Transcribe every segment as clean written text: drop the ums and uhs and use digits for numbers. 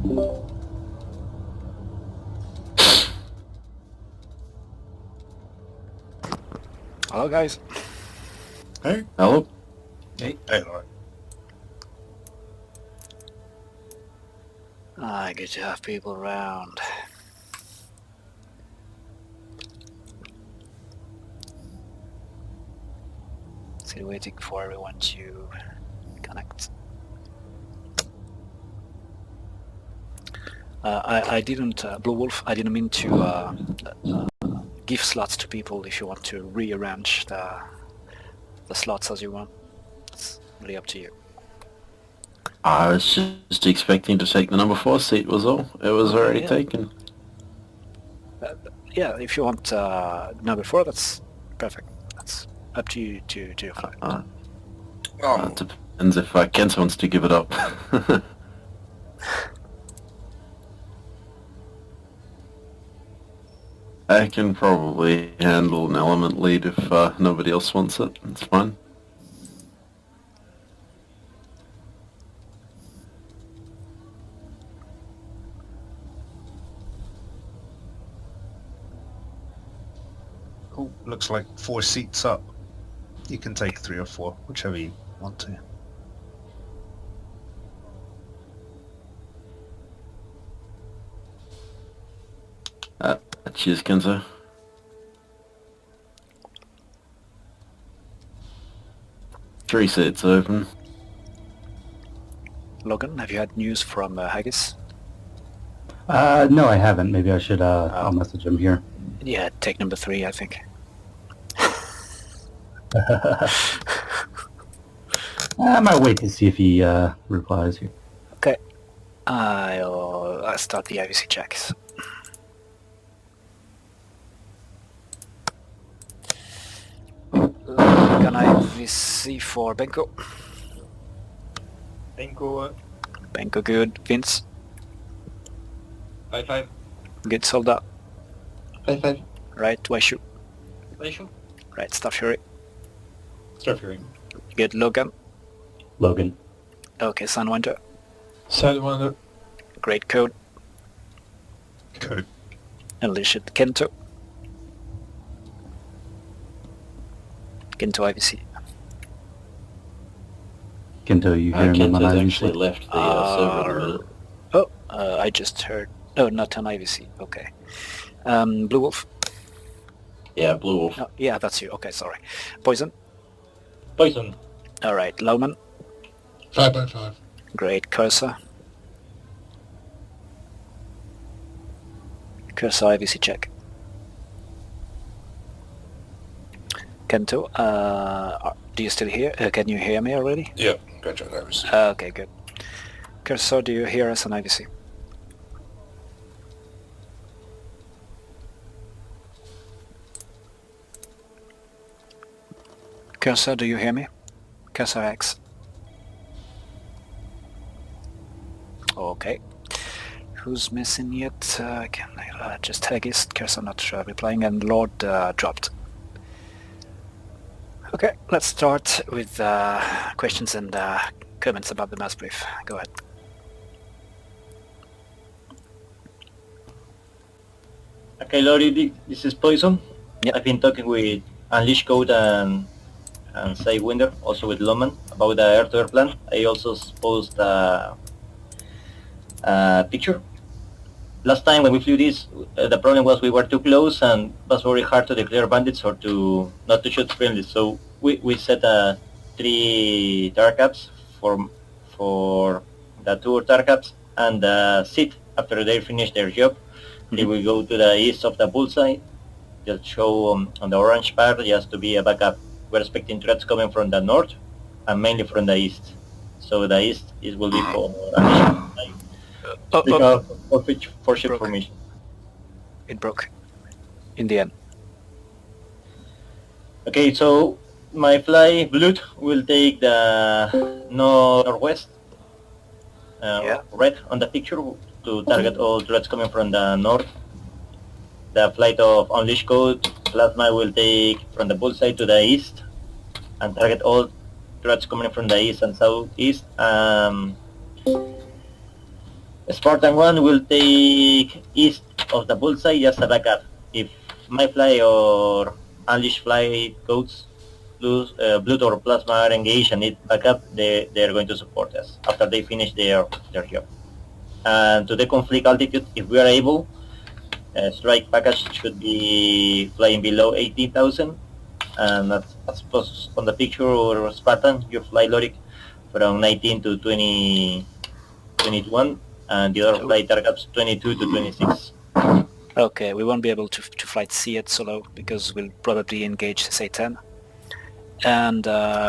Hello, guys. Hey. Hello. Hey. Hey, Lord. Good to have people around. Still waiting for everyone to connect. I didn't, Blue Wolf, I didn't mean to give slots to people if you want to rearrange the slots as you want. It's really up to you. I was just expecting to take the number 4 seat was all. It was already taken. Yeah, if you want number 4, that's perfect. That's up to you to decide. It depends if Kent wants to give it up. I can probably handle an element lead if nobody else wants it. It's fine. Cool. Looks like 4 seats up. You can take 3 or 4, whichever you want to. Cheers, Kento. Three seats open. Logan, have you had news from Haggis? No, I haven't. Maybe I should, I'll message him here. Yeah, take number 3, I think. I might wait to see if he replies here. Okay. I'll start the IVC checks. Can IVC for Benco? Benco good. Vince? 5-5. Good. Soldat? 5-5. Right. Waichou? Waichou. Right. Starfury? Starfury. Good. Logan? Logan. Okay. Sunwinder? Sidewinder. Great. Code? Code. Unleashed. Kento? Kento IVC. Kento, you hear him on Kento's IVC? actually left the server in a minute. Oh, I just heard. Oh, not on IVC. Okay. Blue Wolf? Yeah, Blue Wolf. Oh, yeah, that's you. Okay, sorry. Poison? Poison. Alright. Lawman? 5-5. Great. Cursor? Cursor IVC check. Kento, do you still hear? Can you hear me already? Yeah, gotcha. That was. Okay, good. Cursor, do you hear us on IVC? Cursor, do you hear me? CursorX. Okay. Who's missing yet? Can I just Haggis? Cursor not replying, and Lord dropped. Okay, let's start with questions and comments about the mass brief. Go ahead. Okay, Lori, this is Poison. Yep. I've been talking with Unleash Code and Sidewinder, also with Lawman, about the air-to-air plan. I also posted a picture. Last time when we flew this, the problem was we were too close and it was very hard to declare bandits or to not to shoot friendly. So we set 3 TARCAPs for the 2 TARCAPs and sit after they finish their job. They will go to the east of the bullseye, just show on the orange part just to be a backup. We're expecting threats coming from the north and mainly from the east. So the east will be for for ship formation. It broke in the end. Okay, so my fly Bluet will take the northwest, red on the picture to target all threats coming from the north. The flight of Unleash Code Plasma will take from the bullseye to the east and target all threats coming from the east and southeast. Spartan 1 will take east of the bullseye just a backup. If my fly or unleash fly codes lose blood or plasma are engaged and need backup, they're going to support us after they finish their job. And to the conflict altitude, if we are able, strike package should be flying below 18,000. And as supposed on the picture or Spartan, you fly LORIK from 19 to 21, and the other flight TARCAPs 22 to 26. Okay, we won't be able to fly C at solo because we'll probably engage SA-10. And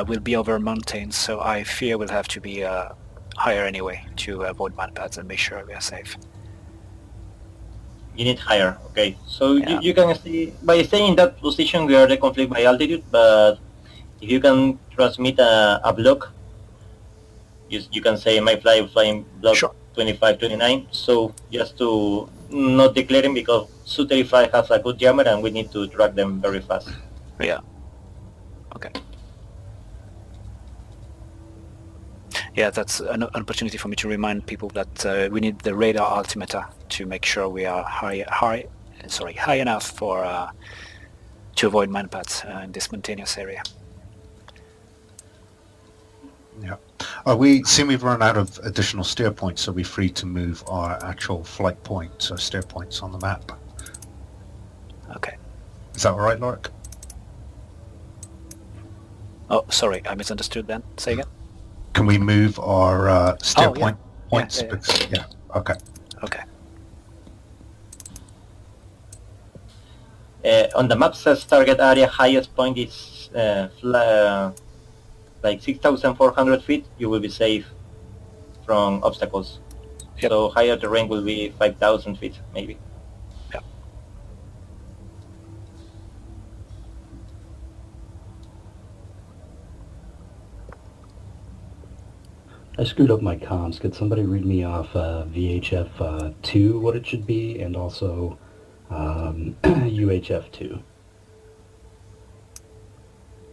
we'll be over mountains, so I fear we'll have to be higher anyway to avoid ManPADs and make sure we are safe. You need higher, okay. So Yeah. you can see, by staying in that position, we are the conflict by altitude, but if you can transmit a block, you can say my flying block Sure. 25, 29, so just to not declaring because Su-35 has a good jammer and we need to track them very fast. Yeah. Okay. Yeah, that's an opportunity for me to remind people that we need the radar altimeter to make sure we are high enough for to avoid ManPADs in this mountainous area. Yeah. Seem we've run out of additional steer points, so we're free to move our actual flight points or steer points on the map. Okay. Is that all right, Lorik? Oh, sorry, I misunderstood then. Say again? Can we move our steer Oh, yeah. points? Yeah. Yeah. Okay. Okay. On the map says target area highest point is like 6,400 feet. You will be safe from obstacles. Yep. So higher terrain will be 5,000 feet maybe. Yeah. I screwed up my comms. Could somebody read me off VHF 2 what it should be, and also UHF 2?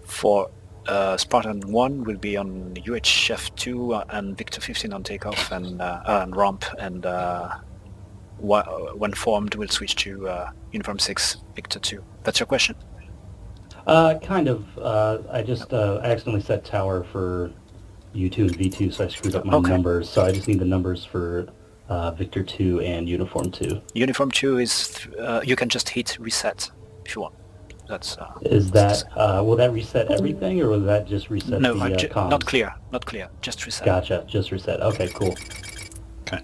For Spartan 1 will be on UHF 2 and Victor 15 on takeoff and ramp, and when formed we'll switch to Uniform 6 Victor 2. That's your question? Kind of. I accidentally set tower for U2 and V2, so I screwed up my Okay. numbers. So I just need the numbers for Victor 2 and Uniform 2. Uniform 2 is you can just hit reset if you want. That's Is that, will that reset everything, or will that just reset no, the comms? not clear, just reset. Gotcha, just reset. Okay, cool. Okay.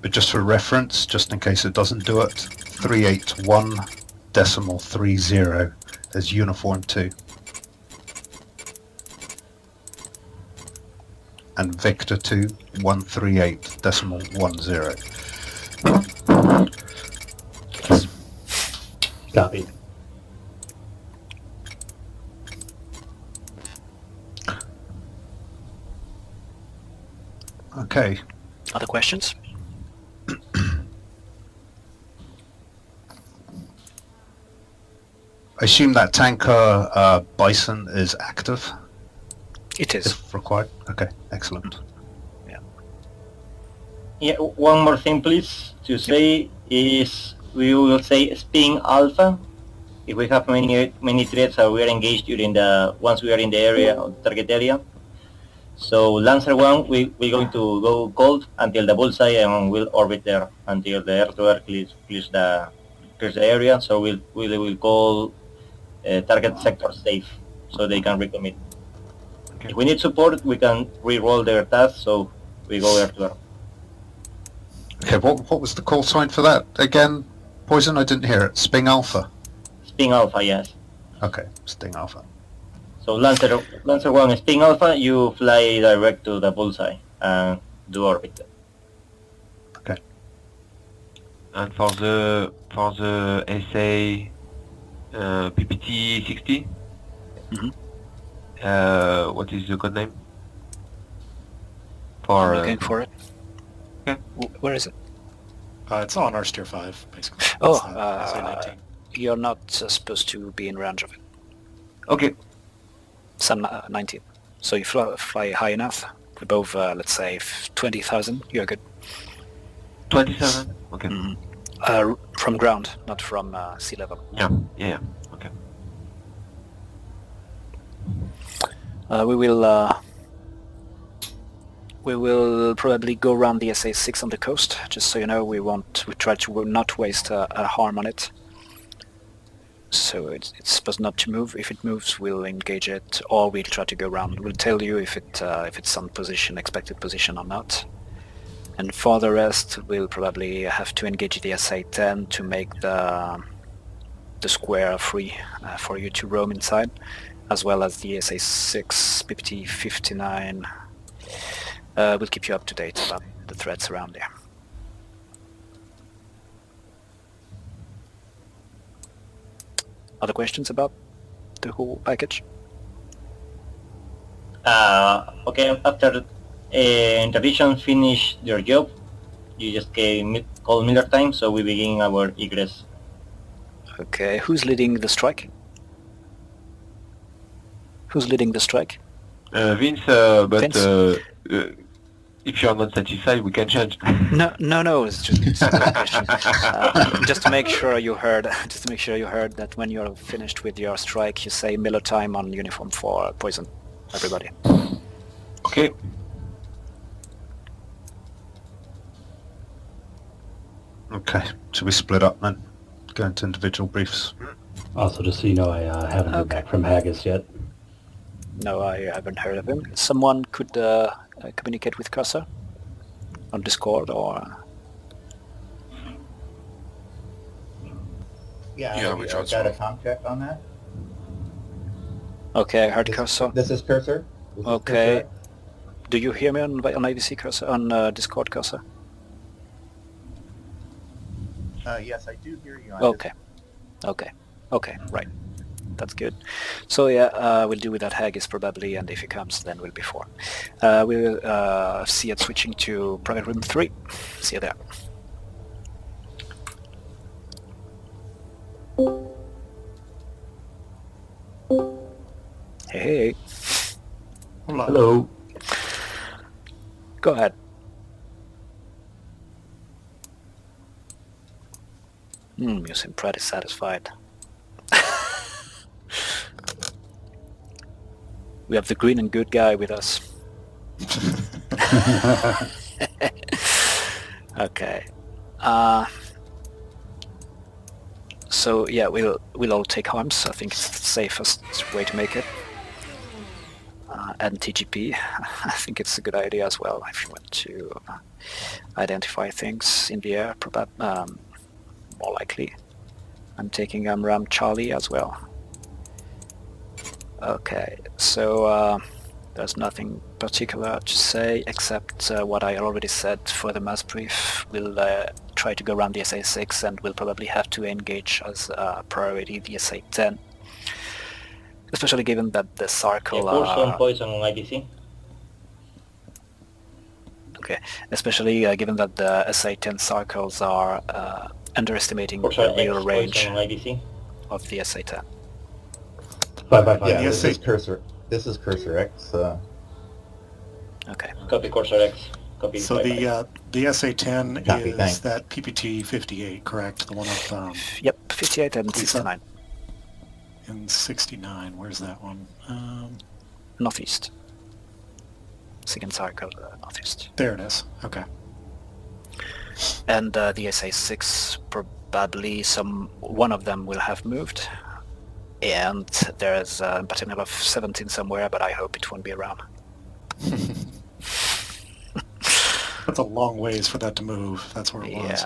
But just for reference, just in case it doesn't do it, 381.30 is Uniform 2. And Victor 2, 138.10. Copy. Okay. Other questions? I assume that tanker Bison is active, It is. if required. Okay, excellent. Yeah, one more thing please to say is we will say spin alpha if we have many threats we are engaged once we are in the area, target area. So Lancer 1 we're going to go cold until the bullseye and we'll orbit there until the air-to-air clears the area. So we'll call target sector safe so they can recommit. Okay. If we need support we can re-roll their tasks, so we go air-to-air. Okay, what was the call sign for that again? Poison, I didn't hear it. Sping Alpha. Spin alpha, yes. Okay, Sting Alpha. So Lancer 1 Spin Alpha, you fly direct to the bullseye and do orbit. Okay. And for the SA PPT 60, what is the code name? For I'm looking for it. Okay. Where is it? It's on our steer 5, basically. Oh, It's not SA-19. you're not supposed to be in range of it. okay. Some 19. So you fly high enough, above, let's say, 20,000, you're good. 27? Okay. From ground, not from sea level. Yeah. Okay. We will probably go around the SA-6 on the coast, just so you know. We try to not waste a harm on it. So it's supposed not to move. If it moves, we'll engage it, or we'll try to go around. We'll tell you if it's on position, expected position or not. And for the rest, we'll probably have to engage the SA-10 to make the square free for you to roam inside, as well as the SA-6, PPT 59. We'll keep you up to date about the threats around there. Other questions about the whole package? Okay, after interdiction finish their job, you just call Miller time, so we begin our egress. Okay, who's leading the strike? Vince, but Vince? if you're not satisfied, we can change. No, it's just a question. Just to make sure you heard that when you're finished with your strike, you say Miller time on uniform for poison, everybody. Okay. Okay, so we split up then, go into individual briefs. Also, just so you know, I haven't heard back from Haggis yet. No, I haven't heard of him. Someone could communicate with Cursor on Discord or... Yeah, we tried got a com check on that. Okay, I heard Cursor. This is Cursor. This is Okay. Cursor. Do you hear me on IVC Cursor, on Discord Cursor? Yes, I do hear you. Okay, right. That's good. So yeah, we'll do without Haggis probably, and if he comes, then we'll be 4. We'll see it switching to private room 3. See you there. Hey. Hello. Go ahead. You seem pretty satisfied. We have the green and good guy with us. Okay. So yeah, we'll all take harms. I think it's the safest way to make it. And TGP, I think it's a good idea as well if you want to identify things in the air. More likely. I'm taking Ram Charlie as well. Okay, so there's nothing particular to say except what I already said for the mass brief. We'll try to go around the SA-6 and we'll probably have to engage as a priority the SA-10. Especially given that the circle... Poison on IBC. Okay, especially given that the SA-10 circles are underestimating the real range of the SA-10. 5x5. Yeah, Yes, this is CursorX. Okay. Copy CursorX. Copy. So the SA-10 Copy, is thanks. that PPT 58, correct? The one up Yep, 58 and Lisa? 69. in 69. Where's that one? Northeast. Second circle, northeast. There it is. Okay. And the SA-6, probably one of them will have moved. And there's a battalion of 17 somewhere, but I hope it won't be around. That's a long ways for that to move. That's where it was.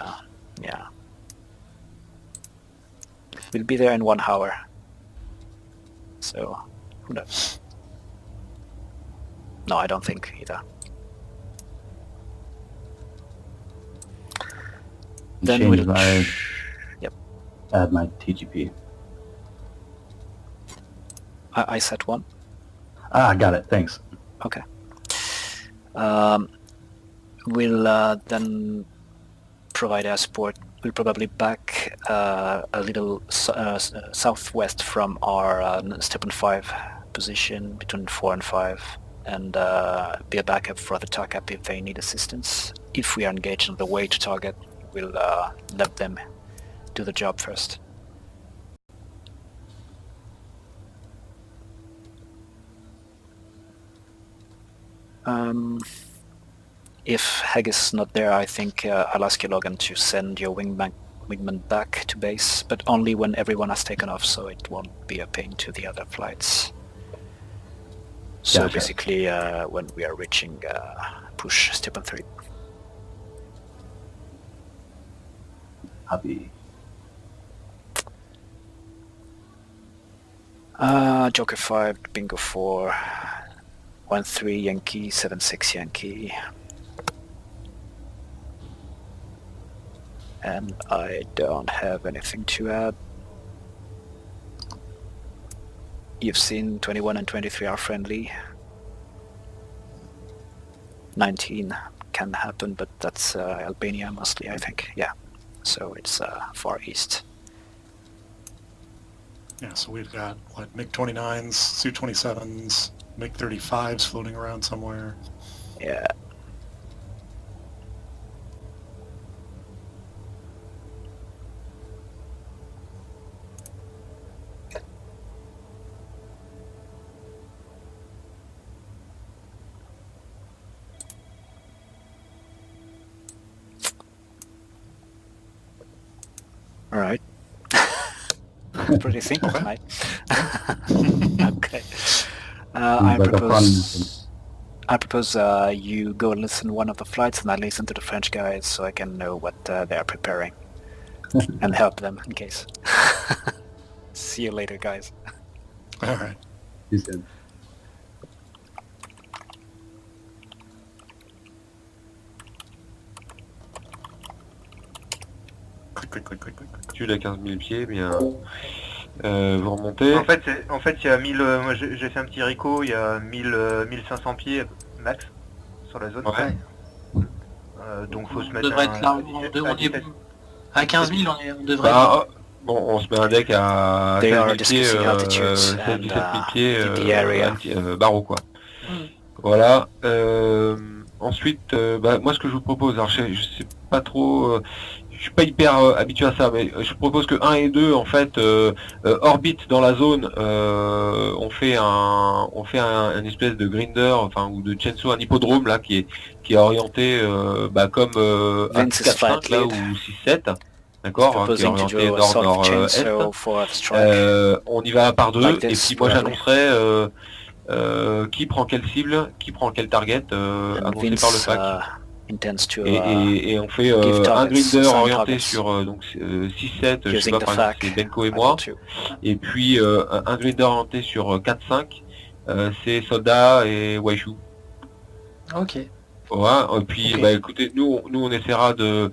Yeah. We'll be there in 1 hour. So, who knows? No, I don't think either. Then Change we'll... my... Yep. Add my TGP. I set 1. Ah, got it. Thanks. Okay. We'll then provide air support. We'll probably back a little southwest from our step 5 position between 4 and 5. and be a backup for the TARCAP if they need assistance. If we are engaged on the way to target, we'll let them do the job first. If Haggis is not there, I think I'll ask you, Logan, to send your wingman back to base, but only when everyone has taken off, so it won't be a pain to the other flights. So Gotcha. basically, when we are reaching push step on 3. Happy. Joker 5, Bingo 4, 1-3 Yankee, 7-6 Yankee. And I don't have anything to add. You've seen 21 and 23 are friendly. 19 can happen, but that's Albania mostly, I think. Yeah, so it's far east. Yeah, so we've got, what, MiG-29s, Su-27s, MiG-35s floating around somewhere. Yeah. All right. Pretty simple, Okay. right? Okay. I propose you go and listen to one of the flights, and I listen to the French guys, so I can know what they are preparing, and help them in case. See you later, guys. All right. Quick. Altitude à 15 000 pieds, bien. Vous remontez. En fait, il y a 1000. Moi, j'ai fait un petit RICO. Il y a 1500 pieds max sur la zone. Ouais. Donc, faut se On mettre. devrait être là. À 15 000, on devrait. Bah, bon, on se met un deck à They 16 are 000 pieds, discussing altitudes 16 000, 17 000 pieds, the area. barreau quoi. Voilà. Ensuite, bah, moi ce que je vous propose, alors je sais pas trop, je suis pas hyper habitué à ça, mais je propose que 1 et 2 en fait orbitent dans la zone. On fait un espèce de grinder, enfin ou de chainsaw, un hippodrome là qui est orienté bah, comme un 4-5 là ou 6-7. D'accord, qui est orienté nord-nord-est. On y va par deux, et puis moi j'annoncerai qui prend quelle cible, qui prend quel target, annoncé par le FAC. Et on fait un grinder orienté sur donc 6-7, je sais pas, par exemple c'est Benco et moi, et puis un grinder orienté sur 4-5, c'est Soldat et Waichou. Ok. Ouais, et puis bah écoutez, nous on essaiera de...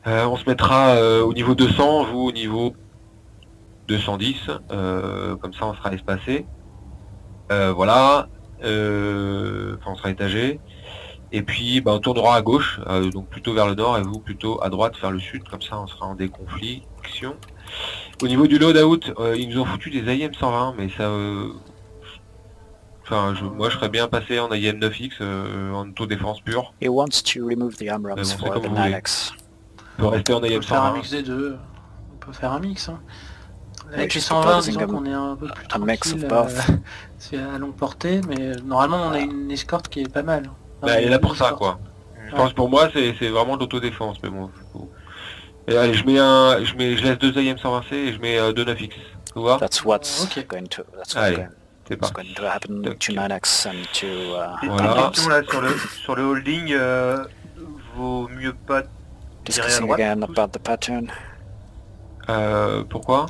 on se mettra au niveau 200, vous au niveau 210, comme ça on sera espacé. Voilà, enfin on sera étagé. Et puis bah, on tournera à gauche, donc plutôt vers le nord, et vous plutôt à droite vers le sud, comme ça on sera en déconfliction. Au niveau du loadout, ils nous ont foutu des AIM 120, mais ça... Enfin, moi je serais bien passé en AIM 9X, en auto-défense pure. He wants to remove the AMRAAMs for the 9X. On peut rester en AIM 120. On peut faire un mix des deux. On peut faire un mix. Hein. Avec les just 120, proposing disons qu'on est un peu plus a mix of tranquille, both. c'est à longue portée, mais normalement on a une escorte qui est pas mal. Bah, elle est là pour ça quoi. Je pense pour moi c'est vraiment de l'autodéfense, mais bon. Et allez, je laisse 2 AIM 120C et je mets 2 9X. Tu vois? That's what's going to happen to 9X and to Une question là sur le holding, vaut mieux pas tirer à discussing droite. again about the pattern. Pourquoi?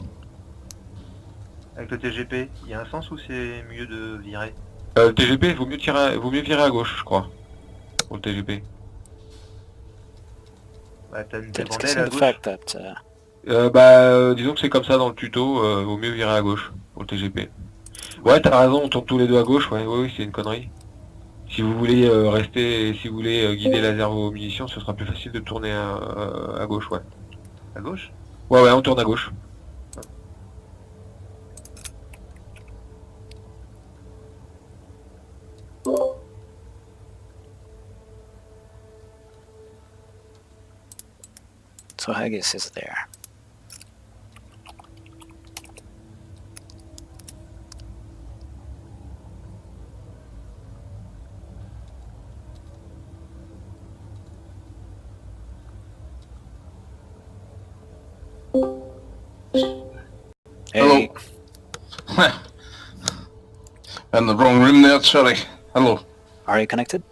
Avec le TGP, il y a un sens où c'est mieux de virer? Le TGP, vaut mieux virer à gauche, je crois. Pour le TGP. Bah, t'as une Discussing débandelle à the gauche. fact that Bah, disons que c'est comme ça dans le tuto, vaut mieux virer à gauche pour le TGP. Ouais, t'as raison, on tourne tous les deux à gauche, ouais, oui, c'est une connerie. Si vous voulez rester, si vous voulez guider laser vos munitions, ce sera plus facile de tourner à gauche, ouais. À gauche? Ouais, on tourne à gauche. So Haggis is there. Hey. Hello. In the wrong room there, sorry. Hello. Are you connected?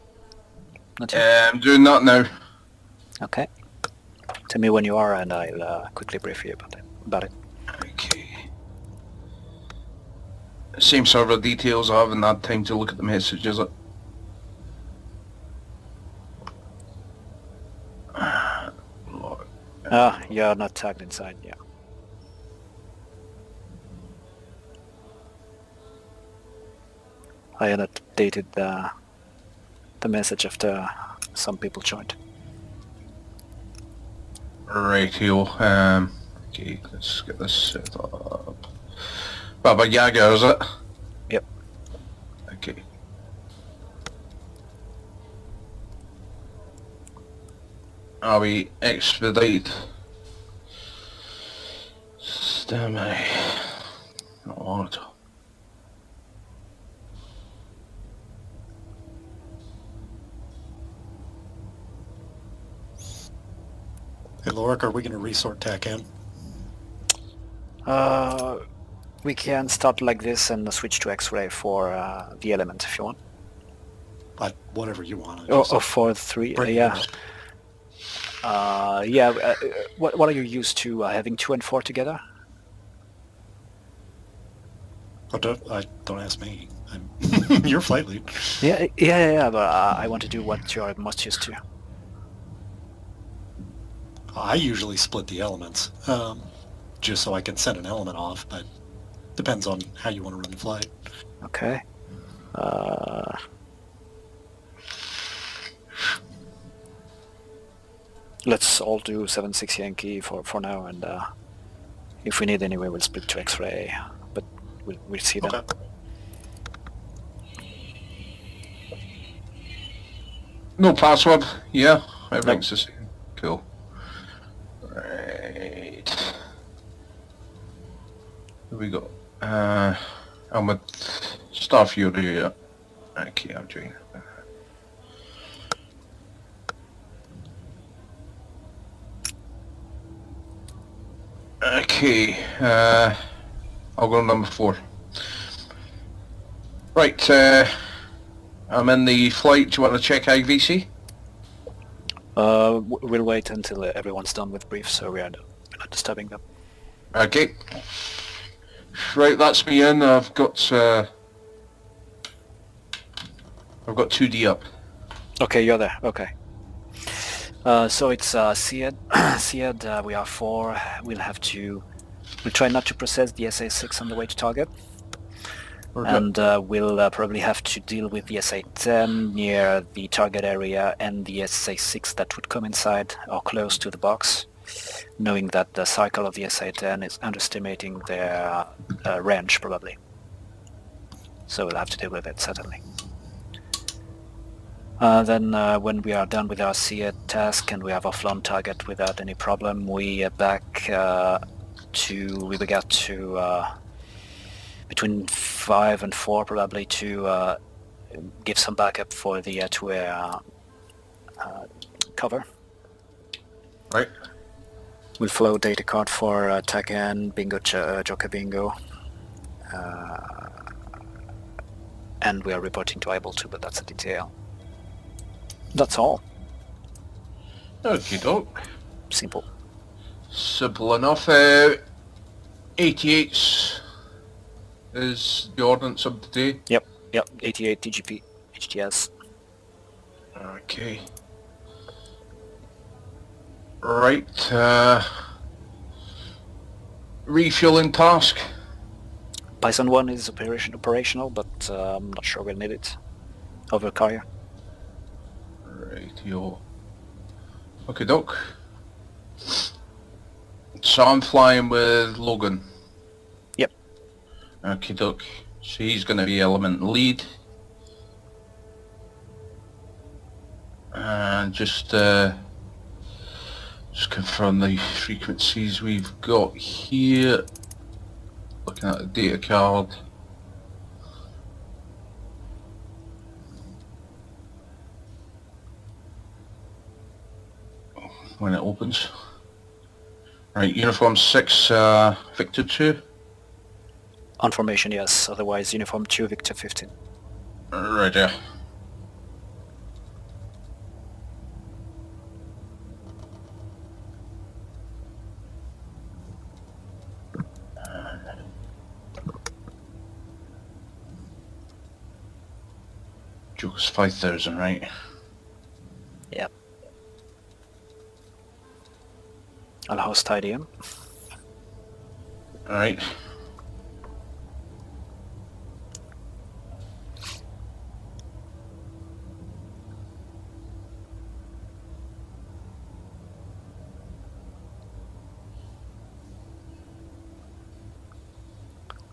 Not yet. I'm doing that now. Okay. Tell me when you are and I'll quickly brief you about it. Okay. Same server details, I haven't had time to look at the messages. You're not tagged inside, yeah. I had updated the message after some people joined. Rightio. Okay, let's get this set up. Baba Yaga, is it? Yep. Okay. Are we expedite? Stand by. Not long at all. Hey, Lorik, are we going to resort TAC in? We can start like this and switch to X-ray for the element if you want. Whatever you want. Or for 3, yeah. What are you used to, having 2 and 4 together? Oh, don't ask me. You're flight lead. Yeah, but I want to do what you're most used to. I usually split the elements, just so I can send an element off, but depends on how you want to run the flight. Okay. Let's all do 7-6 Yankee for now, and if we need anyway, we'll split to X-ray, but we'll see then. Okay. No password, yeah, everything's the same. Cool. Right. Here we go. I'm with Starfury, yeah. Okay, I'm doing it. Okay, I'll go number 4. Right, I'm in the flight. Do you want to check IVC? We'll wait until everyone's done with brief, so we're not disturbing them. Okay. Right, that's me in. I've got 2D up. Okay, you're there. Okay. So it's Seed. Seed, we are 4. We'll try not to process the SA-6 on the way to target. Okay. And we'll probably have to deal with the SA-10 near the target area and the SA-6 that would come inside or close to the box, knowing that the cycle of the SA-10 is underestimating their range probably. So we'll have to deal with it certainly. Then when we are done with our SEAD task and we have offline target without any problem, we back to between 5 and 4 probably to give some backup for the two-air cover. Right. We'll flow data card for Tagan, Bingo, Joker Bingo. And we are reporting to Able to, but that's a detail. That's all. Okie doke. Simple. Simple enough. 88s is the ordnance of the day. Yep. 88 TGP, HTS. Okay. Right. Refueling task. Python 1 is operational, but I'm not sure we'll need it. Over carrier. Right, yo. Okay, doke. So I'm flying with Logan. Yep. Okay, doke. So he's going to be element lead. And just Just confirm the frequencies we've got here. Looking at the data card. When it opens. Right, uniform 6, Victor 2. On formation, yes. Otherwise, uniform 2, Victor 15. Right there. Joke's 5,000, right? Yep. I'll host IDM. Alright.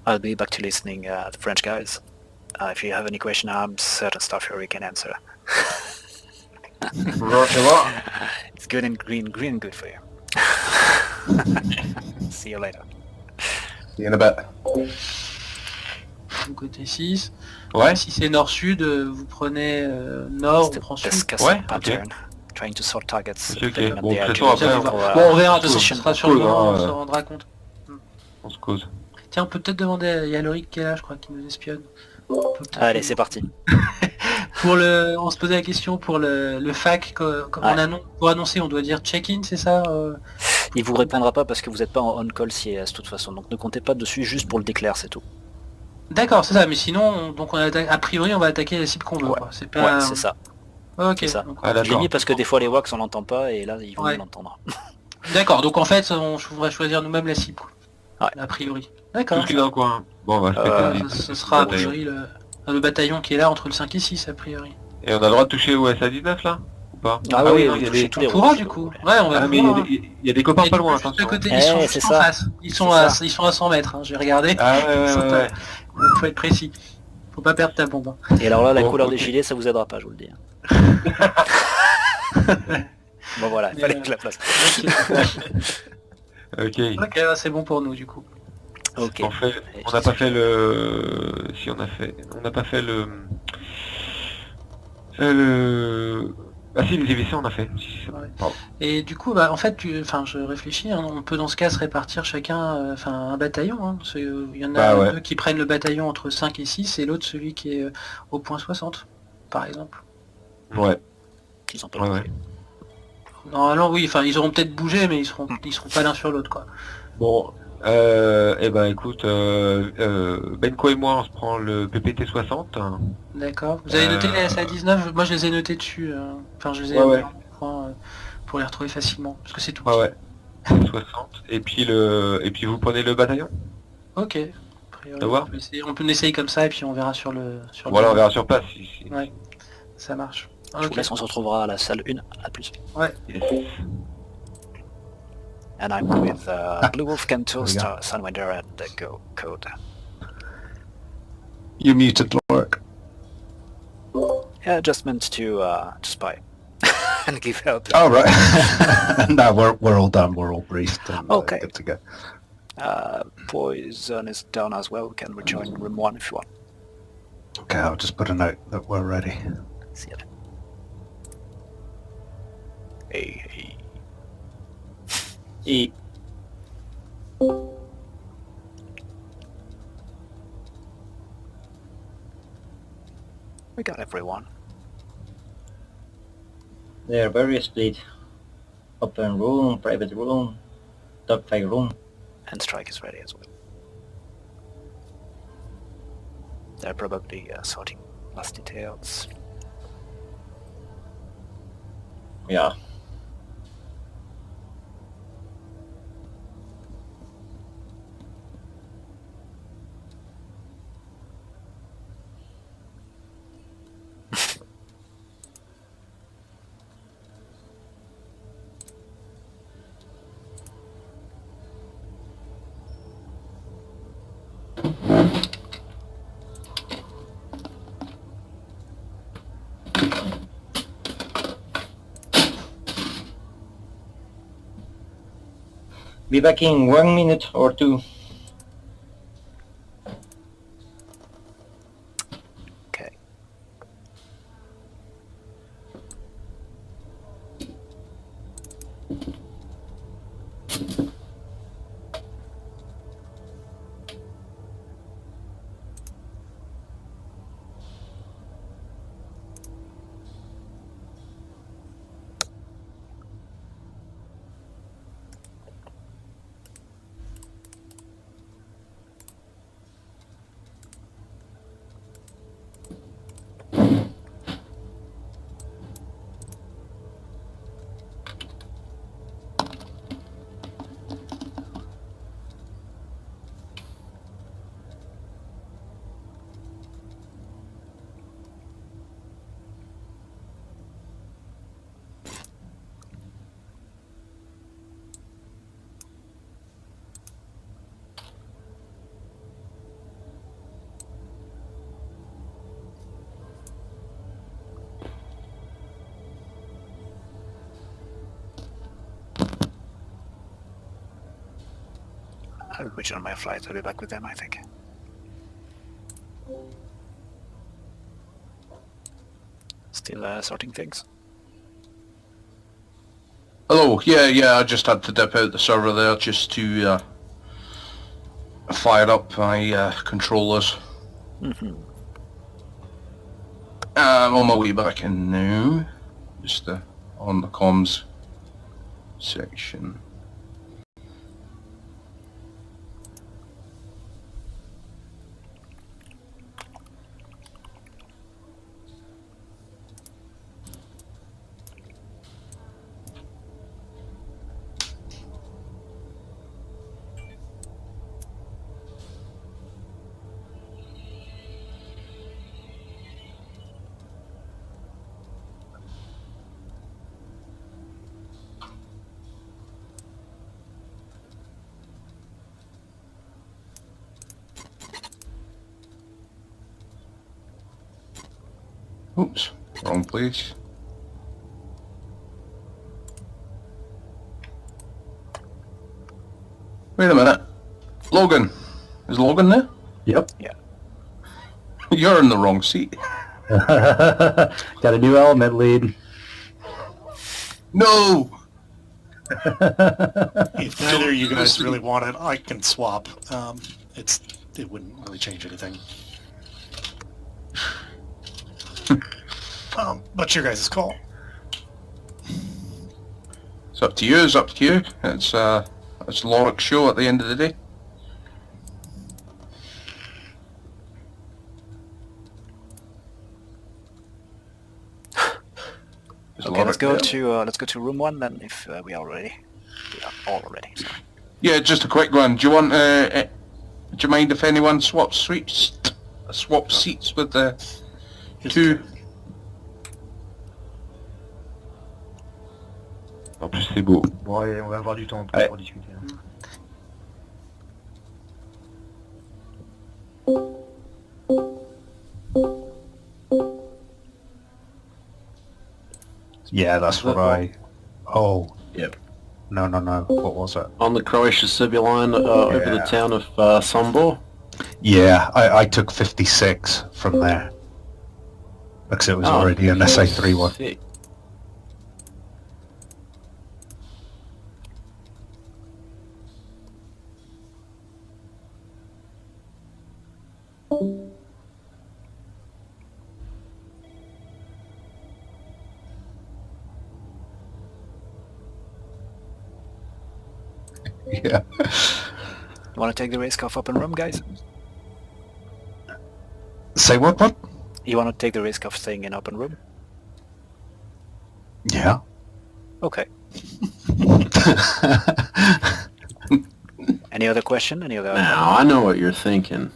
I'll be back to listening, the French guys. If you have any question, I'm certain Starfury can answer. It's good and green good for you. See you later. See you in a bit. Côté 6. Ouais. Si c'est nord-sud, vous prenez nord, on prend sud. Discuss Ouais, pattern. Trying to sort targets. Ok, depending on bon, the de toute area. façon, après, Bon, on verra, de toute façon, Position. ce sera sur le moment, on hein, se rendra compte. on se cause. Tiens, on peut peut-être demander à Yaloric qui est là, je crois, qui nous espionne. On peut peut-être- Allez, c'est parti. On se posait la question pour le FAC, pour annoncer, on doit dire check-in, c'est ça Il vous répondra pas parce que vous n'êtes pas en on-call CIS de toute façon, donc ne comptez pas dessus juste pour le déclare, c'est tout. D'accord, c'est ça, mais sinon, a priori, on va attaquer la cible qu'on veut. Ouais. Quoi. C'est pas... Ouais, c'est ça. Ok. C'est ça. Donc, Ah, Je l'ai d'accord. mis parce que des fois les WACS on l'entend pas et là ils vont Ouais. l'entendre. D'accord, donc en fait, on va choisir nous-mêmes la cible. Quoi. Ouais. A priori. Tout D'accord. ce qui est dans le coin. Bon, on va se péter Ce sera a priori le bataillon qui est là entre le 5 et 6 a priori. Et on a le droit de toucher au SA-19 là ou pas? Ah oui, non, vous il y a touchez des... tous les On pourra rouges. du coup. Ouais, on va Ah, mais il pouvoir. y a des copains Et pas du coup, loin, juste à attention. côté, Eh, ils sont c'est juste en ça. face. Ils sont C'est à ça. 100 mètres, hein, j'ai regardé. Ah ouais, Ils sont ouais. faut être précis. Faut pas perdre ta bombe. Hein. Et alors là la Bon, couleur ok. des gilets ça vous aidera pas, je vous le dis. Bon voilà, il Mais, fallait que je la place. Ok. Ok, c'est bon pour nous du coup. Ok. En fait, Et on je n'a pas sais fait le... Si on n'a pas fait le... Ah si, les EVC on a fait. Si, c'est bon. Ouais. Pardon. Et du coup, bah, en fait, je réfléchis, hein, on peut dans ce cas se répartir chacun un bataillon. Hein, il y en a Bah ouais. deux qui prennent le bataillon entre 5 et 6 et l'autre celui qui est au point 60, par exemple. Ouais. Ils sont pas Ouais, là. ouais. Normalement, oui, ils auront peut-être bougé, mais ils seront pas l'un sur l'autre, quoi. Bon, eh ben écoute, Benco et moi on se prend le PPT 60. D'accord. Vous avez noté les SA-19 Moi, je les ai notés dessus. Enfin, je les ai Ouais, ouais. pour les retrouver facilement, parce que c'est tout. Ouais, ouais. 60. Et puis vous prenez le bataillon. Ok. A priori, Ça va on peut essayer comme ça et puis on verra sur le. Voilà, on verra sur place. Si. Ouais. Ça marche. Je vous Ok. laisse, on se retrouvera à la salle 1, à plus. Yes. And I'm with Blue Wolf Kento, There we go. Sunwinder and Go Code. You muted Lorik. Yeah, just meant to spy and give help. Oh right. No, we're all done. We're all briefed and Okay. good to go. Poison is down as well. We can rejoin room 1 if you want. Okay, I'll just put a note that we're ready. See you. Hey. Et We got everyone. they're very split. Open room, private room, dogfight room. And strike is ready as well. They're probably sorting last details. Yeah. Be back in 1 minute or two. Okay. I'll switch on my flight. I'll be back with them, I think. Still sorting things. Hello, yeah, I just had to dip out the server there just to fire up my controllers. Mm-hmm. I'm on my way back in now, just on the comms section. Oops, wrong place. Wait a minute. Logan. Is Logan there? Yep. Yeah. You're in the wrong seat. Got a new element lead. No! If neither of you guys really want it, I can swap. It wouldn't really change anything. But your guys' call. It's up to you, it's up to you. It's LORIK'S show at the end of the day. Okay, let's go to room 1 then, if we are ready. We are all ready. Sorry. Yeah, just a quick one. Do you want? Do you mind if anyone swaps seats with the two? En plus c'est beau. Ouais, on va avoir du temps pour discuter. Hein. Yeah, that's what I... Oh. Yep. No. What was it? On the Croatia-Serbia line over the town of Sombor. Yeah, I took 56 from there. Because it was already an SA3 one. Sick. Yeah. You want to take the risk of open room, guys? Say what? You want to take the risk of staying in open room? Yeah. Okay. Any other question? Any other? Now I know what you're thinking.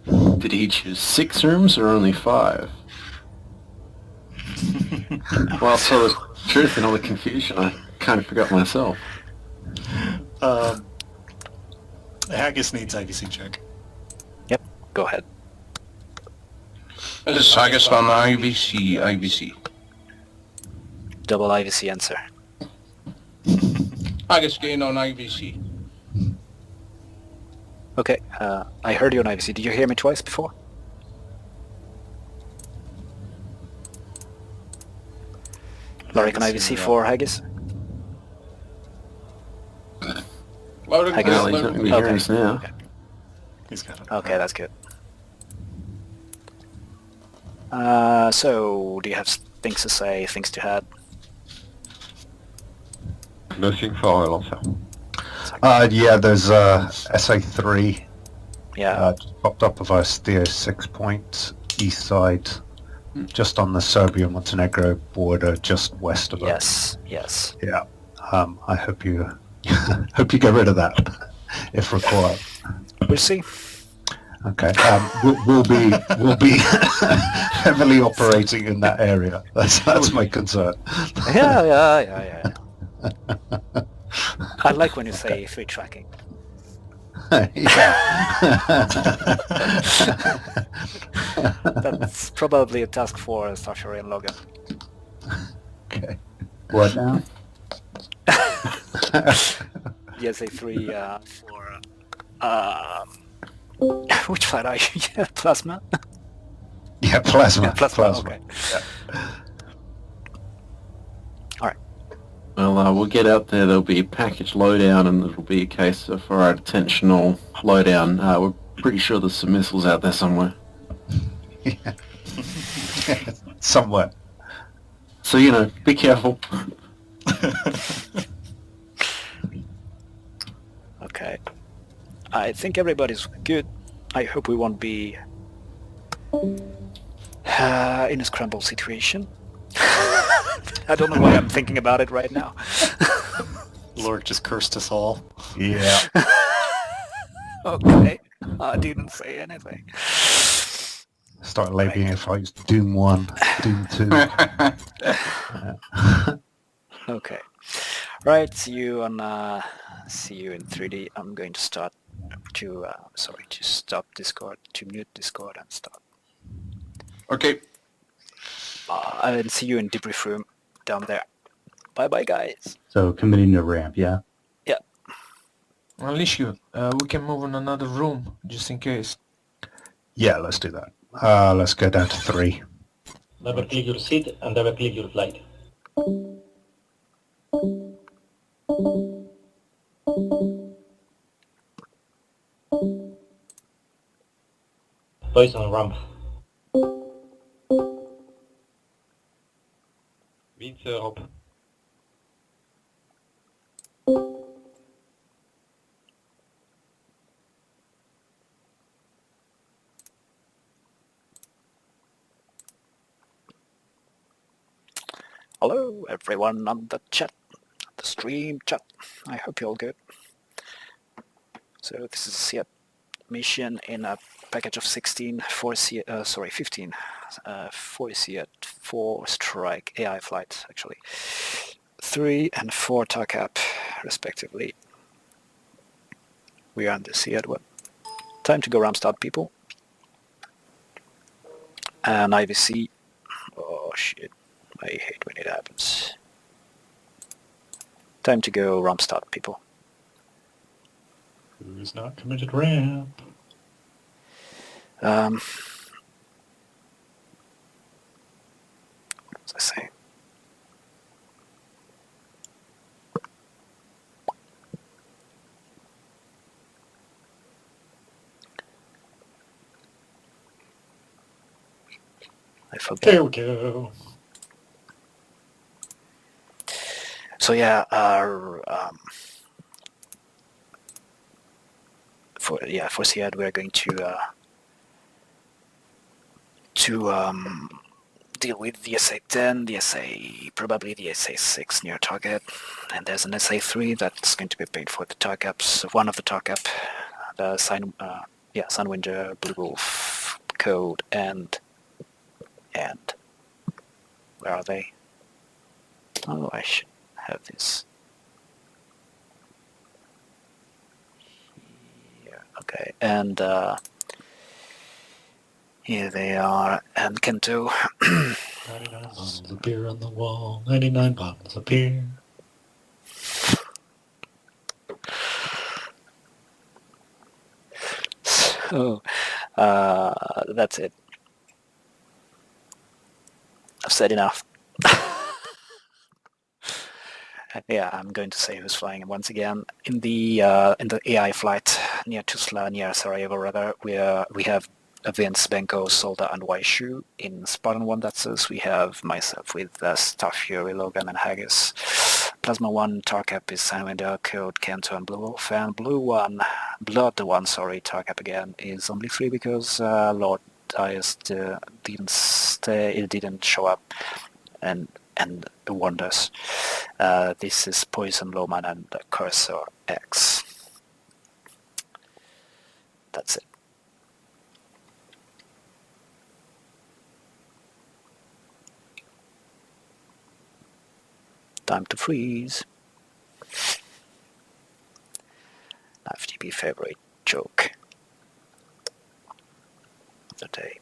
Did he choose 6 rooms or only 5? Well, so the truth and all the confusion, I kind of forgot myself. Haggis needs IVC check. Yep, go ahead. This is Haggis on IVC. Double IVC answer. Haggis gain on IVC. Okay, I heard you on IVC. Did you hear me twice before? Lorik on IVC for Haggis? Loading Haggis. Well, he's not going to be hearing us now. Okay. He's got it. Okay, that's good. So, do you have things to say, things to add? Nothing for Lancer. Yeah, there's SA3. Yeah. Just popped up of our steer 6 point east side, just on the Serbia-Montenegro border, just west of us. Yes. Yeah. I hope you hope you get rid of that if required. We'll see. Okay. We'll be heavily operating in that area. That's my concern. Yeah. I like when you say free tracking. That's probably a task for Starfury and Logan. Okay. What now? SA3 for which flight are you? Yeah, Plasma. Yeah, plasma. Yeah, plasma. Okay. Yeah. Well, we'll get out there. There'll be a package lowdown, and it'll be a case of for our attentional lowdown. We're pretty sure there's some missiles out there somewhere. Yeah. Somewhere. So, be careful. Okay. I think everybody's good. I hope we won't be in a scramble situation. I don't know why I'm thinking about it right now. Lorik just cursed us all. Yeah. Okay. I didn't say anything. Start labeling if I use Doom 1, Doom 2. Okay. Right, see you in 3D. I'm going to start to stop Discord, to mute Discord and stop. Okay. I'll see you in debrief room down there. Bye bye, guys. So committing to ramp, yeah? Yeah. Unleash you. We can move in another room, just in case. Yeah, let's do that. Let's go down to 3. Double click your seat and double click your flight. Poison ramp. Vince Europe. Hello, everyone on the chat, the stream chat. I hope you're all good. So this is a SEAT mission in a package of 15 for SEAT 4 strike AI flights, actually. 3 and 4 TARCAP, respectively. We are on the SEAT one. Time to go ramp start, people. And IVC. Oh shit. I hate when it happens. Time to go ramp start, people. Who's not committed ramp? What was I saying? I forgot. There we go. So yeah, for SEAD we're going to deal with the SA-10, probably the SA-6 near target, and there's an SA-3 that's going to be paid for the TARCAPs. One of the TARCAP, the Sunwinder, Blue Wolf, Code, and where are they? Oh, I should have this. Here, okay, and here they are, and Kento. 99 bottles of beer on the wall, 99 bottles of beer. So that's it. I've said enough. Yeah, I'm going to say who's flying once again. In the AI flight near Tuzla, near Sarajevo rather, we have Vince, Benco, Soldat and Waichou. In Spartan 1, that's us. We have myself with Starfury, Logan and Haggis. Plasma 1, TARCAP is Sanwinder, Code, Kento and Blue Wolf. And Blood 1, TARCAP again, is only 3 because Lord Diest didn't show up and warned us. This is Poison, Lawman and CursorX. That's it. Time to freeze. FTP favorite joke of the day.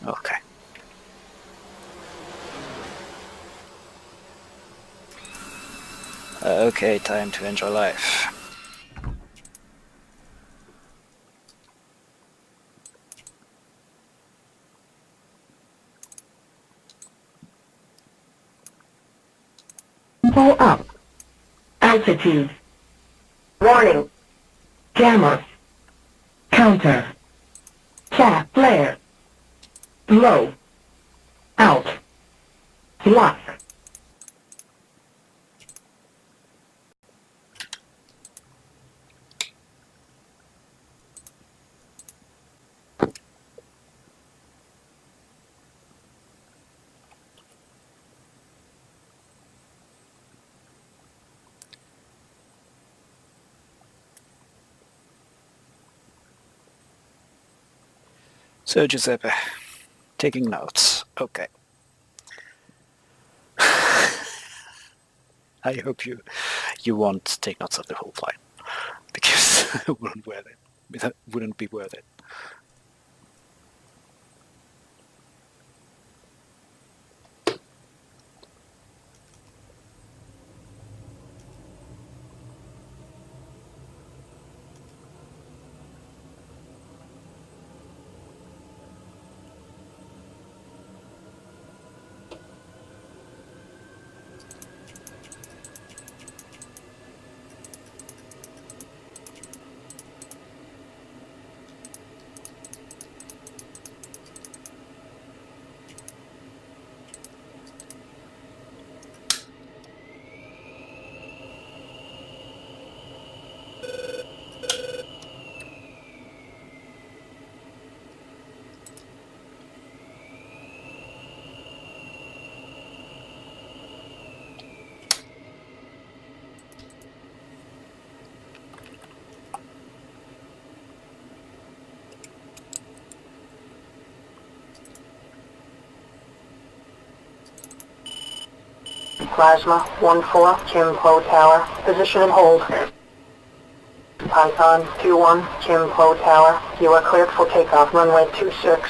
Okay. Okay, time to enjoy life. Pull up. Altitude. Warning. Jammer. Counter. Chaff flare. Low. Out. Lock. So Giuseppe, taking notes. Okay. I hope you won't take notes of the whole flight, because it wouldn't worth it. It wouldn't be worth it. Plasma 1-4, Kimpo Tower, position and hold. Python 2-1, Kimpo Tower, you are cleared for takeoff, runway 26.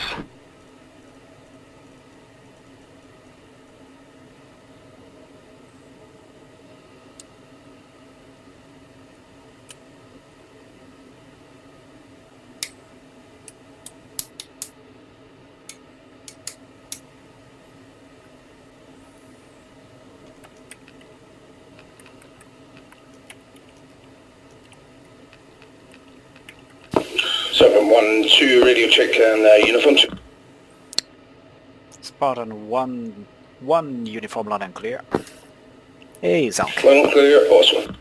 Radio check and uniform check. Spartan 1 uniform loud and clear. Hey, sound Loud and clear, awesome.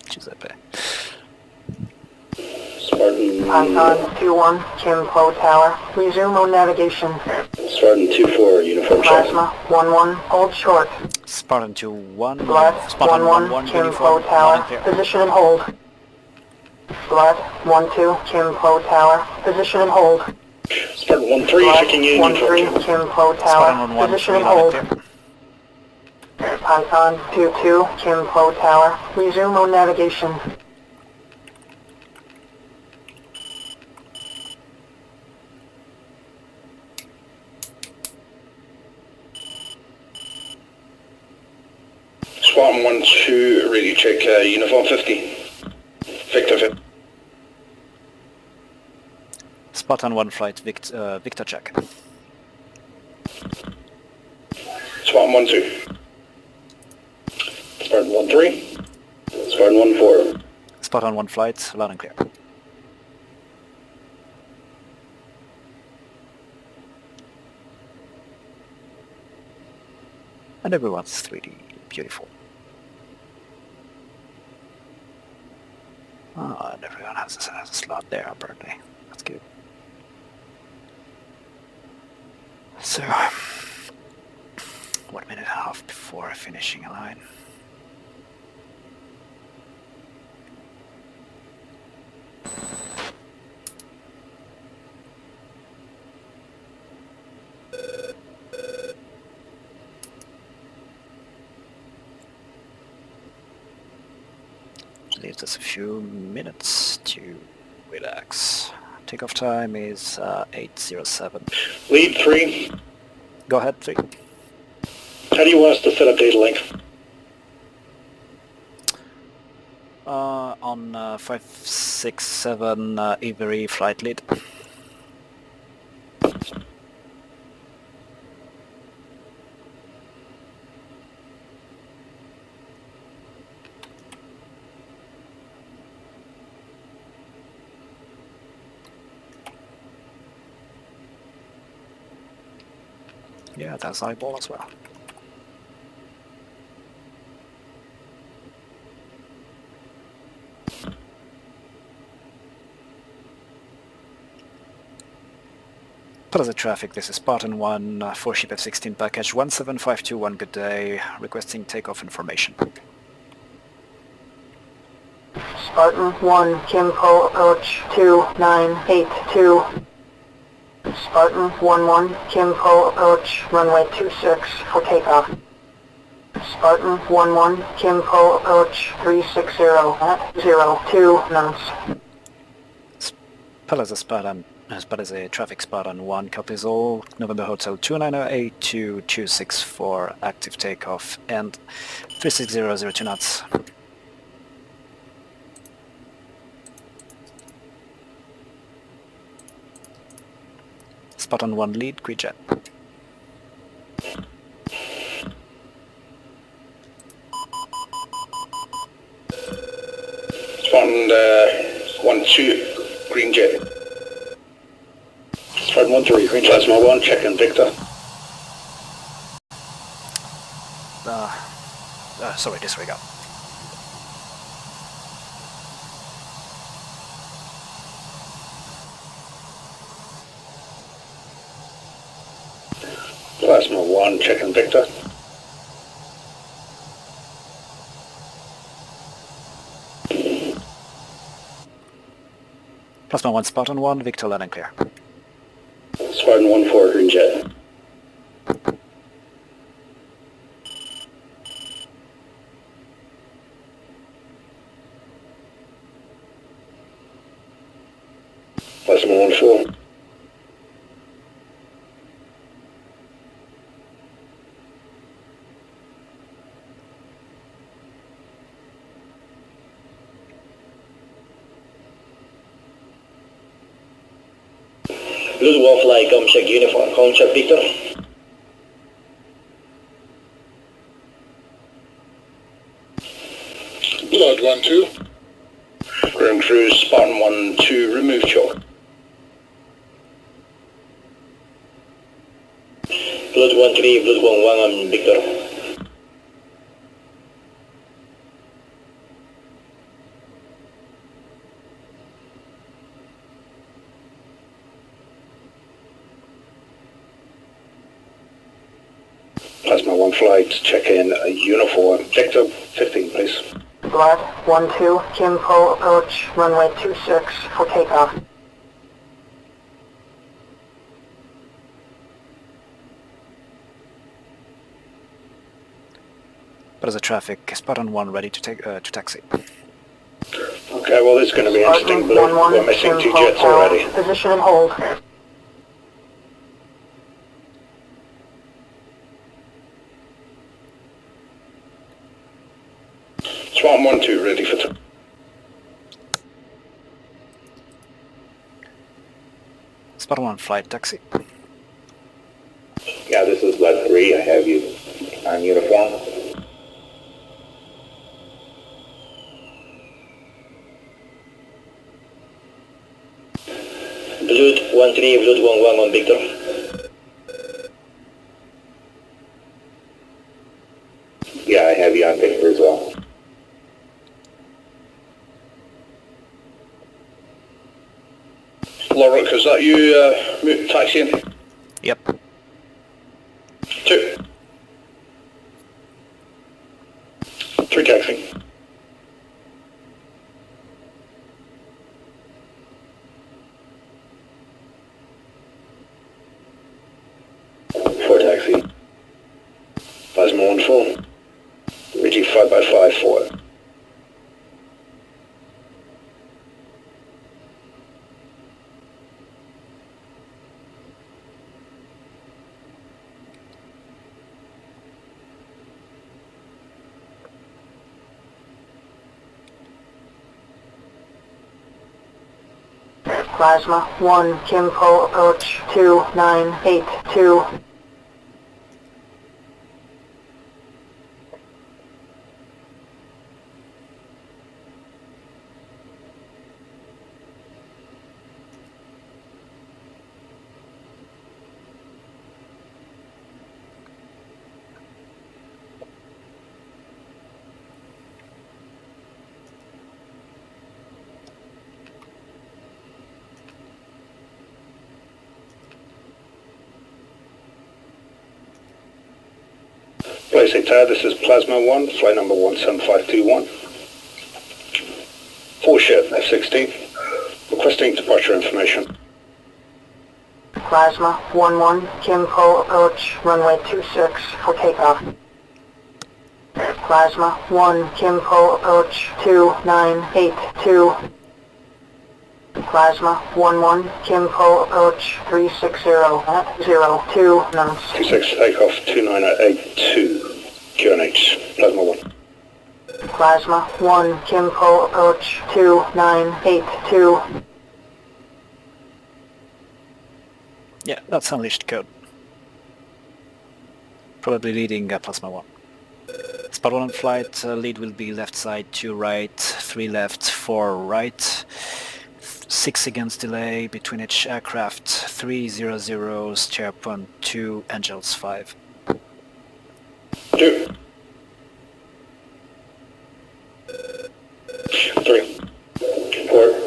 Giuseppe. Spartan... Python 2-1, Kimpo Tower, resume on navigation. Spartan 2-4, uniform check. Plasma 1-1, hold short. Spartan 2-1. Blood Spartan 1-1, uniform Kimpo Tower, loud and clear. position and hold. Blood 1-2, Kimpo Tower. Position and hold. Spartan 1-3, Blood checking you. 1-3, Kimpo Tower. Position and hold. Python 2-2, Kimpo Tower. Resume on navigation. Spartan 1-2, radio check uniform 50. Victor 50. Spartan 1 flight, Victor check. Spartan 1-2. Spartan 1-3. Spartan 1-4. Spartan 1 flight, loud and clear. And everyone's 3D. Beautiful. Oh, and everyone has a slot there apparently. That's good. So, 1 minute and a half before finishing a line. Leaves us a few minutes to relax. Takeoff time is 8:07. Lead 3. Go ahead, 3. How do you want us to set up data link? On 567 Avery flight lead. Yeah, that's eyeball as well. Palese traffic, this is Spartan 1, 4-ship F-16 package 17521, good day, requesting takeoff information. Spartan 1, Kimpo approach 2982. Spartan 1-1, Kimpo approach runway 26 for takeoff. Spartan 1-1, Kimpo approach 360 at 02 knots. Palese Spartan, Palese traffic Spartan 1, copies all, November Hotel 2908264, active takeoff and 360 02 knots. Spartan 1 lead, Quijet. Spartan 1-2, green jet. Spartan 1-3, green plasma 1, check in Victor. Sorry, disregard. Plasma 1, check in Victor. Plasma 1, Spartan 1, Victor loud and clear. Spartan 1-4, green jet. Plasma 1-4. Blue 1 fly, come check uniform, come check Victor. Blood 1-2. Ground crew, Spartan 1-2, remove chalk. Blood 1-3, Blood 1-1 on Victor. Plasma 1 flight, check in uniform. Victor 15, please. Blood 1-2, Kimpo approach runway 26 for takeoff. There's a traffic. Spartan 1 ready to take to taxi. Okay, well this is going to be interesting, Blue. We're missing 2 jets already. Position and hold. Swan 1-2 ready for... Spartan 1 flight taxi. Yeah, this is Blood 3. I have you on uniform. Blood 1-3, Blood 1-1 on Victor. Yeah, I have you on Victor as well. LORIK'S, is that you taxiing? Yep. 2. 3 taxiing. Plasma 1-4. Reaching 5x5 4. Plasma 1, Kimpo approach 2982. Palese Tower, this is Plasma 1, flight number 17521. 4 ship, F-16. Requesting departure information. Plasma 1-1, Kimpo approach runway 26 for takeoff. Plasma 1, Kimpo approach 2982. Plasma 1-1, Kimpo approach 360 at 02 knots. 26 takeoff 2982. QNH, Plasma 1. Plasma 1, Kimpo approach 2982. Yeah, that's unleashed code. Probably leading Plasma 1. Spartan 1 flight, lead will be left side 2 right, 3 left, 4 right. 6 seconds delay between each aircraft, 300, StairPoint 2, Angels 5. 2. 3. 4.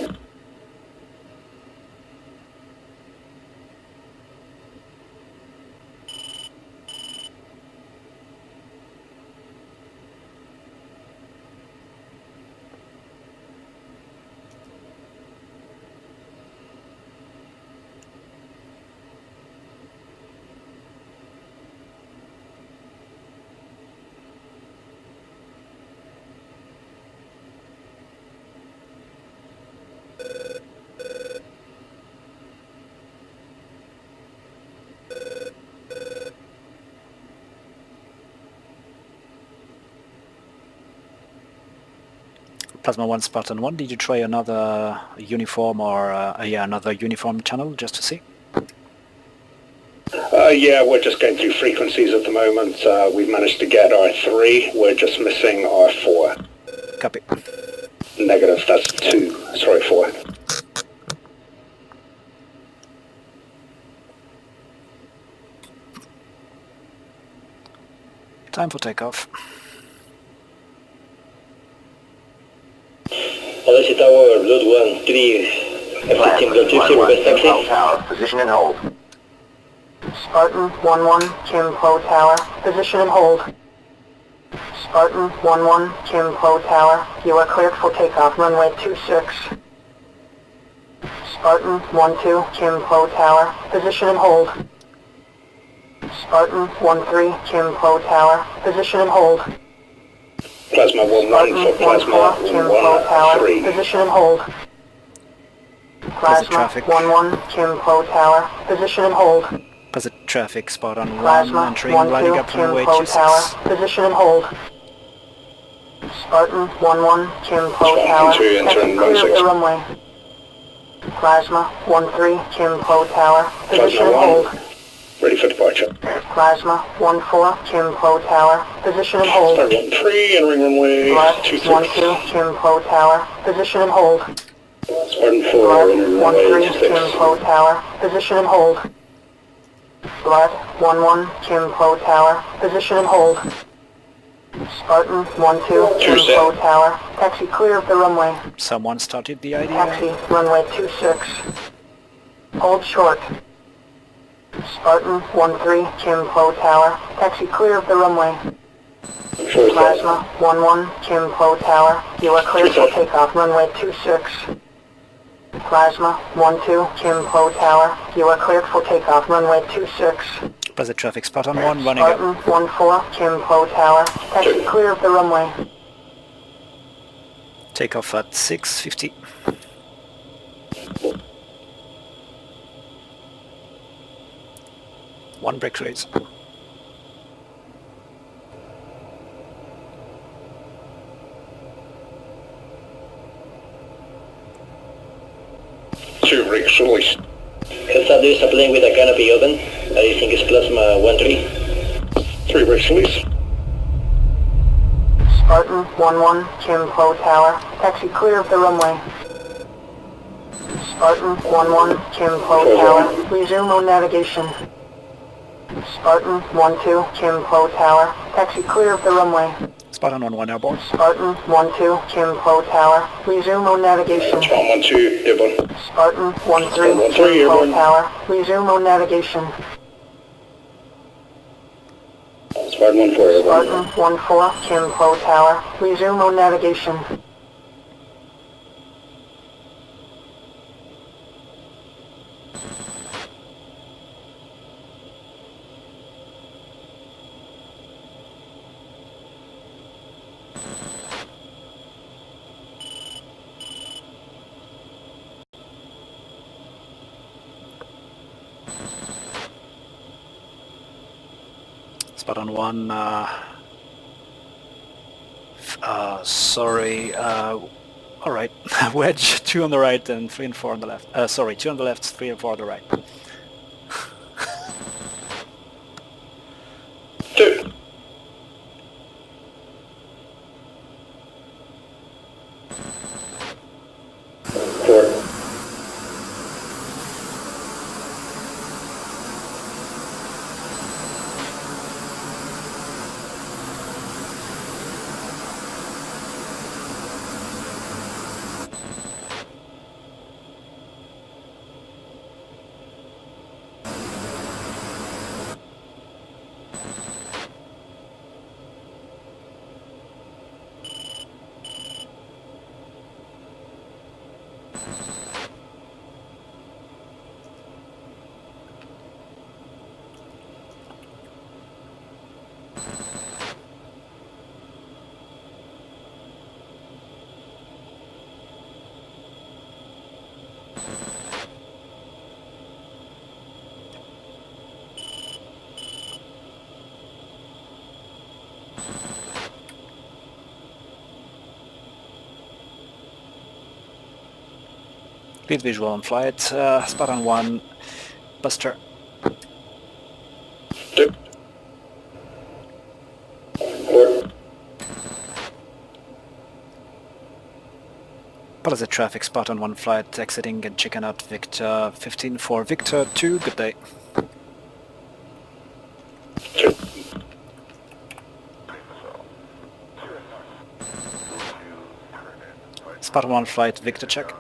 Plasma 1, Spartan 1, did you try another uniform or another uniform channel just to see? Yeah, we're just going through frequencies at the moment. We've managed to get our 3. We're just missing our 4. Copy. Negative, that's 2. Sorry, 4. Time for takeoff. Palese Tower, Blood 1-3. F-16 request taxi. Tower, position and hold. Spartan 1-1, Kimpo Tower, position and hold. Spartan 1-1, Kento Tower. You are cleared for takeoff, runway 26. Spartan 1-2, Kento Tower. Position and hold. Spartan 1-3, Kento Tower. Position and hold. Plasma 1-1 for Plasma 1-3. Position and hold. Plasma 1-1, Kento Tower. Position and hold. Positive traffic, spot on 1, Plasma entering, lighting 1-2, up runway Kento 26. Tower. Position and hold. Spartan 1-1, Kento Tower. Spartan 2 entering Clear of 16. the runway. Plasma 1-3, Kento Tower. Position Plasma and 1, hold. ready for departure. Plasma 1-4, Kento Tower. Position and hold. Spartan 1-3 entering runway Black 26. 1-2, Kento Tower. Position and hold. Spartan 4 Black entering runway 1-3, 26. Kento Tower. Position and hold. Black 1-1, Kento Tower. Position and hold. Spartan 1-2, Kento Tower. Taxi clear of the runway. Someone started the idea. Taxi, runway 26. Hold short. Spartan 1-3, Kento Tower. Taxi clear of the runway. Plasma 1-1, Kento Tower. You are clear for takeoff, runway 26. Plasma 1-2, Kento Tower. You are cleared for takeoff, runway 26. Positive traffic, spot on 1, running up. Spartan 1-4, Kento Tower. Taxi clear of the runway. Takeoff at 6:50. One brake raise. Two brakes release. Heads up, there's a plane with a canopy open. I think it's Plasma 1-3. 3 brakes release. Spartan 1-1, Kento Tower. Taxi clear of the runway. Spartan 1-1, Kento Tower. Resume on navigation. Spartan 1-2, Kento Tower. Taxi clear of the runway. Spartan 1-1 airborne. Spartan 1-2, Kento Tower. Resume on navigation. Spartan 1-2 airborne. Spartan 1-3, Spartan 1-3 Kento airborne. Tower. Resume on navigation. Spartan 1-4 airborne. Spartan 1-4, Kento Tower. Resume on navigation. Spartan 1, sorry, alright, wedge, 2 on the right and 3 and 4 on the left. Sorry, 2 on the left, 3 and 4 on the right. 2. Lead visual on flight, Spartan 1, Buster. 2. 4. Palese traffic, Spartan 1 flight, exiting and checking out Victor 15 for Victor 2, good day. 2. Spartan 1 flight, Victor check.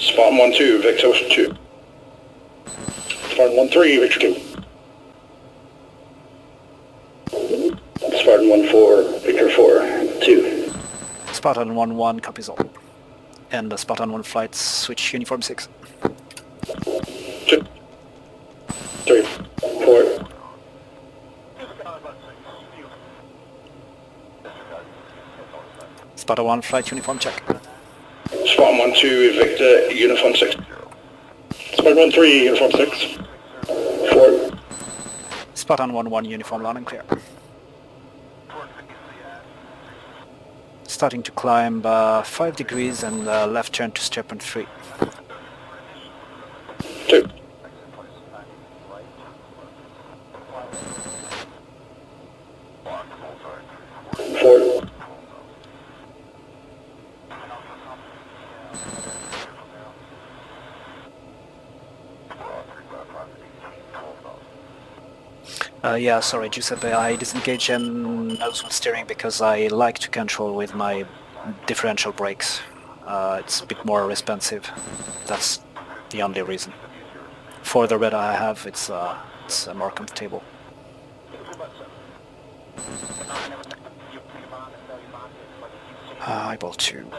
Spartan 1-2, Victor 2. Spartan 1-3, Victor 2. Spartan 1-4, Spartan 1-1 copies all. And the Spartan 1 flight switch uniform 6. 2, 3, 4. Spartan 1 flight uniform check. Spartan 1-2 Victor uniform 6. Spartan 1-3 uniform 6. 4. Spartan 1-1 uniform loud and clear. Starting to climb 5 degrees and left turn to STRPN 3. 2. 4. Yeah, sorry, Giuseppe, I disengage nose while steering because I like to control with my differential brakes. It's a bit more responsive. That's the only reason. For the radar I have, it's more comfortable. Eyeball 2.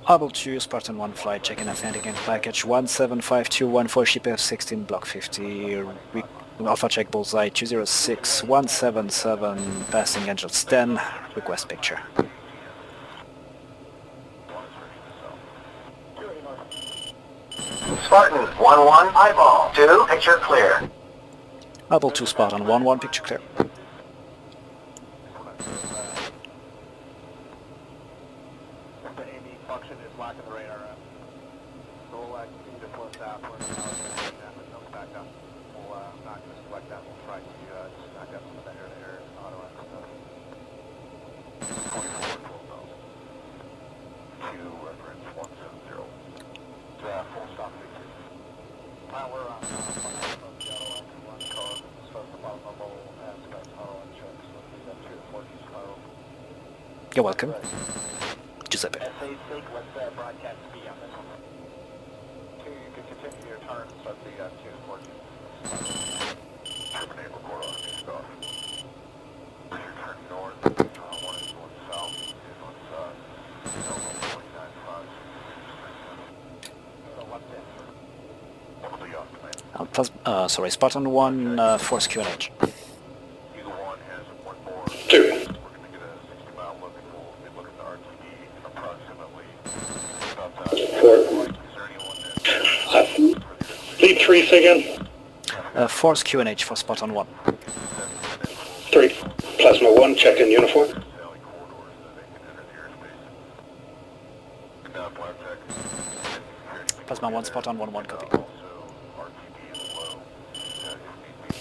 Eyeball 2, Spartan 1 flight, checking Atlantic and package 175214 ship F-16 block 50. Alpha check bullseye 206 177 passing angels 10. Request picture. Spartan 1-1 eyeball 2 picture clear. Eyeball 2 Spartan 1-1 picture clear. You're welcome. Giuseppe. Sorry, Spartan 1, force QNH. 2. 4. Lead 3 again. Force QNH for Spartan 1. 3. Plasma 1, check in uniform. Plasma 1, Spartan 1-1 copy.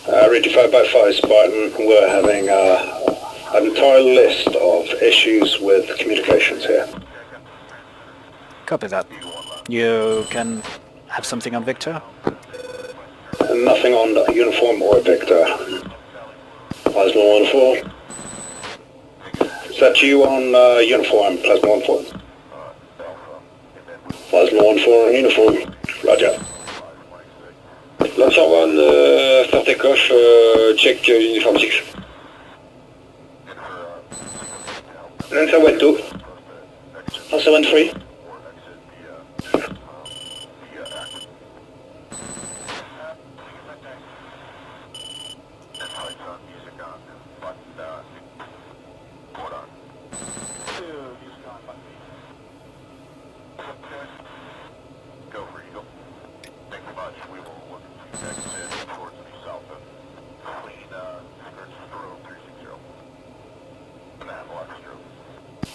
Ready 5x5 Spartan, we're having an entire list of issues with communications here. Copy that. You can have something on Victor? Nothing on the uniform or Victor. Plasma 1-4. Is that you on uniform, Plasma 1-4? Plasma 1-4 on uniform, roger. Lancer 1, start takeoff, check uniform 6. Lancer 1-2. Lancer 1-3.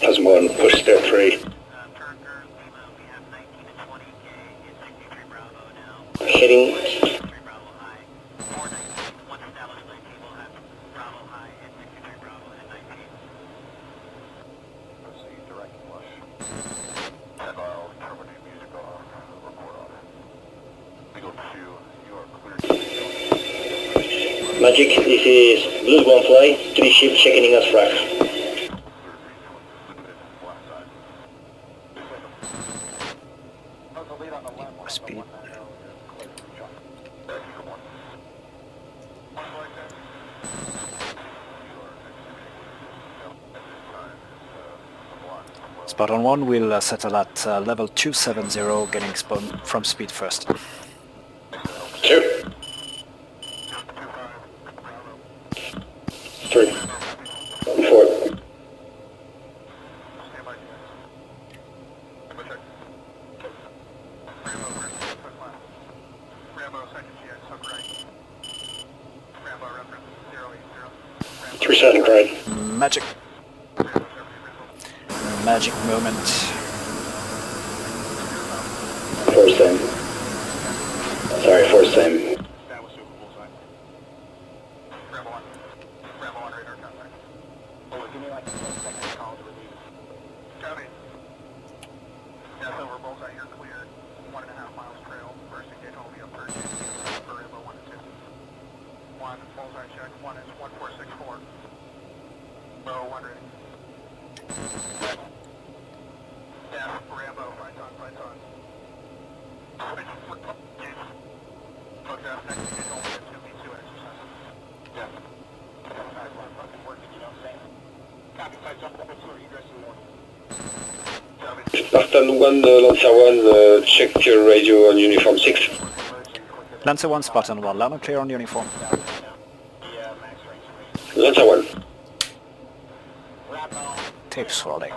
Plasma 1, push stair 3. Heading. Magic, this is Blues 1 fly, 3 ships checking in as frag. Speed. Spartan 1 will settle at level 270, getting spawn from speed first. 2. 3. 4. Magic. Magic moment. Force aim. Sorry, force aim. Spartan 1, Lancer 1, check your radio on uniform 6. Lancer 1, Spartan 1, loud and clear on uniform. Lancer 1. Tape swirling.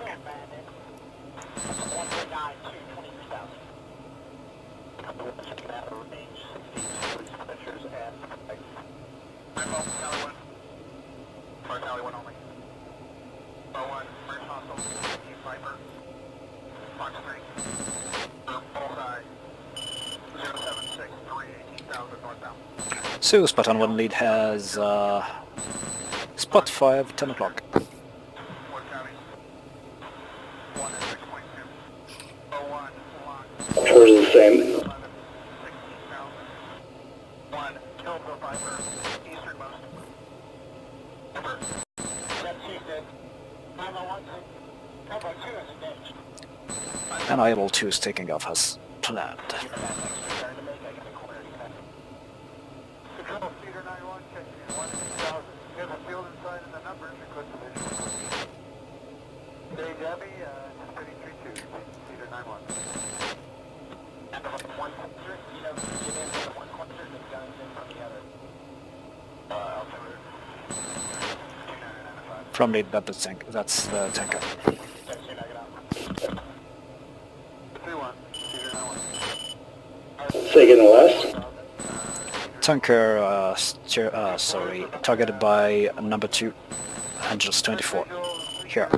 So Spartan 1 lead has spot 5, 10 o'clock. Four is the same. And Able 2 is taking off as planned. From lead, that's the tanker. Second and last. Tanker, targeted by number 2, Angels 24. Here.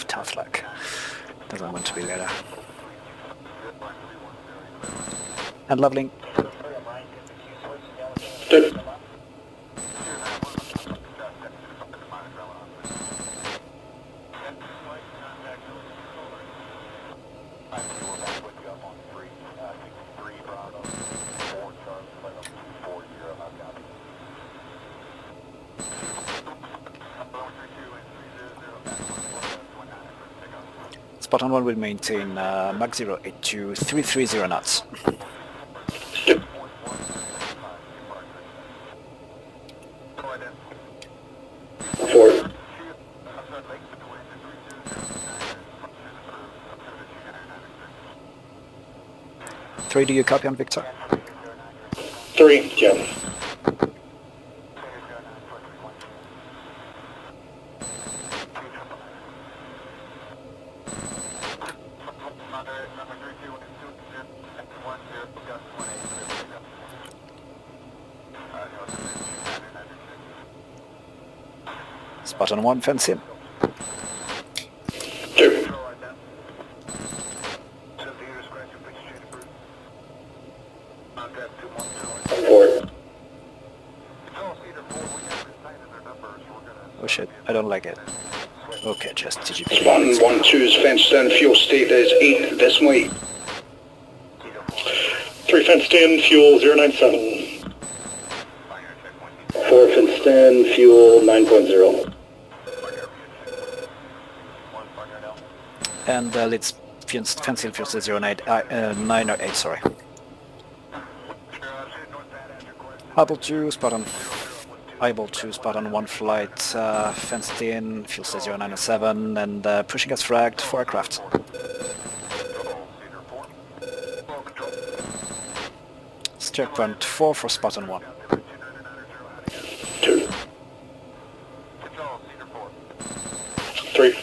Tough luck. Doesn't want to be there. And leveling. Good. Spartan 1 will maintain Mach 082 330 knots. Four. 3, do you copy on Victor? 3, yeah. Spartan 1, fence in. 2. 4. Oh shit, I don't like it. Okay, just TGP. Spartan 1-2's fenced in, fuel state is 8 this way. 3 fenced in, fuel 097. 4. Tower fenced in, fuel 9.0. And leads fence in fuel 09, 9 or 8, sorry. Able to spot on one flight, fenced in, fuel 09 and 7, and pushing as fragged for aircraft. Steer point 4 for spot on 1. 2. 3.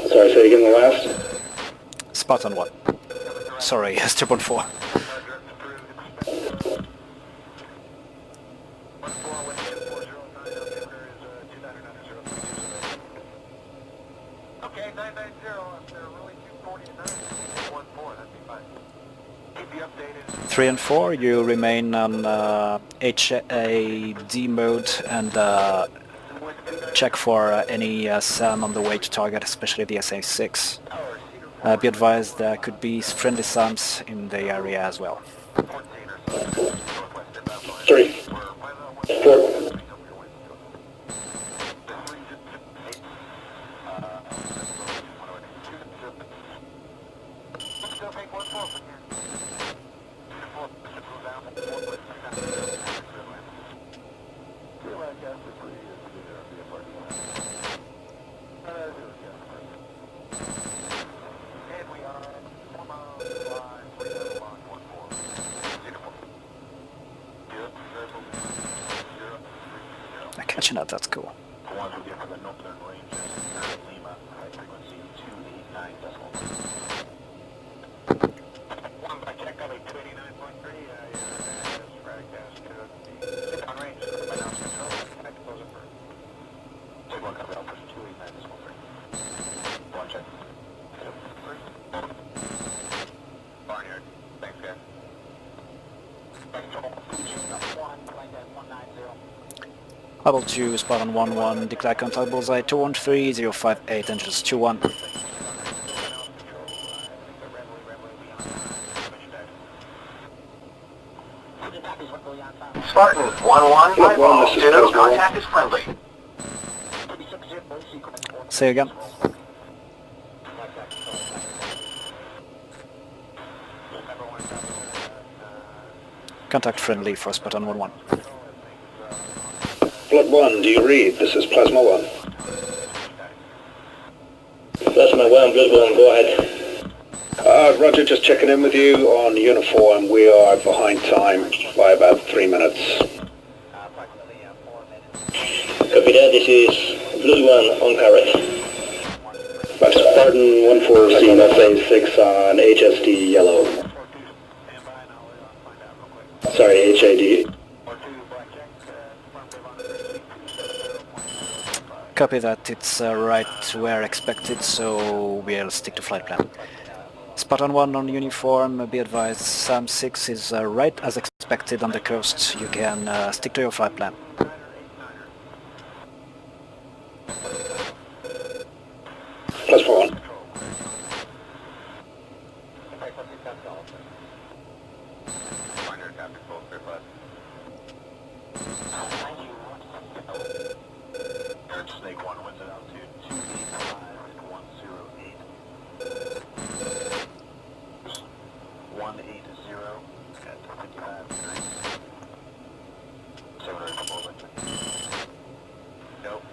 Sorry, say again the last. Spot on 1. Sorry, steer point 4. Okay, 990, if they're really 249, 14, that'd be fine. Keep you updated. 3 and 4, you remain on HAD mode and check for any SAM on the way to target, especially the SA-6. Be advised there could be friendly SAMs in the area as well. 3. 4. Catching up, that's cool. Level 2, spot on 1-1, declare contact bullseye 213, 058, engines 21. Spartan 1-1, contact is friendly. Say again. Contact friendly for spot on 1-1. Blood 1, do you read? This is Plasma 1. Plasma 1, Blood 1, go ahead. Roger, just checking in with you on uniform. We are behind time by about 3 minutes. Copy that, this is Blood 1 on parrot. Spartan 140, SA-6 on HSD yellow. Sorry, HAD. Copy that, it's right where expected, so we'll stick to flight plan. Spot on 1 on uniform, be advised, SAM 6 is right as expected on the coast. You can stick to your flight plan. Plus 1. Snake 1 wins it out to 285 and 108. 180 at 55 degrees. 704 Nope.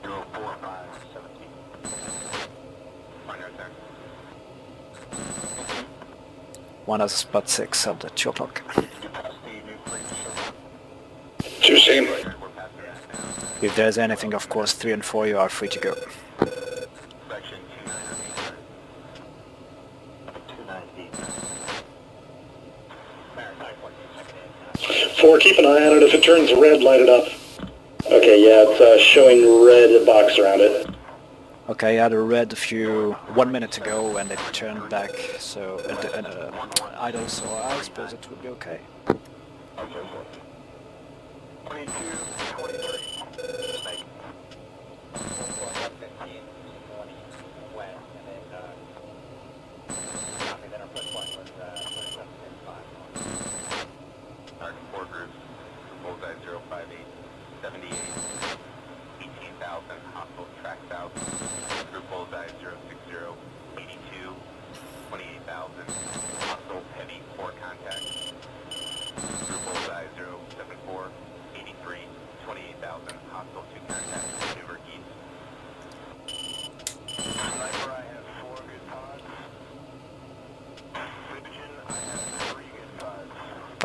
045 17. Fine right there. 1 has spot 6 at 2 o'clock. 2 seen. If there's anything, of course, 3 and 4, you are free to go. 4, keep an eye on it. If it turns red, light it up. Okay, yeah, it's showing red box around it. Okay, I had a red a few 1 minute ago and it turned back, so idle, so I suppose it would be okay. 22, 23. Snake. 15, 20, wet, and then, copy that our first one was, 27.5. Alright, 4 groups.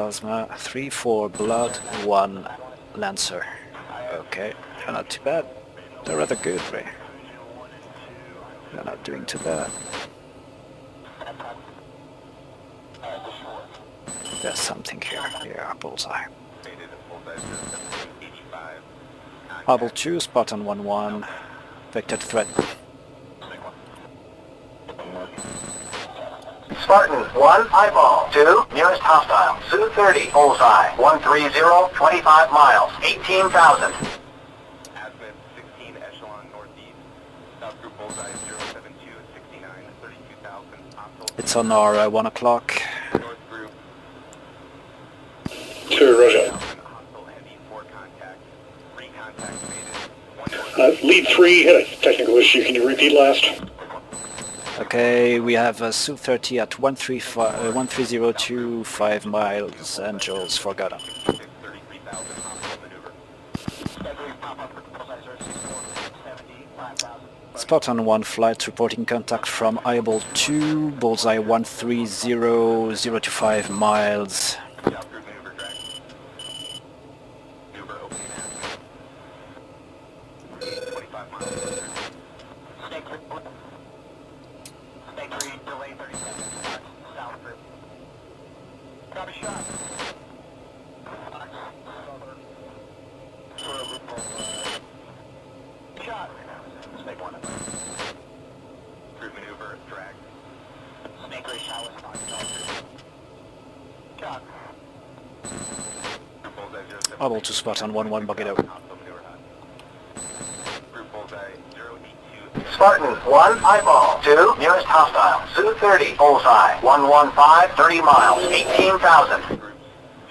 Plasma, 3-4 Blood, 1 Lancer. Okay, they're not too bad. They're rather good, Ray. They're not doing too bad. There's something here. Yeah, bullseye. Hubble 2, spot on 1-1. Vector threat. Spartan 1, eyeball. 2, nearest hostile. Su-30, bullseye. 130, 25 miles. 18,000. Azimuth 16 echelon northeast. South group bullseye 072 69 32,000. It's on our 1 o'clock. North group 2, Roger. hostile heavy 4 contact. 3 contacts mated. Lead 3 had a technical issue. Can you repeat last? Okay, we have a Su-30 at 13025 miles. Angels forgotten. 33,000 hostile maneuver. Spot on 1 flight reporting contact from eyeball 2, bullseye 13025 miles. South group maneuver drag. Maneuver opening azimuth. 25 miles. Snake 3, delay 30 seconds. South group. Copy shot. Shot. Snake 1. Group maneuver, drag. Snake 3, shot. Shot. Group bullseye 07. Able to spot on 1-1 bucket out. Hostile maneuver hut. Group bullseye 082. Spartan 1, eyeball. 2, nearest hostile. Su-30, bullseye. 115, 30 miles. 18,000. Two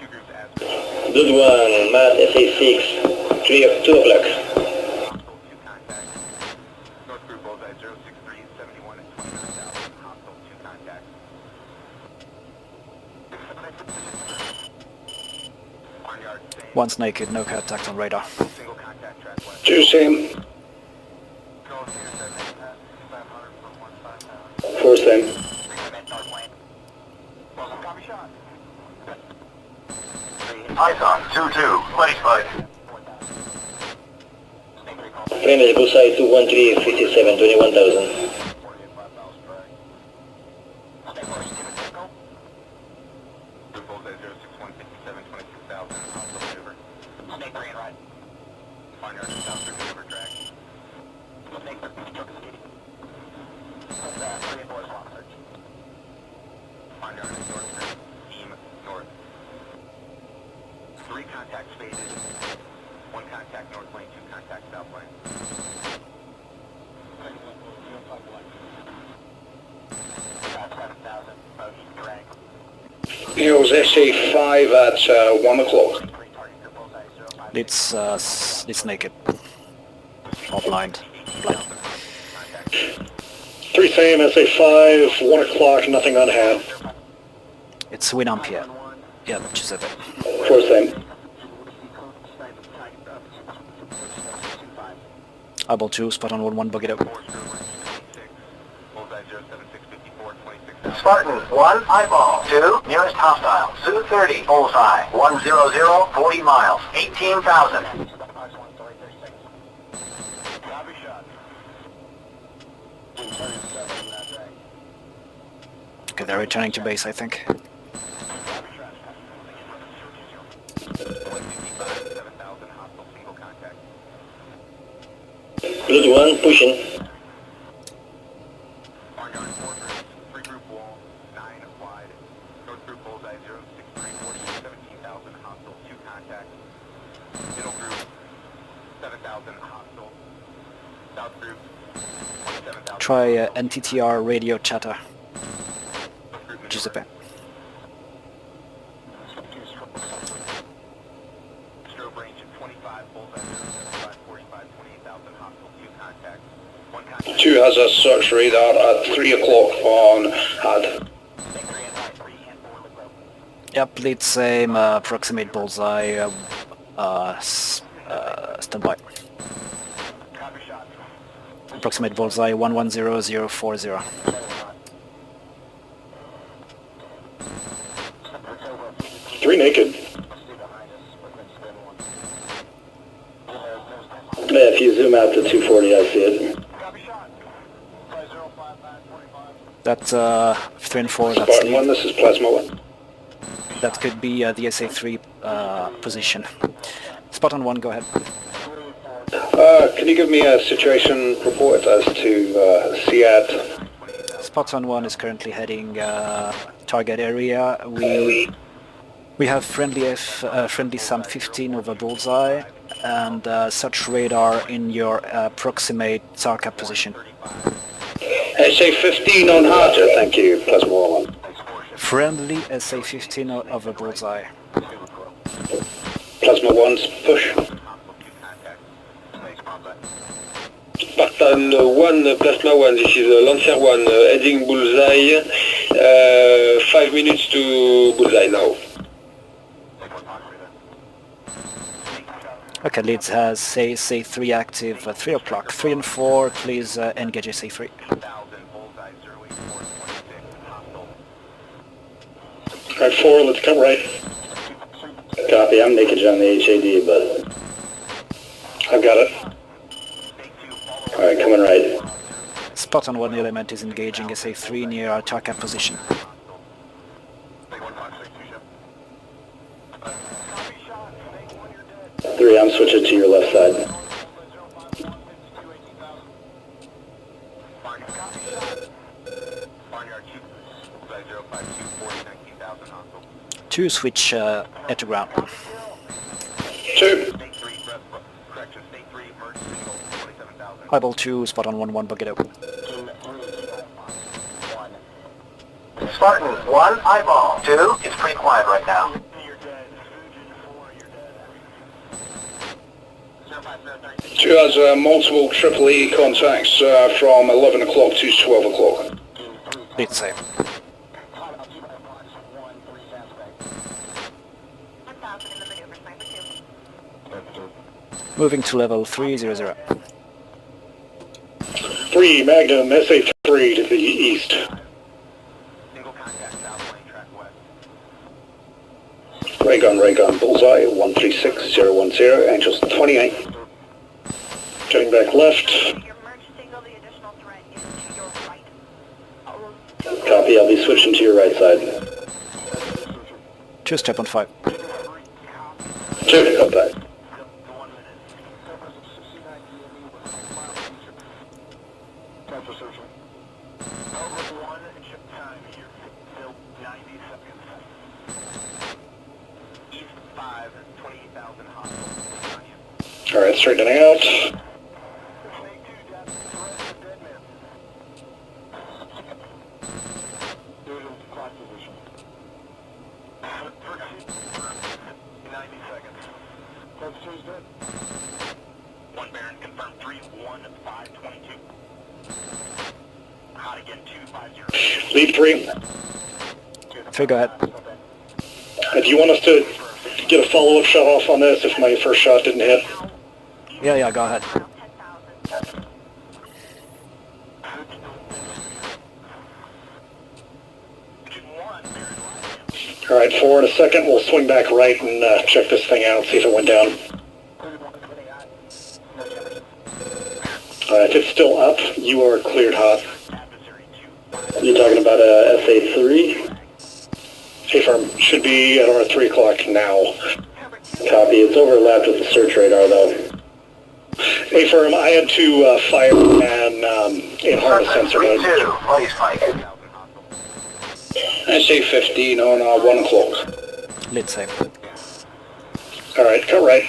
groups azimuth. Good one, Matt SA6. 2 o'clock. Hostile 2 contacts. North group bullseye 063 71 and 29,000. Hostile 2 contacts. Barnyard same. One's naked, no contact on radar. Single contact track west. 2 same. 4 same. Copy shot. Python 2-2, place bud. Friendly bullseye 213 57 21,000. Group bullseye 061 57 26,000. Hostile maneuver. Snake 3 and right. Barnyard south group maneuver drag. Snake 3 skating. 3 and 4 swamp search. Barnyard north group. Team north. 3 contacts faded. 1 contact north lane, 2 contacts south lane. About 7,000. East drag. Here's SA5 at 1 o'clock. It's naked. Or blind. Blind. 3 same, SA5, 1 o'clock, nothing on hand. It's Winampia. Yeah, Giuseppe. 4 same. Eyeball 2, spot on 1-1 bucket out. Bullseye 07654 26,000. Spartan 1, eyeball. 2, nearest hostile. Su-30, bullseye. 100, 40 miles. 18,000. Copy shot. Okay, they're returning to base, I think. 7,000 hostile single contact. Good one, pushing. Barnyard 4 groups, 3 group wall, 9 wide. North group bullseye 063 48 17,000 hostile 2 contacts. Middle group 7,000 hostile. South group 27,000. Try NTTR radio chatter. Giuseppe. Strobe range of 25, bullseye 075 45 28,000 hostile 2 contacts. 1 contact. 2 has a search radar at 3 o'clock on HUD. Yep, lead same, approximate bullseye, standby. Copy shot. Approximate bullseye 110040. 3 3 naked. If you zoom out to 240, I see it. That's 3 and 4, that's Spartan 1, lead. this is Plasma 1. That could be the SA3 position. Spartan 1, go ahead. Can you give me a situation report as to SEAD? Spartan 1 is currently heading target area. We have friendly SAM-15 over bullseye and such radar in your approximate TARCAP position. SA-15 on Harger, thank you, Plasma 1. Friendly SA-15 over bullseye. Plasma 1's push. Spartan 1, Plasma 1, this is Lancer 1, heading bullseye. 5 minutes to bullseye now. Okay, Leeds has SA3 active at 3 o'clock. 3 and 4, please engage SA3. Alright, 4, let's come right. Copy, I'm naked on the HAD, but I've got it. Alright, coming right. Spartan 1 element is engaging SA3 near our TARCAP position. 3, I'm switching to your left side. Two, switch air to ground. 2. Highball 2, Spartan 1, bucket out. Spartan 1, eyeball. 2, it's pretty quiet right now. 2 has multiple AAA contacts from 11 o'clock to 12 o'clock. It's same. Moving to level 300. 3, Magnum, SA3 to the east. Ray gun, bullseye, 136010, Angels 28. Getting back left. Copy, I'll be switching to your right side. 2 step on 5. 2, got that. Alright, straightening out. Lead 3. 3, go ahead. Do you want us to get a follow-up shot off on this if my first shot didn't hit? Yeah, go ahead. Alright, 4 in a second. We'll swing back right and check this thing out, see if it went down. If it's still up, you are cleared hot. You're talking about a SA3? A-firm should be at our 3 o'clock now. Copy, it's overlapped with the search radar though. A-firm, I had to fire an in-harness sensor mode. Please fight. SA-15 on 1 o'clock. Lead same. Alright, cut right.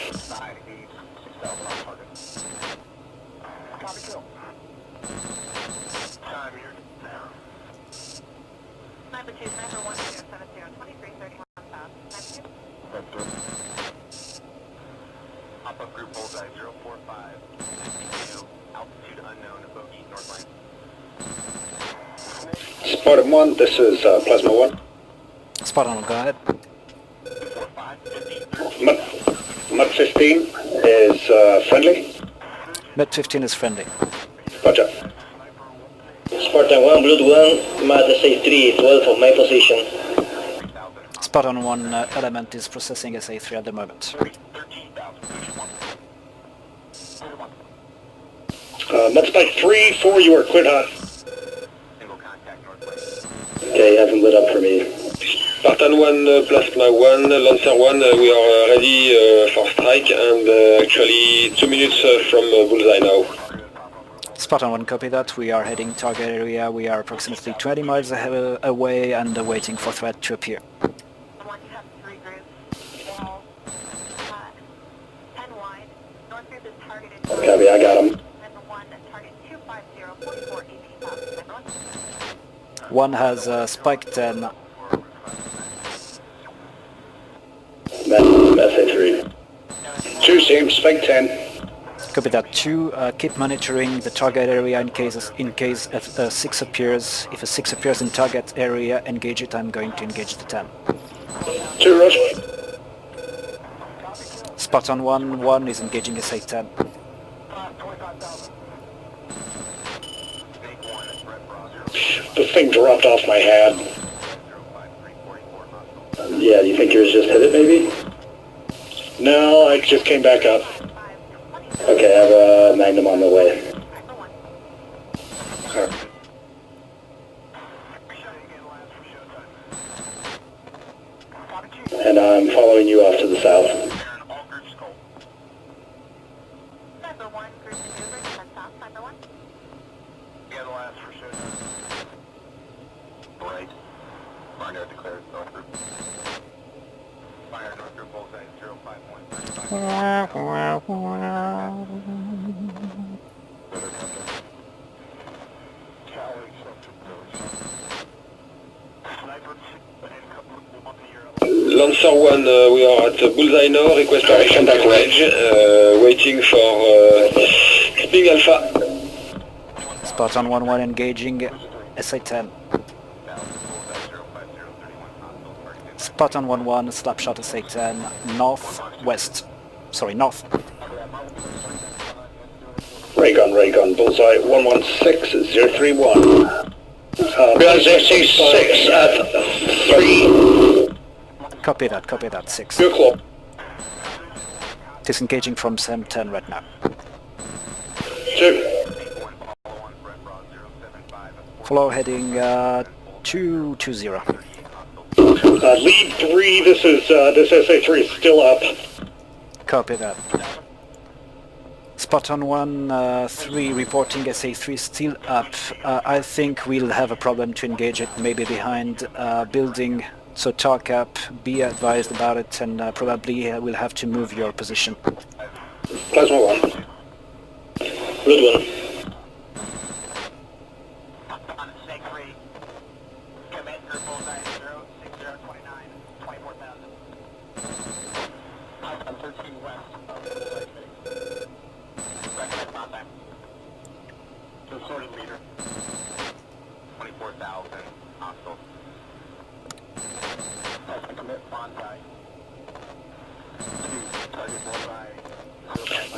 Spartan 1, this is Plasma 1. Spartan 1, go ahead. Mud 15 is friendly. Med 15 is friendly. Roger. Spartan 1, Blood 1, Mad SA3, 12 of my position. Spartan 1 element is processing SA3 at the moment. Mudspike 3-4, you are cleared hot. Okay, hasn't lit up for me. Spartan 1, Plasma 1, Lancer 1, we are ready for strike and actually 2 minutes from Bullseye now. Spartan 1, copy that. We are heading target area. We are approximately 20 miles away and waiting for threat to appear. Copy, I got him. 1 has Spike 10. SA3. 2 same, Spike 10. Copy that. 2, keep monitoring the target area in case F6 appears. If a 6 appears in target area, engage it. I'm going to engage the 10. 2 rush. Spartan 1 is engaging SA10. The thing dropped off my head. Yeah, you think yours just hit it maybe? No, I just came back up. Okay, I have a Magnum on the way. And I'm following you off to the south. Lancer 1, we are at Bullseye now, request contact range, waiting for Ping Alpha. Spartan 1 engaging SA10. Spartan 1 slapshot SA10 northwest. Sorry, north. Ray gun, Bullseye 116031. SA6 at 3. Copy that, 6. 2 o'clock. Disengaging from SEM 10 right now. 2. Follow heading 220. Lead 3, this SA3 is still up. Copy that. Spartan 1, 3 reporting SA3 still up. I think we'll have a problem to engage it, maybe behind building. So TARCAP, be advised about it, and probably we'll have to move your position. Plasma 1. Good one.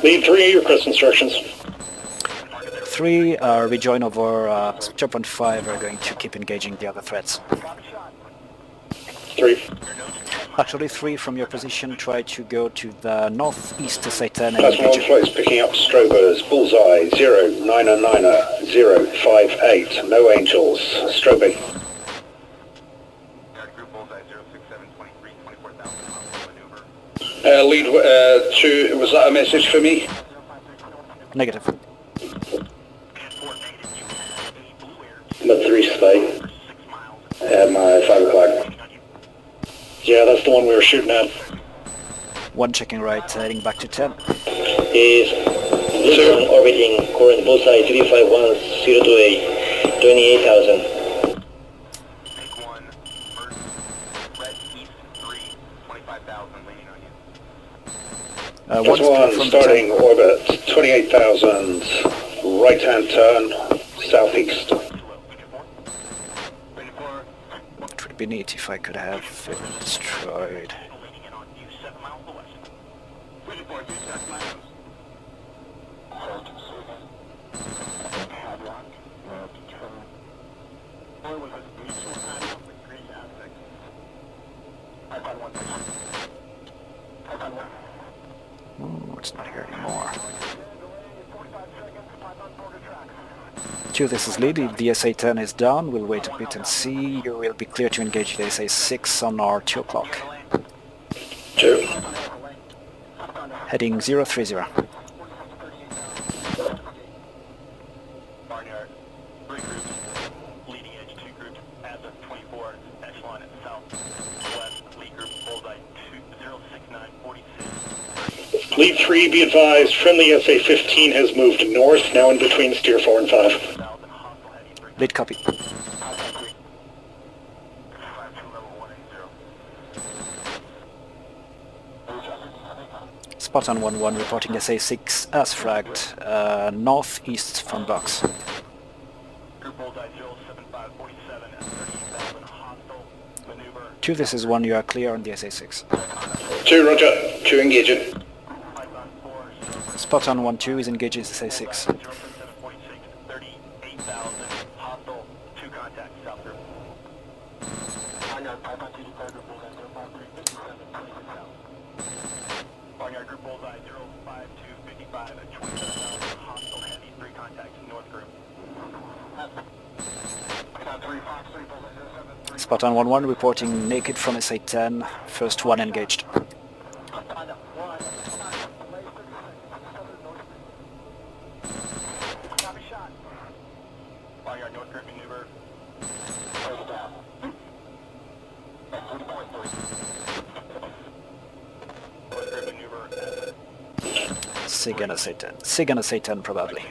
Lead 3, request instructions. 3, rejoin over 0.5, are going to keep engaging the other threats. 3. Actually 3, from your position, try to go to the northeast to SA10 and Plasma 1 engage it. floats picking up strobers. Bullseye 099er 058. No angels. Strobing. Lead 2, was that a message for me? Negative. Mud 3 spike. At my 5 o'clock. Yeah, that's the one we were shooting at. 1 checking right, heading back to 10. Is 2 orbiting current Bullseye 35102A 28,000. That's 1 starting orbit, 28,000, right-hand turn, southeast. It would be neat if I could have it destroyed. 2, this is lead. If the SA-10 is down, we'll wait a bit and see. You will be clear to engage the SA-6 on our 2 o'clock. 2. Heading 030. Barnyard, 3 groups, leading edge 2 groups, as of 24, echelon at south, west, lead group, bullseye 06946. Lead 3, be advised, friendly SA-15 has moved north, now in between steer 4 and 5. Lead copy. Spot on 1-1, reporting SA-6 as fragged, northeast from box. Group bullseye 07547 at 38,000, hostile, maneuver. 2, this is 1, you are clear on the SA-6. 2, roger. 2, engaging. Spot on 1-2 is engaging SA-6. 38,000, hostile, 2 contacts, south group. Barnyard group bullseye 05255 at 27,000, hostile heavy, 3 contacts, north group. Spot on 1-1, reporting naked from SA-10, first 1 engaged. Barnyard north group maneuver. North group maneuver. SIG and SA-10. SIG and SA-10 probably.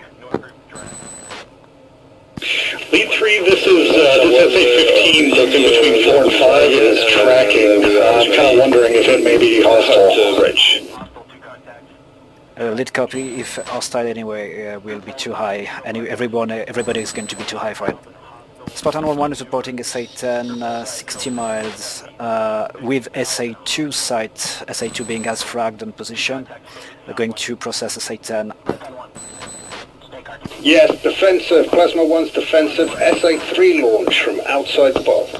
Lead 3, this is SA-15 that's in between 4 and 5 is tracking. I'm kind of wondering if it may be hostile. Rich. Lead copy, if hostile anyway, will be too high. Everybody is going to be too high for it. Spot on 1-1 is reporting SA-10, 60 miles, with SA-2 sight, SA-2 being as fragged and position. They're going to process SA-10. Yes, defensive. Plasma 1's defensive. SA-3 launch from outside the box.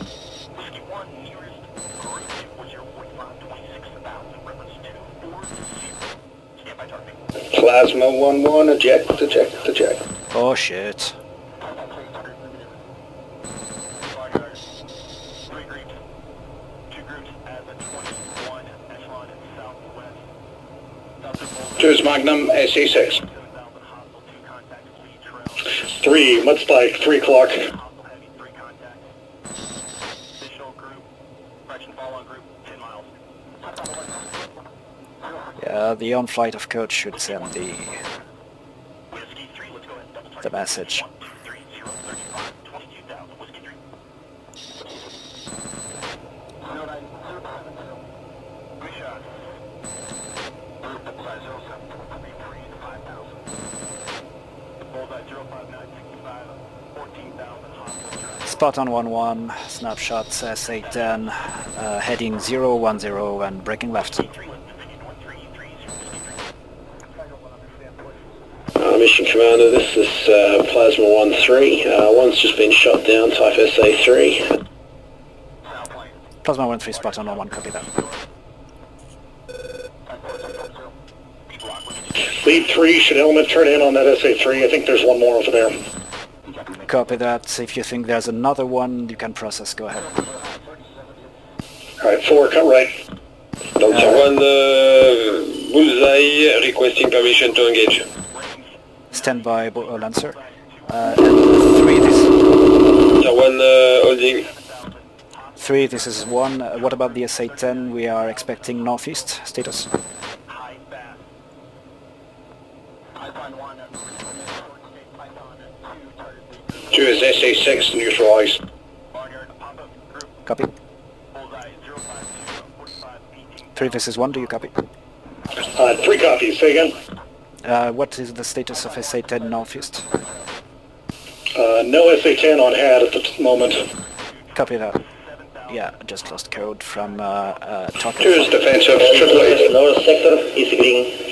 Plasma 1-1, eject. Oh shit. Choose Magnum, SA-6. 3, Mudspike, 3 o'clock. Yeah, the on-flight of coach should send the message. Spot on 1-1, snapshots SA-10, heading 010 and breaking left. Mission Commander, this is Plasma 1-3. One's just been shot down, type SA-3. Plasma 1-3, spot on 1-1, copy that. Lead 3, should element turn in on that SA-3? I think there's one more over there. Copy that. If you think there's another one, you can process, go ahead. Alright, 4, cut right. Delta 1, Bullseye, requesting permission to engage. Stand by, Lancer. And 3, this... Delta 1, holding. 3, this is 1. What about the SA-10? We are expecting northeast. Status? Two is SA-6 neutralized. Copy. 3, this is 1. Do you copy? 3 copies. Say again. What is the status of SA-10 northeast? No SA-10 on HAD at the moment. Copy that. Yeah, just lost code from Takeoff. 2 is defensive. AAA. Lower sector is green.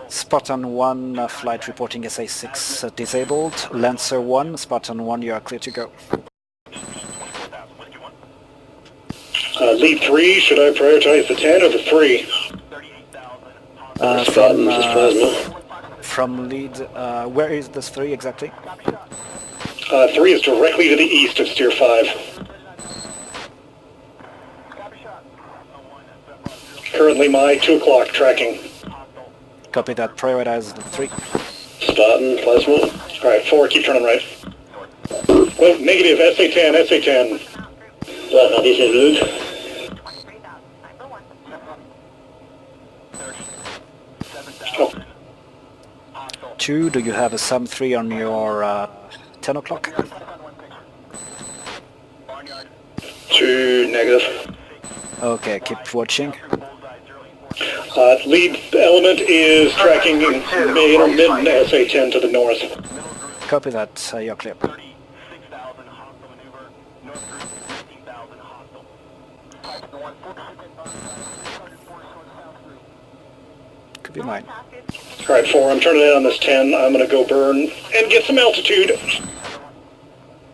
Spot on 1, flight reporting SA-6 disabled. Lancer 1, spot on 1, you are clear to go. Lead 3, should I from lead. Where is this 3 exactly? 3 is directly to the east of Steer 5. Currently my 2 o'clock tracking. Copy that. Prioritize the 3. Spartan, plasma. Alright, 4, keep turning right. Well, negative, SA-10, SA-10. Plasma, this is Luke. 2, do you have a SAM 3 on your 10 o'clock? 2, negative. Okay, keep watching. Lead element is tracking intermittent SA-10 to the north. Copy that. You're clear. Could be mine. Alright, 4, I'm turning in on this 10. I'm going to go burn and get some altitude.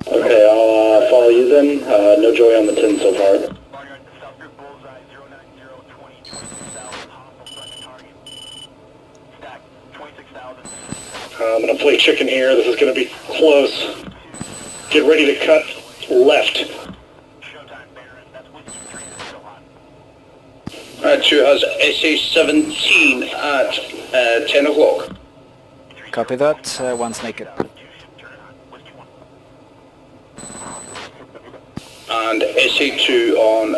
Okay, I'll follow you then. No joy on the 10 so far. I'm going to play chicken here. This is going to be close. Get ready to cut left. Two has SA-17 at 10 o'clock. Copy that. One's naked. And SA-2 on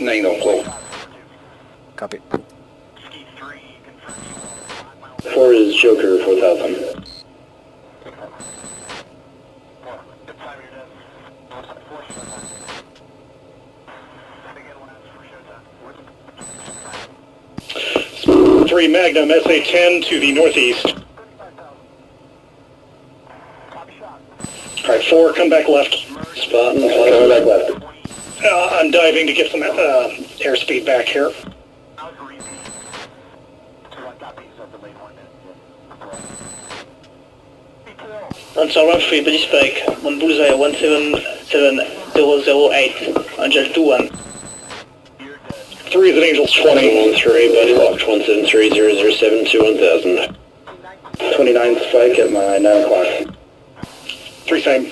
9 o'clock. Copy. 4 is Joker 4000. Three Magnum SA-10 to the northeast. Alright, 4, come back left. Spartan, come back left. I'm diving to get some airspeed back here. Soldat free, body spike, one bullseye 177-008, Angel 2-1. 3 is an Angels 20. 13, body locked 173-007-1000. 29 spike at my 9 o'clock. 3 same.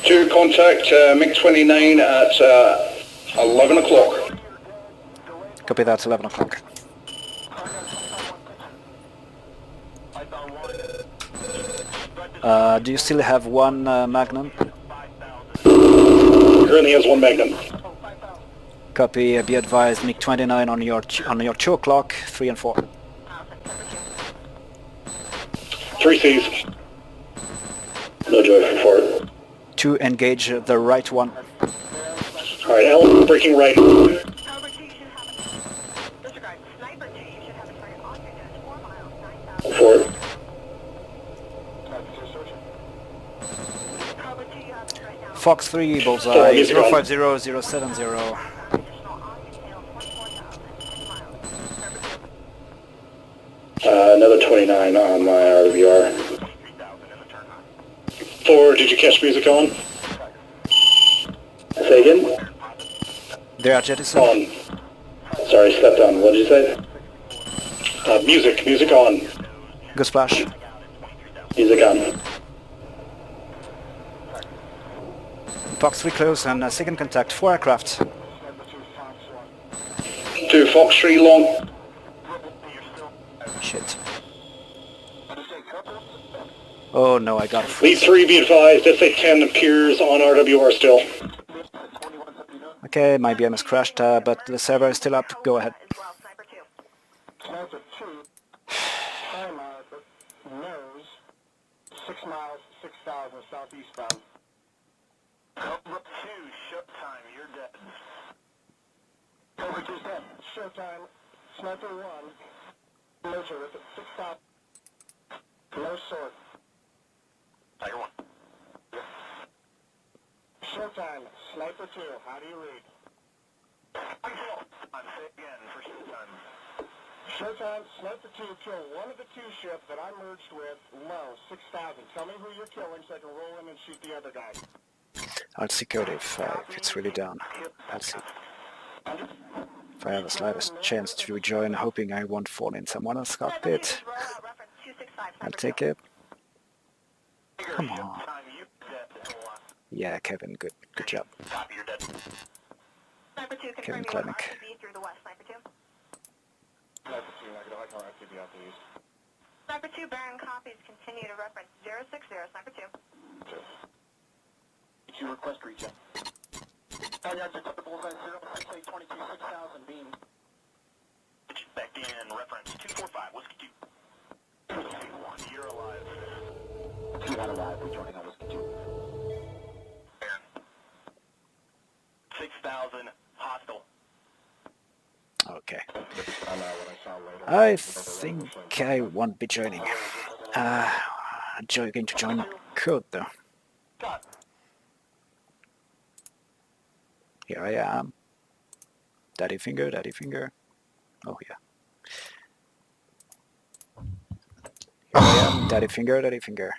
2 contact MiG-29 at 11 o'clock. Copy that. 11 o'clock. Do you still have 1 Magnum? Currently has 1 Magnum. Copy. Be advised. MiG-29 on your 2 o'clock. 3 and 4. 3 Cs. No joy for 4. 2 engage the right one. Alright, L breaking right. 4. Fox 3, bullseye, 050070. Another 29 on my RVR. 4, did you catch music on? Say again? They are jettisoned. On. Sorry, stepped on. What did you say? Music on. Go splash. Music on. Fox 3 close and second contact. 4 aircraft. 2 Fox 3 long. Shit. Oh no, I got it. Lead 3, be advised, SA-10 appears on RWR still. Okay, my BMS crashed, but the server is still up. Go ahead. Sniper 2, time marker, nose, 6 miles, 6,000 southeastbound. Cobra 2, showtime, you're dead. Cobra 2's dead. Showtime, Sniper 1, no terrific, 6,000, no sword. Tiger 1. Showtime, Sniper 2, how do you read? Say again for showtime. Showtime, Sniper 2 killed one of the 2 ships that I merged with, low, 6,000. Tell me who you're killing so I can roll in and shoot the other guy. I'll see code if it's really down. I'll see. If I have the slightest chance to rejoin, hoping I won't fall in someone else's cockpit. I'll take it. Come on. Yeah, Kevin, good job. Kevin Klemick. Sniper 2, Baron copies. Continue to reference 060, Sniper 2. You request reach out. Yaga, bullseye 068 22 6000 beam. Back in reference 245, Whiskey 2. 1, you're alive. 2 not alive, rejoining on Whiskey 2. 6,000, hostile. Okay. I think I won't be joining. I'm going to join code though. Here I am. Daddy finger, daddy finger. Oh yeah. Here I am, daddy finger, daddy finger.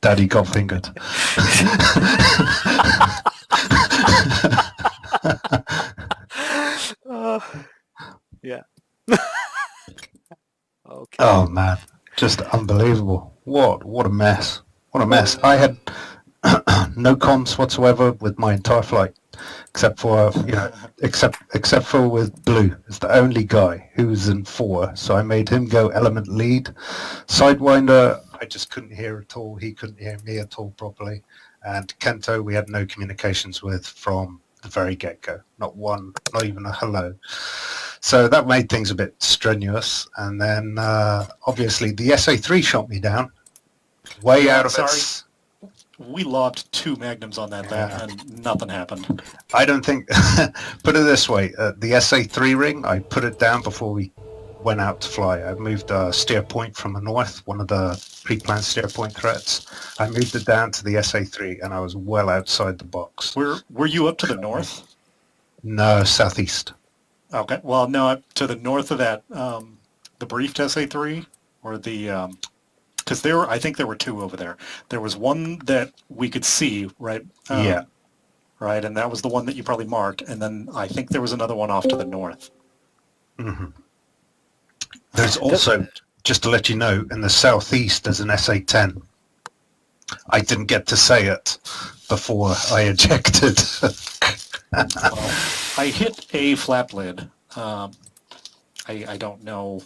Daddy got fingered. Yeah. Okay. Oh man, just unbelievable. What a mess. What a mess. I had no comms whatsoever with my entire flight, except for except for with Blue. It's the only guy who's in 4, so I made him go element lead. Sidewinder, I just couldn't hear at all. He couldn't hear me at all properly. And Kento, we had no communications with from the very get-go. Not one, not even a hello. So that made things a bit strenuous. And then obviously the SA-3 shot me down. Way out of its... We lobbed 2 magnums on that and nothing happened. I don't think... Put it this way. The SA-3 ring, I put it down before we went out to fly. I moved a steer point from the north, one of the pre-planned steer point threats. I moved it down to the SA-3 and I was well outside the box. Were you up to the north? No, southeast. Okay, well, no, to the north of that, the briefed SA-3, or the, because I think there were 2 over there. There was one that we could see, right? Yeah. Right, and that was the one that you probably marked, and then I think there was another one off to the north. Mm-hmm. There's also, just to let you know, in the southeast there's an SA-10. I didn't get to say it before I ejected. I hit a flap lid. I don't know.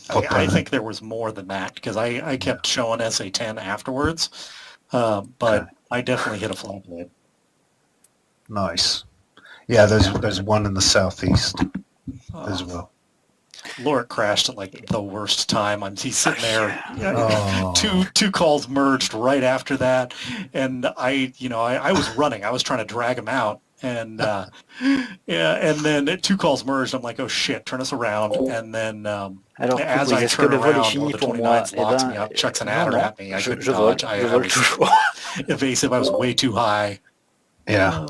I think there was more than that because I kept showing SA-10 afterwards, but I definitely hit a flap lid. Nice. Yeah, there's one in the southeast as well. LORIK crashed at like the worst time. He's sitting there. Two calls merged right after that, and I was running. I was trying to drag him out, and and then 2 calls merged. I'm like, oh shit, turn us around. And then as I turn around, one of the 29s locks me up, chucks an adder at me. I couldn't dodge. I was evasive. I was way too high. Yeah,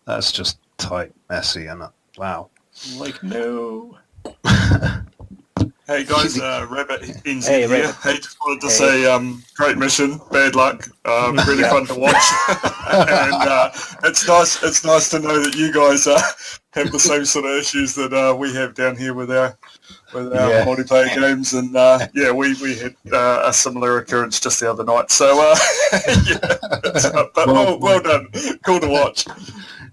that's just tight, messy, isn't it? Wow. Like, no. Hey guys, Rabbit in here. Hey, just wanted to say, great mission, bad luck, really fun to watch, and it's nice to know that you guys have the same sort of issues that we have down here with our multiplayer games, and we had a similar occurrence just the other night. So but well done, cool to watch.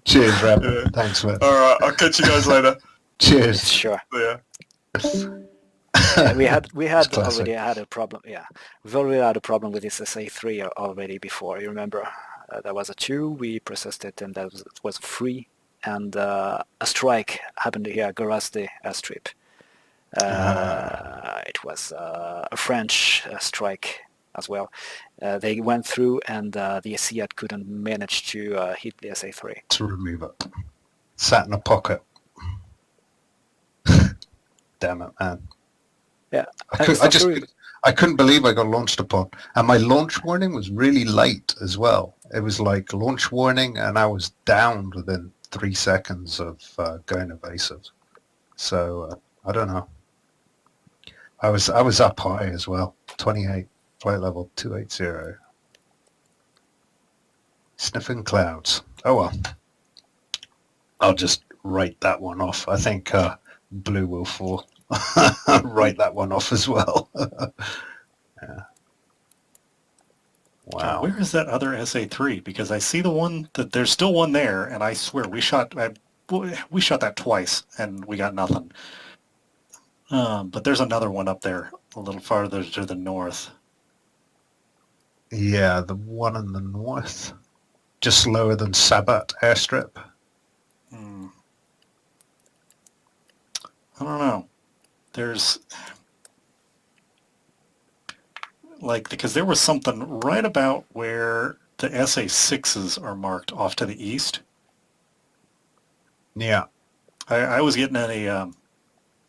Cheers, Rabbit. Thanks, man. All right, I'll catch you guys later. Cheers. Sure. Yeah. We had already had a problem. Yeah, we've already had a problem with this SA-3 already before. You remember, there was a 2. We processed it, and that was 3. And a strike happened here, Gorazde airstrip. It was a French strike as well. They went through, and the SEAD couldn't manage to hit the SA-3. To remove it. Sat in a pocket. Damn it, man. Yeah. I couldn't believe I got launched upon. And my launch warning was really late as well. It was like launch warning, and I was downed within 3 seconds of going evasive. So, I don't know. I was up high as well. 28, flight level 280. Sniffing clouds. Oh well. I'll just write that one off. I think Blue will fall. write that one off as well. Yeah. Wow. Where is that other SA-3? Because I see the one that there's still one there, and I swear we shot that twice and we got nothing. But there's another one up there a little farther to the north. Yeah, the one in the north, just lower than Sabat airstrip. I don't know. There's because there was something right about where the SA-6s are marked off to the east. Yeah. I was getting a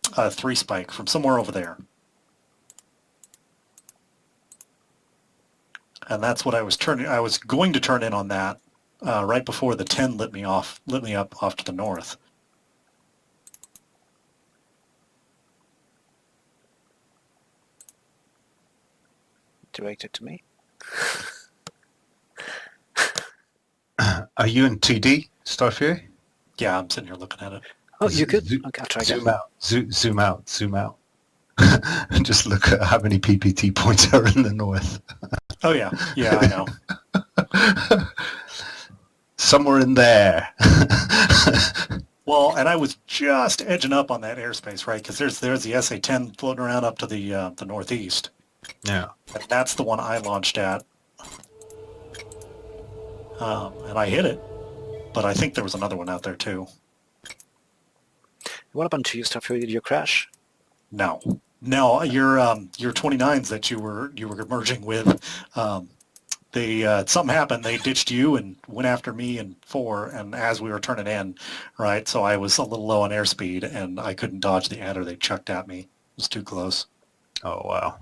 3-spike from somewhere over there. And that's what I was going to turn in on that right before the 10 lit me up off to the north. Directed to me. Are you in 2D, Starfury? Yeah, I'm sitting here looking at it. Oh, you could? Okay, I'll try again. Zoom out. And just look at how many PPT points are in the north. Oh, yeah. Yeah, I know. Somewhere in there. Well, and I was just edging up on that airspace, right? Because there's the SA-10 floating around up to the northeast. Yeah. And that's the one I launched at. And I hit it. But I think there was another one out there, too. What happened to you, Starfury? Did you crash? No, your 29s that you were merging with, something happened. They ditched you and went after me in 4. And as we were turning in, right, so I was a little low on airspeed and I couldn't dodge the adder they chucked at me. It was too close. Oh wow.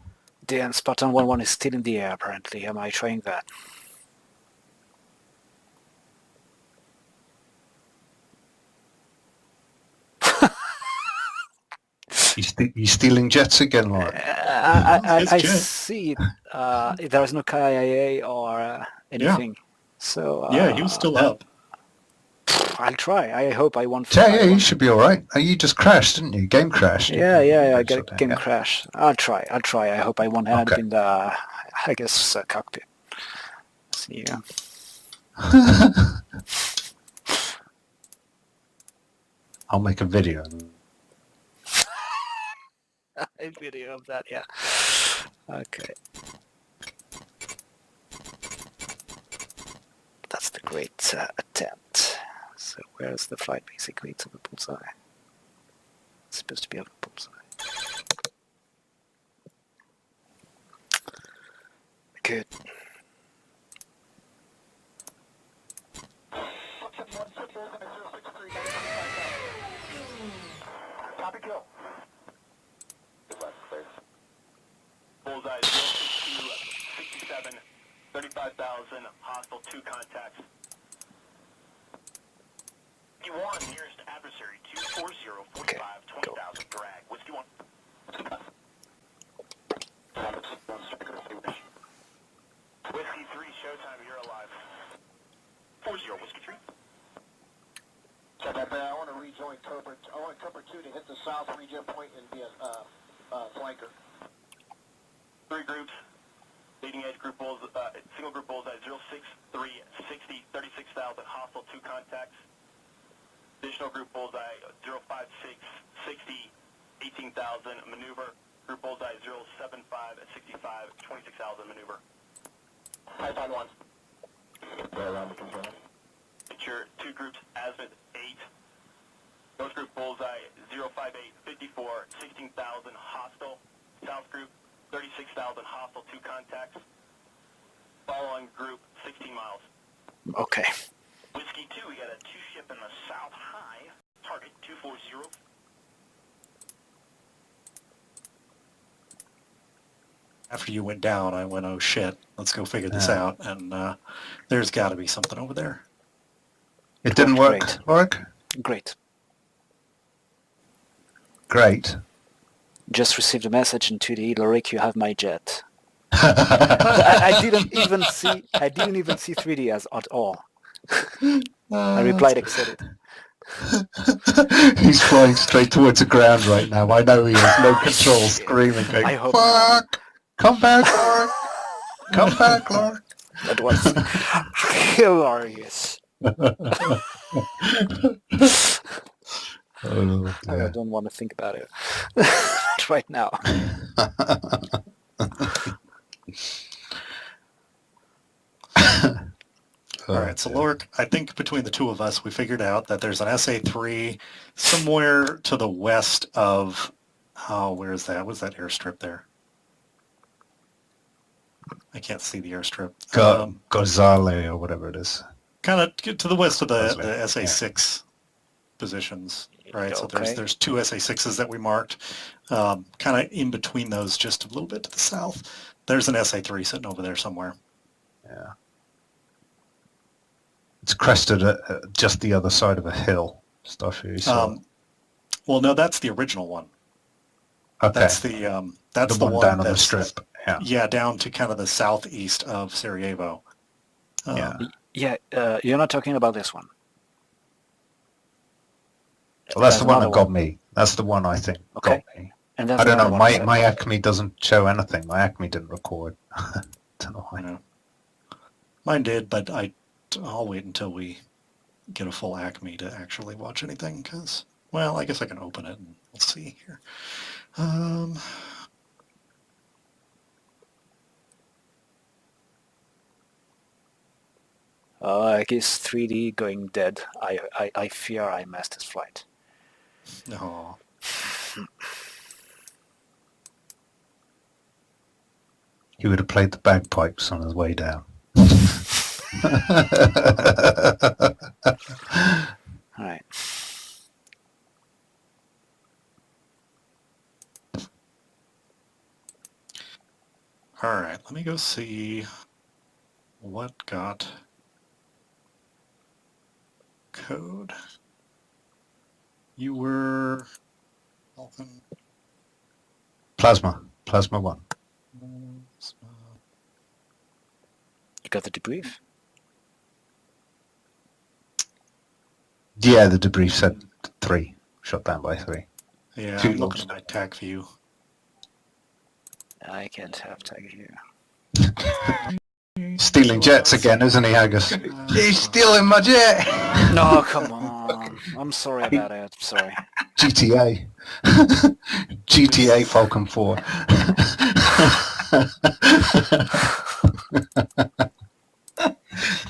The Spartan 1-1 is still in the air. Apparently, am I trying that? You stealing jets again, Lauren? I see. There is no KIA or anything. Yeah. So yeah, he was still up. I'll try. I hope I won't. Yeah, you should be all right. You just crashed, didn't you? Game crashed. Yeah. I got a game crash. I'll try. I hope I won't end up in the Haggis cockpit. See ya. I'll make a video. A video of that, yeah. Okay. That's the great attempt. So where's the flight basically to the bullseye? It's supposed to be over the bullseye. Good. Copy kill. Bullseye 062, 67, 35,000, hostile 2 contacts. You won nearest adversary 240, 45, 20,000, drag. Whiskey 1. Whiskey 3, showtime, you're alive. 40, Whiskey 3. I want to rejoin Cobra. I want Cobra 2 to hit the south region point and be a flanker. 3 groups. Leading edge group bulls, single group bullseye 063, 60, 36,000, hostile 2 contacts. Additional group bullseye 056, 60, 18,000, maneuver. Group bullseye 075, 65, 26,000, maneuver. Python 1. Around the container. Your 2 groups, azimuth 8. North group bullseye 058, 54, 16,000, hostile. South group 36,000, hostile 2 contacts. Following group 16 miles. Okay. Whiskey 2, we got a 2-ship in the south high. Target 240. After you went down, I went, oh shit, let's go figure this out. And there's got to be something over there. It didn't work, Lorik? Great. Just received a message in 2D, Lorik, you have my jet. I didn't even see 3D as at all. I replied excited. He's flying straight towards the ground right now. I know he has no control, screaming, going, I hope fuck! Come back, Lorik! Come back, Lorik! that was hilarious. Oh, I don't want to think about it right now. All right, so Lorik, I think between the two of us, we figured out that there's an SA-3 somewhere to the west of, where is that? What's that airstrip there? I can't see the airstrip. Casale or whatever it is. Kind of to the west of the SA-6 positions, right? So there's two SA-6s that we marked. Kind of in between those, just a little bit to the south. There's an SA-3 sitting over there somewhere. Yeah. It's crested at just the other side of a hill. Starfury. So. Well, no, that's the original one. Okay. That's the one down on the strip. Yeah. Yeah, down to kind of the southeast of Sarajevo. Yeah, you're not talking about this one. Well, that's the one that got me. That's the one I think got me. And I don't know. My Acme doesn't show anything. My Acme didn't record. Don't know why. No. Mine did, but I'll wait until we get a full Acme to actually watch anything. Because, well, I guess I can open it and we'll see here. I guess 3D going dead. I fear I missed his flight. No. He would have played the bagpipes on his way down. All right. All right, let me go see what got code. You were Falcon. Plasma 1. You got the debrief? Yeah, the debrief said 3. Shot down by 3. Yeah, 2 I'm looking logs. at my TAC view. I can't have tag here. Stealing jets again, isn't he, Haggis? He's stealing my jet! No, come on. I'm sorry about it. Sorry. GTA. GTA Falcon 4.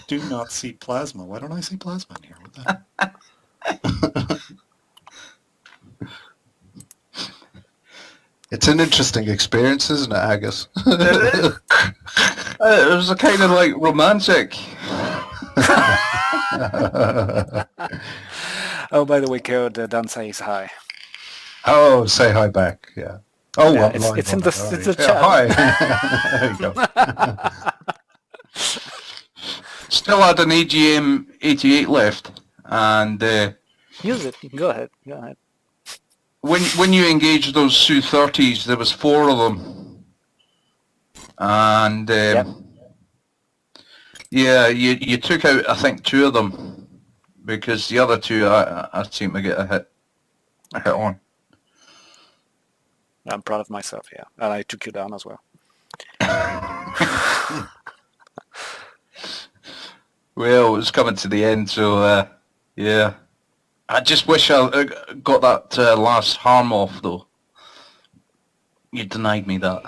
Do not see plasma. Why don't I see plasma in here? What the? It's an interesting experience, isn't it, Haggis? It was a kind of like romantic. Oh, by the way, Code, Dan says hi. Oh, say hi back, yeah. Oh, Yeah, I'm live it's in on the it, it's right. the chat. Hi. There you go. Still had an AGM 88 left, and Use it. Go ahead. Go ahead. when you engage those Su-30s, there was 4 of them, and yeah, you took out I think 2 of them because the other 2 I seem to get a hit on. I'm proud of myself, yeah. And I took you down as well. Well, it was coming to the end, so yeah. I just wish I got that last harm off, though. You denied me that.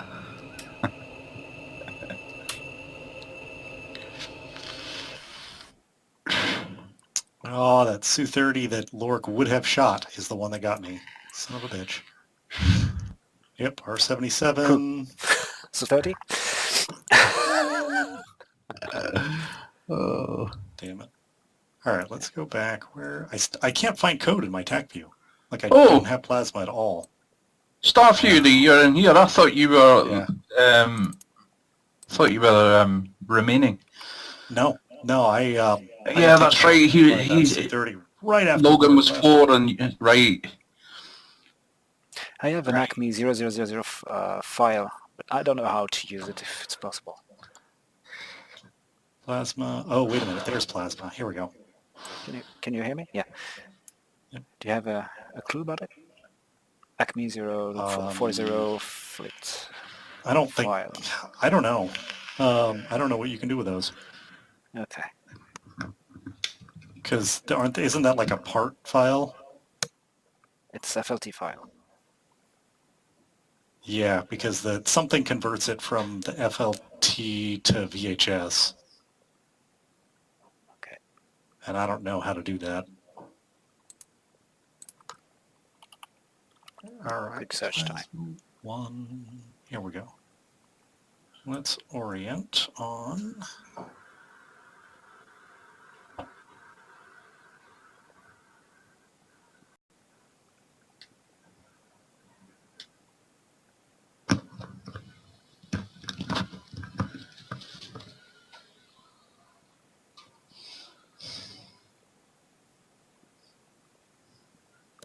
Oh, that Su-30 that Lorik would have shot is the one that got me. Son of a bitch. Yep, R-77. Su-30? Oh. Damn it. All right, let's go back where I can't find code in my TAC view. Like I Oh. don't have plasma at all. Starfury, you're in here. I thought you were remaining. No, I Yeah, that's right. He's Su-30 right after Logan was Lorik. 4 and right. I have an Acme 0000 file, but I don't know how to use it if it's possible. Plasma. Oh, wait a minute. There's plasma. Here we go. Can you hear me? Yeah. Do you have a clue about it? Acme 040 fleet. I don't think. File. I don't know. I don't know what you can do with those. Okay. Because isn't that like a part file? It's FLT file. Yeah, because something converts it from the FLT to VHS. Okay. And I don't know how to do that. All right. Quick search time. Here we go. Let's orient on.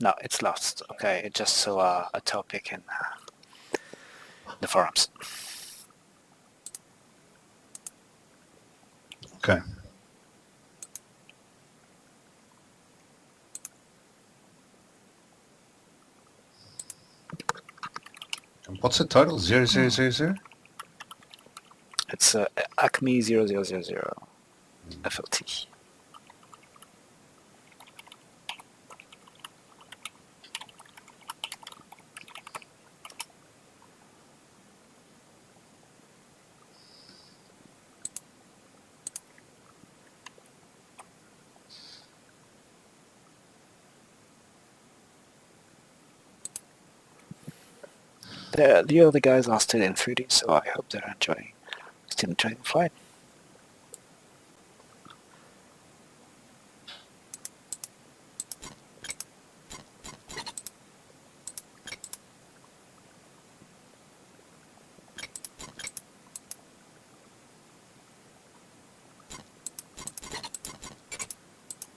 No, it's lost. Okay, it just saw a topic in the forums. Okay. And what's the title? 0000? It's Acme 0000 FLT. The other guys are still in 3D, so I hope they're still enjoying the flight.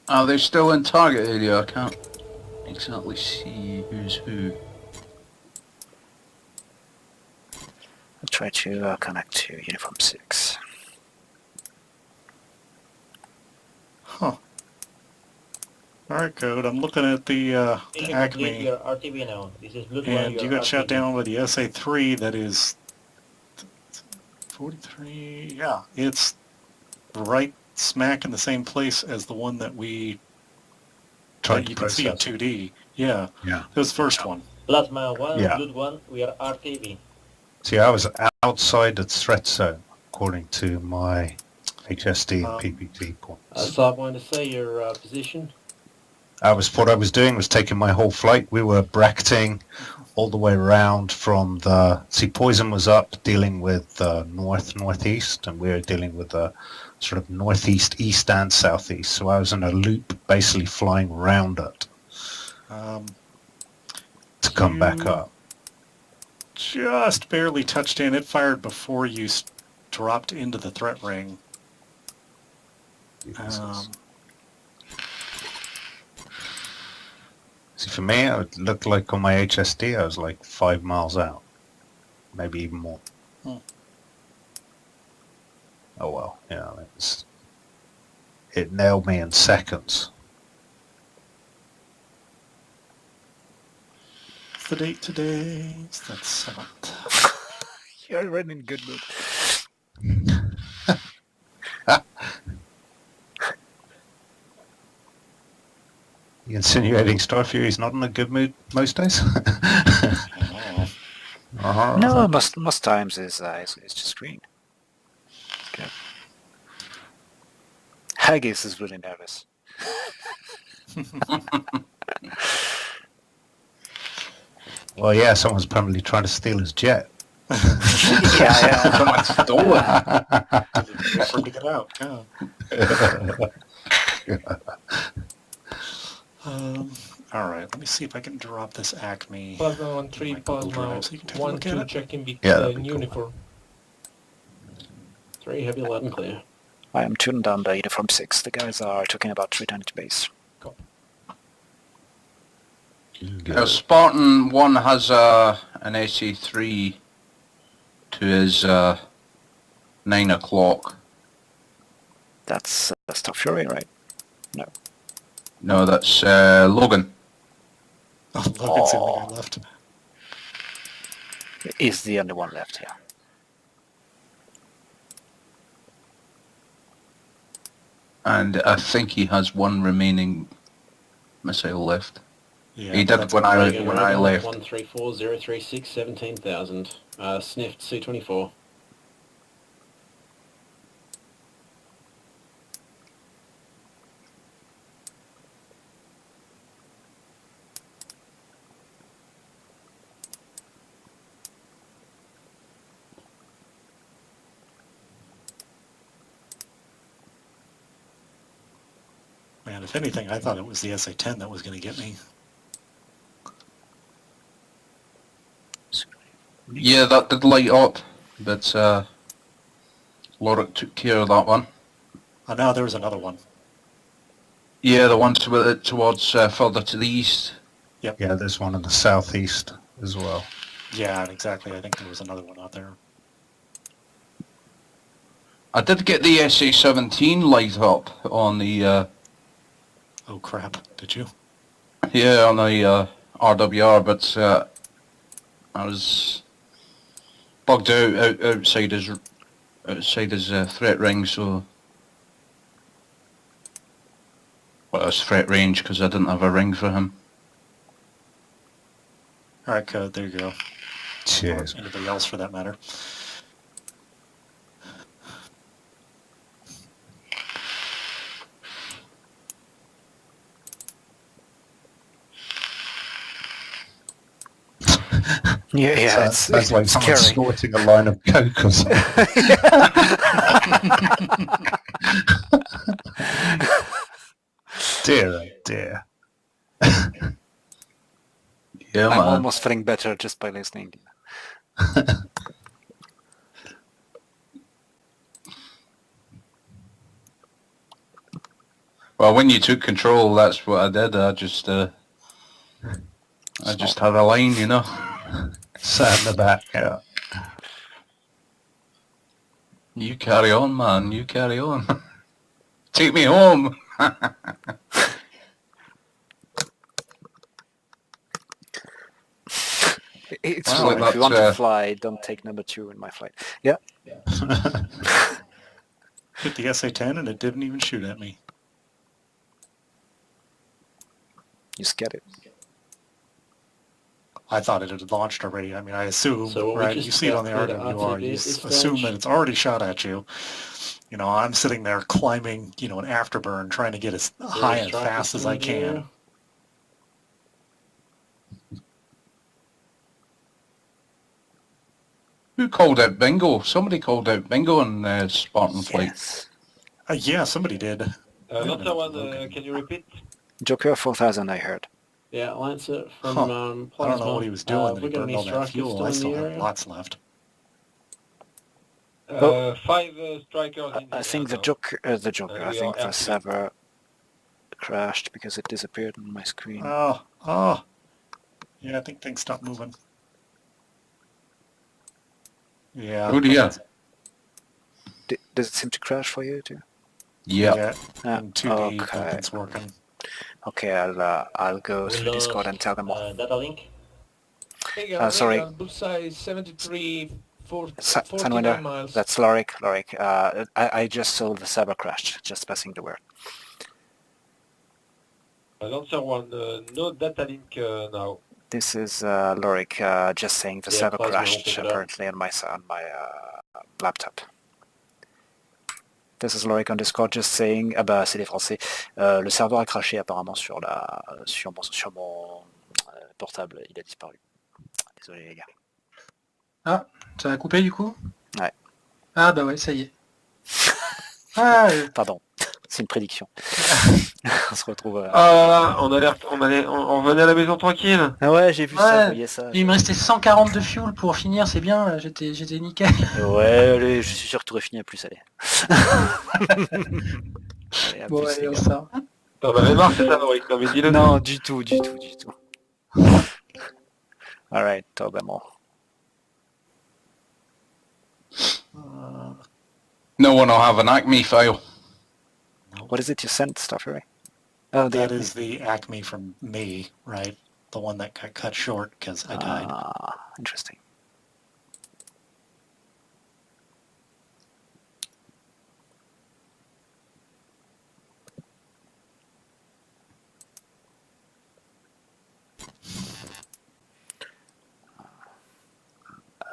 Are they still in target area? I can't exactly see who's who. I'll try to connect to Uniform 6. Huh. All right, Code. I'm looking at the Acme. Your RTV now. This is Blue And you got shot down with the SA-3 that is 43. Yeah, it's right smack in the same place as the one that we Tried to you can see in process. 2D. Yeah. Yeah. It was the first one. Plasma 1, Yeah. Blood 1, we are RTV. See, I was outside the threat zone, according to my HSD and PPT points. So I'm going to say your position. What I was doing was taking my whole flight. We were bracketing all the way around from Poison was up dealing with northeast, and we were dealing with the sort of northeast, east, and southeast. So I was in a loop, basically flying around it to come back up. Just barely touched in. It fired before you dropped into the threat ring. See, for me, it looked like on my HSD, I was like 5 miles out, maybe even more. Oh well, yeah, it nailed me in seconds. What's the date today? It's that 7th. You're already in good mood. You insinuating Starfury is not in a good mood most days? No, most times it's just green. Okay. Haggis is really nervous. Well, yeah, someone's apparently trying to steal his jet. Yeah. Someone stole it. Before to get out. Yeah. All right, let me see if I can drop this Acme. Plasma 1 3, Plasma Drive so you can take a 1 look at 2 it. checking Yeah, uniform. 3 heavy loud and clear. I am tuned on the Uniform 6. The guys are talking about returning to base. Spartan 1 has an AC-3 to his 9 o'clock. That's Starfury, right? No. No, that's Logan. Oh, Logan's the only guy left. Is the only one left here. And I think he has one remaining missile left. Yeah, he did when I left. 134036 17,000. Sniffed C-24. Man, if anything, I thought it was the SA-10 that was going to get me. Yeah, that did light up, but LORIK took care of that one. Oh, no, there was another one. Yeah, the one towards further to the east. Yep. Yeah, there's one in the southeast as well. Yeah, exactly. I think there was another one out there. I did get the SA-17 light up on the... Oh crap, did you? Yeah, on the RWR, but I was bugged out outside his threat ring, so... Well, it was threat range because I didn't have a ring for him. Alright, code, there you go. Cheers. Or anybody else for that matter. Yeah, that's like someone scary. snorting a line of coke or something. Dear, oh dear. Yeah, I'm man. almost feeling better just by listening. Well, when you took control, that's what I did. I just had a line, you know. Sat in the back, yeah. You carry on, man. You carry on. Take me home. It's Wow, fine. If you want that's, to fly, don't take number 2 in my flight. Yeah. Hit the SA-10 and it didn't even shoot at me. You just get it. I thought it had launched already. I mean, I assume, So what we right? just You see it on the got for the RWR, you RTB assume stage. that it's already shot at you. You know, I'm sitting there climbing, you know, an afterburn, trying to get as high and strike fast is as I in the air. can. Who called out bingo? Somebody called out bingo on Spartan Flight. Yes. Yeah, somebody did. Lancer 1, can you repeat? Joker 4000, I heard. Yeah, Lancer from Huh. Plasma. I don't know what he was doing. That we he got burned any all that strikers fuel. still I in still the have area? lots left. 5 strikers in the I think the air now. Joker, I we think are the active. server crashed because it disappeared on my screen. Oh. Yeah, I think things stopped moving. Yeah. Oh dear. Does it seem to crash for you too? Yeah. In 2D, okay. nothing's working. Okay, I'll go through Discord and tell them all. Data link. Sorry. Bullseye 73, Sunwinder, 49 miles. that's LORIK. LORIK, I just saw the server crashed, just passing the word. Lancer 1, no data link now. This is LORIK, just saying the Yeah, server Plasma, crashed I'll pick it up. apparently on my laptop. This is LORIK on Discord just saying, ah bah c'est les Français, le serveur a craché apparemment sur mon portable, il a disparu. Désolé les gars. Ah, ça a coupé du coup? Ouais. Ah bah ouais, ça y est. Ah, Pardon, c'est une prédiction. On se retrouve... Ah, on revenait à la maison tranquille. Ah ouais, j'ai vu ça, ouais. je voyais ça. Il me restait 140 de fuel pour finir, c'est bien, là, j'étais nickel. Ouais, allez, je suis sûr que tu aurais fini à plus, allez. Allez, à Bon, plus, allez, les on gars. sort. T'en avais marre, c'est ça, Lorik? Non, mais dis-le. Non, du tout. Alright, tell them all. No one will have an ACME file. What is it you sent, Starfury? Oh, that is the Acme from me, right? The one that got cut short because I died. Interesting.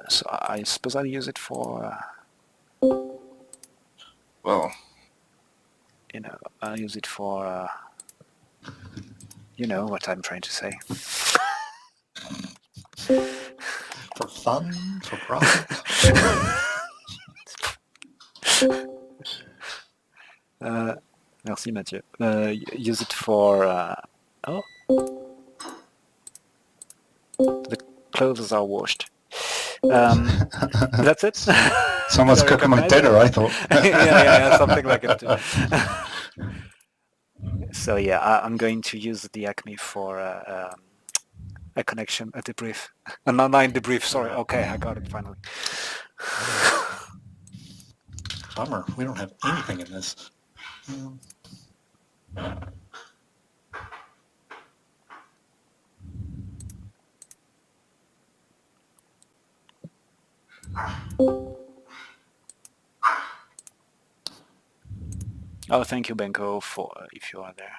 So I suppose I'll use it for, Well, you know, I'll use it for, you know what I'm trying to say. For fun, for profit. Merci Mathieu. Use it for, oh, the clothes are washed. That's it. Someone's cooking my dinner, I thought. yeah, something like it too. So yeah, I'm going to use the Acme for a connection, a debrief, an online debrief. Sorry. Okay, I got it finally. Bummer, we don't have anything in this. Oh, thank you, Benco, for if you are there.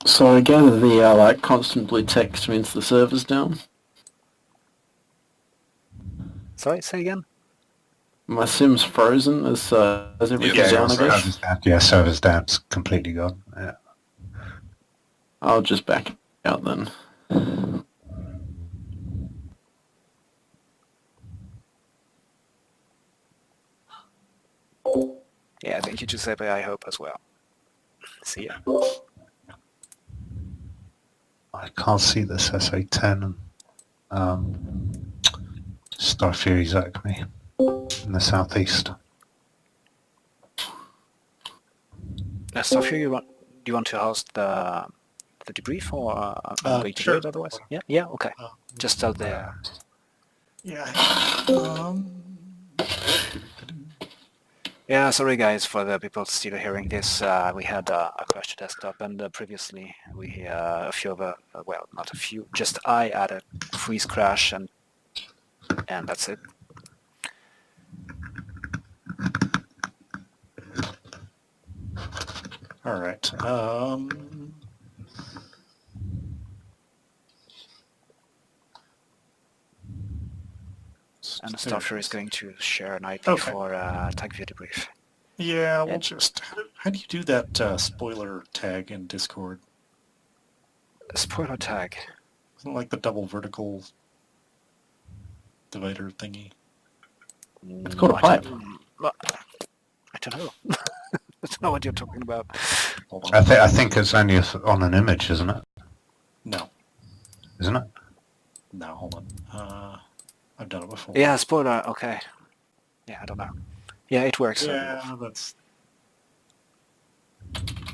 So I gather the like constant blue text means the server's down. Sorry, say again. My sim's frozen as everything's down, I guess. Yeah, server's down. It's completely gone. Yeah. I'll just back out then. Yeah, thank you, Giuseppe. I hope as well. See ya. I can't see this SA-10 and Starfury's Acme in the southeast. Starfury, do you want to host the debrief or wait to do it otherwise? Yeah, yeah, okay. Just out there. Yeah. Yeah, sorry guys for the people still hearing this. We had a crashed desktop, and previously we a few other, well, not a few, just I had a freeze crash, and that's it. All right. And Starfury is going to share an IP for tag view debrief. Yeah, we'll just... How do you do that spoiler tag in Discord? Spoiler tag? Isn't it like the double vertical divider thingy? It's called a pipe. I don't know. I don't know what you're talking about. I think it's only on an image, isn't it? No. Isn't it? No, hold on. I've done it before. Yeah, spoiler, okay. Yeah, I don't know. Yeah, it works. Yeah, that's...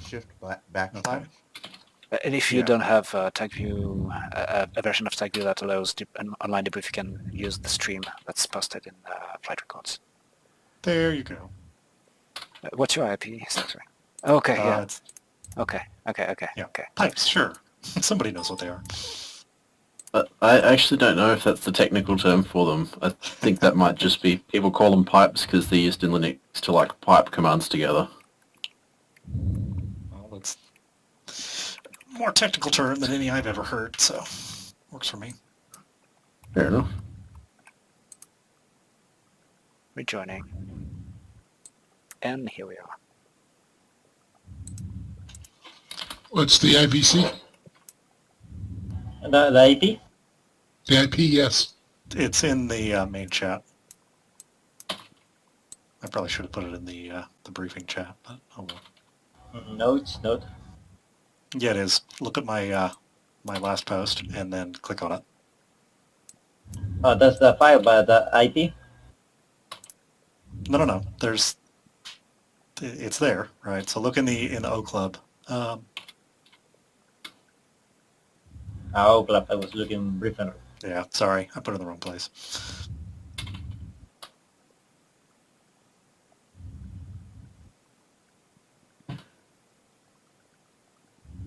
Shift backside. And if you don't have tag view, a version of tag view that allows an online debrief, you can use the stream that's posted in flight records. There you go. What's your IP? Sorry. Okay, yeah. Okay. Yeah. Pipes, sure. Somebody knows what they are. I actually don't know if that's the technical term for them. I think that might just be, people call them pipes because they're used in Linux to like pipe commands together. Well, that's a more technical term than any I've ever heard, so works for me. Fair enough. Rejoining. And here we are. What's the IVC? The IP? The IP, yes. It's in the main chat. I probably should have put it in the briefing chat, but oh well. No, it's not. Yeah, it is. Look at my my last post and then click on it. Oh, that's the file, but the IP? No. It's there, right? So look in the O Club. Oh, Club, I was looking briefing. Yeah, sorry, I put it in the wrong place.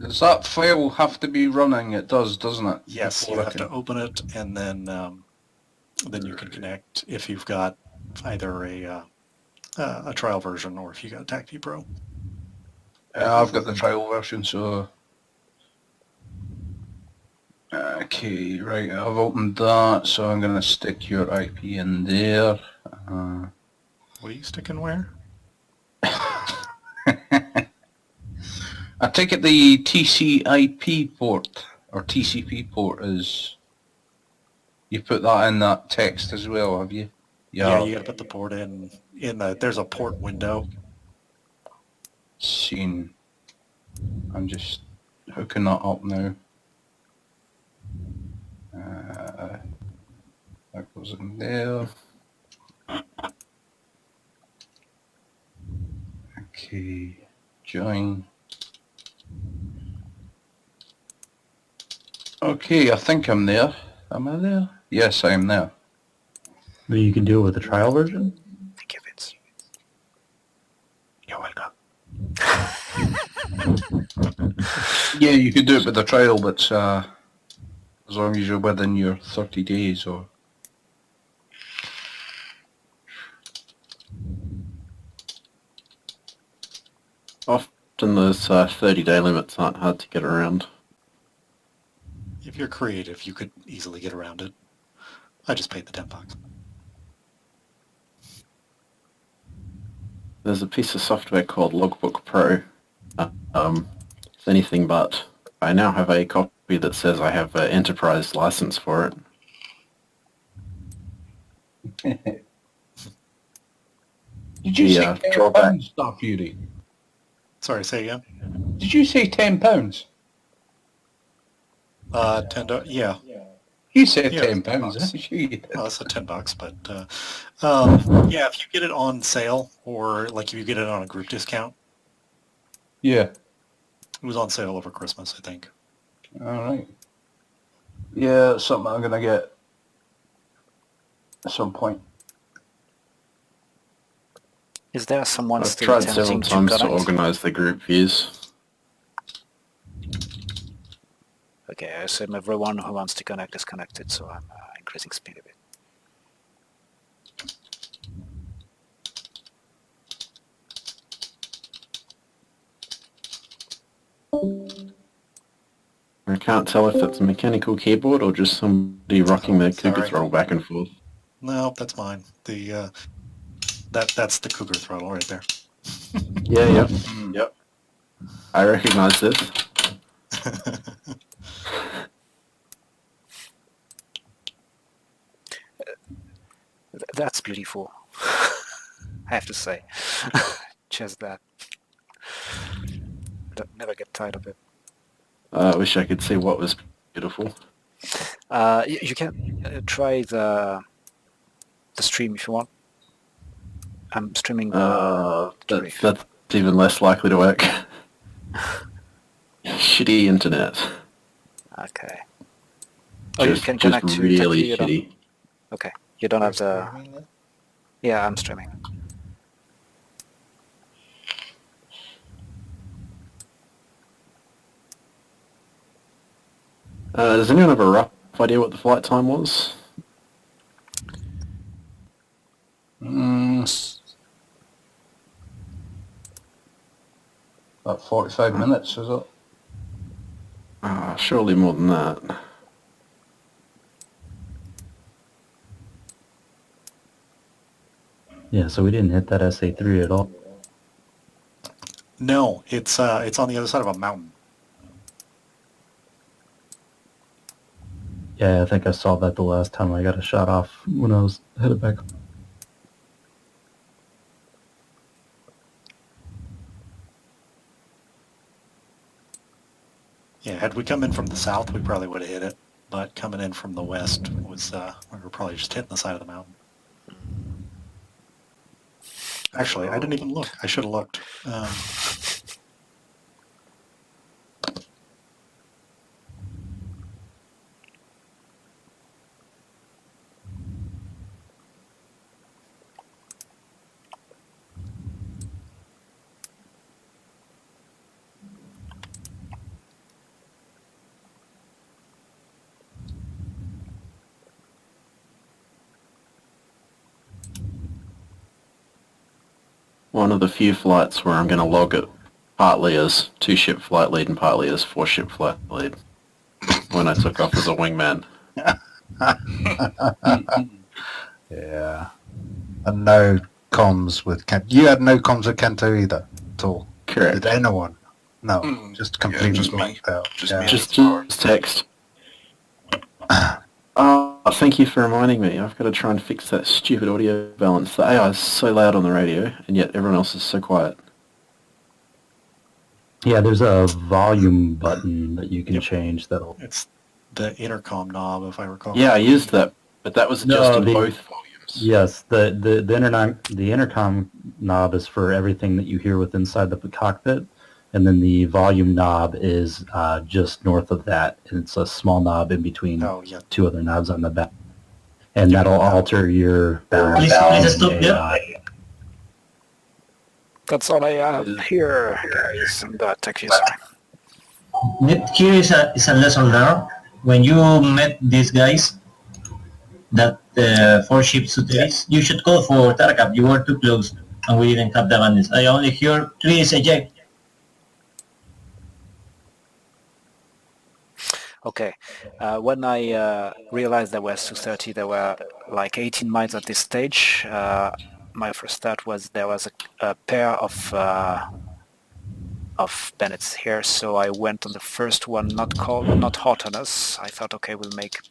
Does that file have to be running? It does, doesn't it? Yes, Before you I have can- to open it, and then you can connect if you've got either a trial version or if you got a TACP Pro. I've got the trial version, so... Okay, right, I've opened that, so I'm going to stick your IP in there. What are you sticking where? I take it the TCIP port, or TCP port is... You put that in that text as well, have you? Yeah, you got to put the port in the. There's a port window. Scene. I'm just hooking that up now. That goes in there. Okay, join. Okay, I think I'm there. Am I there? Yes, I am there. But you can do it with the trial version? Thank you, Vince. You're welcome. Yeah, you could do it with the trial, but as long as you're within your 30 days or... Often those 30-day limits aren't hard to get around. If you're creative, you could easily get around it. I just paid the $10. There's a piece of software called Logbook Pro. It's anything but. I now have a copy that says I have an enterprise license for it. Did you say £10, Starfury? Sorry, say again? Did you say £10? $10. Yeah. You said Yeah, £10, $10. I'm sure you did. Well, that's a $10, but yeah, if you get it on sale or like if you get it on a group discount, Yeah. it was on sale over Christmas, I think. Alright. Yeah, it's something I'm going to get at some point. Is there someone I've still tried several attempting to times to connect? organize the group views. Okay, I assume everyone who wants to connect is connected, so I'm increasing speed a bit. I can't tell if it's a mechanical keyboard or just somebody rocking their cougar Sorry. throttle back and forth. No, that's mine. The that's the cougar throttle right there. Yeah, yep, yep. I recognize this. That's beautiful. I have to say. Just that. Never get tired of it. I wish I could see what was beautiful. You can try the stream if you want. I'm streaming the That's even less likely to work. Shitty internet. Okay. Oh, you Just- can just connect to really Takeoff, you don't- shitty. Okay. You don't have the... Yeah, I'm streaming. Does anyone have a rough idea what the flight time was? About 45 minutes, is it? Surely more than that. Yeah, so we didn't hit that SA-3 at all. No, it's on the other side of a mountain. Yeah, I think I saw that the last time I got a shot off when I was headed back. Yeah, had we come in from the south, we probably would have hit it. But coming in from the west was we were probably just hitting the side of the mountain. Actually, I didn't even look. I should have looked. one of the few flights where I'm going to log it partly as 2-ship flight lead and partly as 4-ship flight lead when I took off as a wingman. Yeah. And no comms with Kento. You had no comms with Kento either at all? Correct. Did anyone? No, just completely just me. blanked out. Just text. Thank you for reminding me. I've got to try and fix that stupid audio balance. The AI is so loud on the radio, and yet everyone else is so quiet. Yeah, there's a volume button that you can change that'll... It's the intercom knob, if I recall. Yeah, I used that, but that was adjusting both volumes. Yes, the intercom knob is for everything that you hear with inside the cockpit, and then the volume knob is just north of that, and it's a small knob in between two other knobs on the back, and that'll alter your balance. Please stop there. That's all I have here, guys, and thank you, sorry. Here is a lesson learned. When you met these guys, that 4-ship Suteris, you should call for TARCAP. You were too close, and we didn't have the bandits. I only heard, please eject. Okay, when I realized there were 230, there were like 18 miles at this stage. My first thought was there was a pair of bandits here, so I went on the first one, not hot on us. I thought, okay, we'll make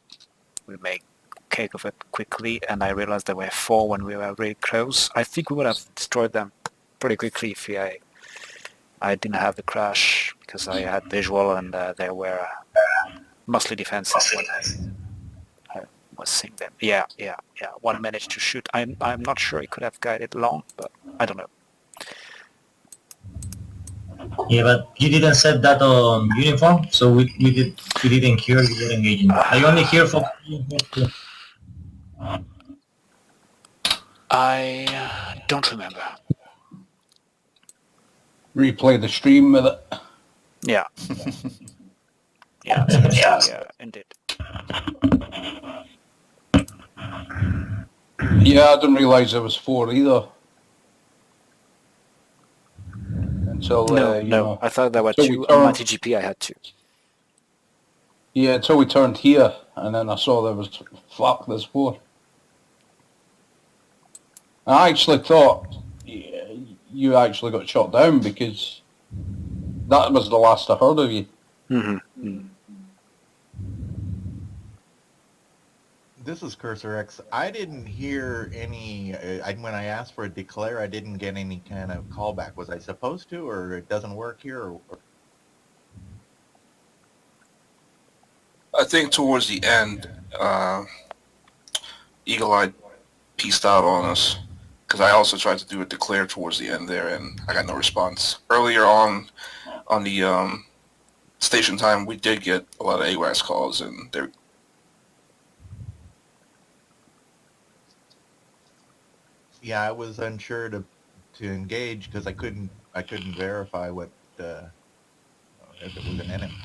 cake of it quickly, and I realized there were 4 when we were really close. I think we would have destroyed them pretty quickly if I didn't have the crash, because I had visual and they were mostly defenses when I was seeing them. Yeah. One managed to shoot. I'm not sure he could have guided long, but I don't know. Yeah, but you didn't set that on uniform, so we didn't hear you were engaging. I only hear from uniform. I don't remember. Replay the stream with it. Yeah. Yeah, indeed. Yeah, I didn't realise there was 4 either. Until no, I thought there were 2 on my TGP. I had 2. Yeah, until we turned here, and then I saw there was there's 4. I actually thought you actually got shot down because that was the last I heard of you. Mm-hmm. This is CursorX. I didn't hear any, when I asked for a declare, I didn't get any kind of callback. Was I supposed to, or it doesn't work here? Or? I think towards the end, Eagle Eye pieced out on us, because I also tried to do a declare towards the end there, and I got no response. Earlier on the station time, we did get a lot of AWACS calls, and they're... Yeah, I was unsure to engage because I couldn't verify what if it was an enemy.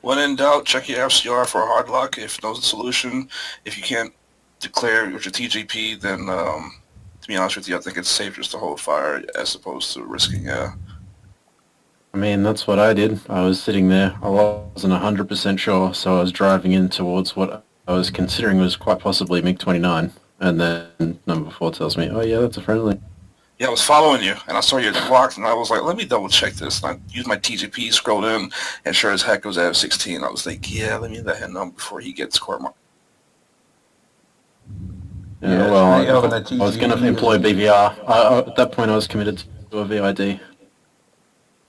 When in doubt, check your FCR for a hard lock if knows the solution. If you can't declare with your TGP, then to be honest with you, I think it's safe just to hold fire as opposed to risking I mean, that's what I did. I was sitting there. I wasn't 100% sure, so I was driving in towards what I was considering was quite possibly MiG-29. And then number 4 tells me, oh yeah, that's a friendly. Yeah, I was following you, and I saw you blocked, and I was like, let me double check this. And I used my TGP, scrolled in, and sure as heck it was at F-16. I was like, yeah, let me let him know before he gets court-martialed. Yeah, well, I was going to employ BVR. At that point, I was committed to a VID.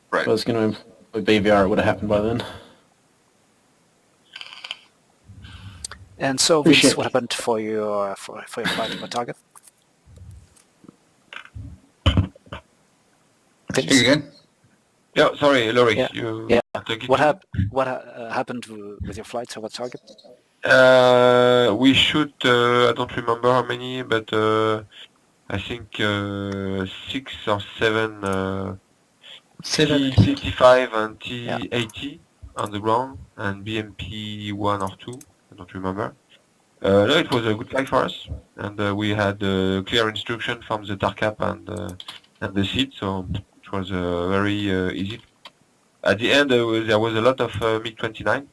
Right. If I was going to employ BVR, it would have happened by then. And so, Vince, what happened for your flight over target? Speak again? Yeah, sorry, Lorik. Yeah. What happened with your flights over target? We shoot, I don't remember how many, but I think 6 or 7 T-55 and T-80 on the ground, and BMP 1 or 2, I don't remember. No, it was a good flight for us, and we had clear instruction from the TARCAP and the seat, so it was very easy. At the end, there was a lot of MiG-29,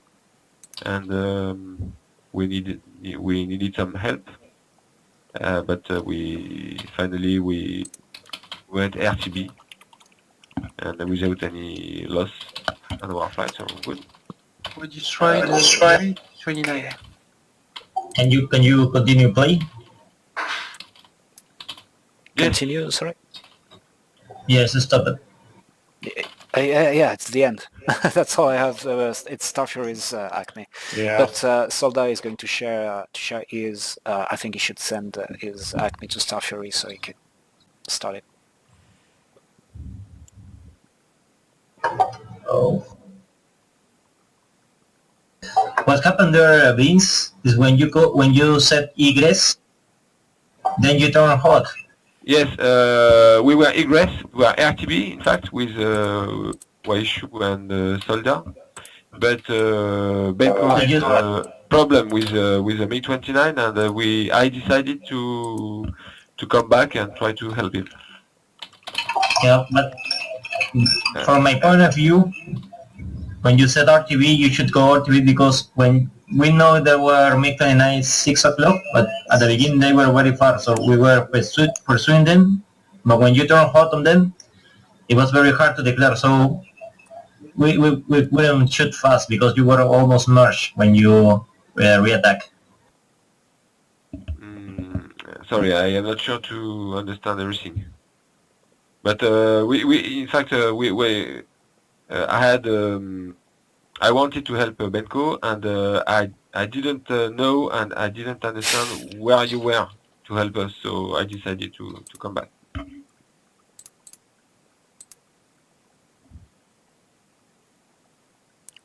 and we needed some help, but we finally went RTB, and without any loss on our flight, so good. We destroyed the 29. Can you continue playing? Continue, sorry? Yes, stop it. Yeah, it's the end. That's all I have. It's Starfury's Acme. Yeah. But Soldat is going to share his. I think he should send his Acme to Starfury so he can start it. Oh. What happened there, Vince, is when you set egress, then you turn hot. Yes, we were egress, we were RTB, in fact, with Waichou and Soldat, but Benco had a problem with the MiG-29, and I decided to come back and try to help him. Yeah, but from my point of view, when you set RTB, you should go RTB, because when we know there were MiG-29 6 o'clock, but at the beginning they were very far, so we were pursuing them. But when you turn hot on them, it was very hard to declare. So we wouldn't shoot fast because you were almost merged when you reattack. Sorry, I am not sure to understand everything. But we in fact, I wanted to help Benco, and I didn't know and I didn't understand where you were to help us, so I decided to come back.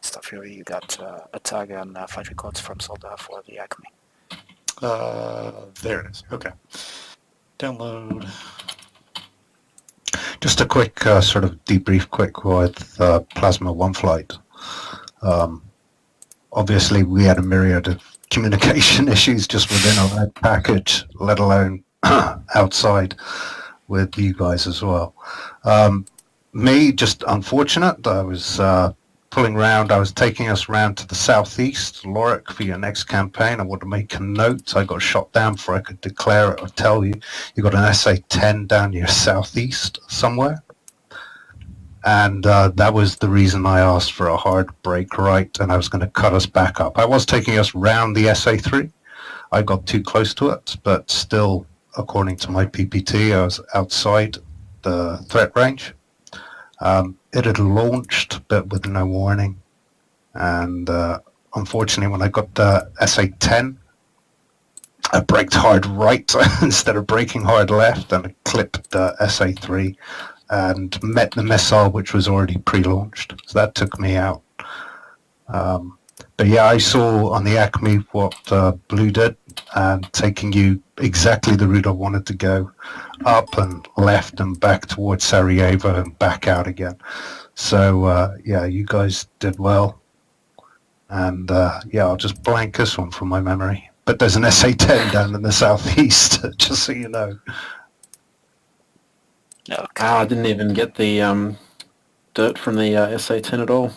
Starfury, you got a tag and 5 records from Soldat for the Acme. There it is. Okay. Download. Just a quick sort of debrief with Plasma 1 flight. Obviously, we had a myriad of communication issues just within our red package, let alone outside with you guys as well. Me, just unfortunate. I was pulling round. I was taking us round to the southeast, LORIK, for your next campaign. I want to make a note. I got shot down before I could declare it or tell you. You got an SA-10 down your southeast somewhere. And that was the reason I asked for a hard break right, and I was going to cut us back up. I was taking us round the SA-3. I got too close to it, but still, according to my PPT, I was outside the threat range. It had launched, but with no warning. And unfortunately, when I got the SA-10, I braked hard right instead of braking hard left, and I clipped the SA-3 and met the missile, which was already pre-launched. So that took me out. But yeah, I saw on the Acme what Blue did, and taking you exactly the route I wanted to go, up and left and back towards Sarajevo and back out again. So yeah, you guys did well. And yeah, I'll just blank this one from my memory. But there's an SA-10 down in the southeast, just so you know. I didn't even get the dirt from the SA-10 at all.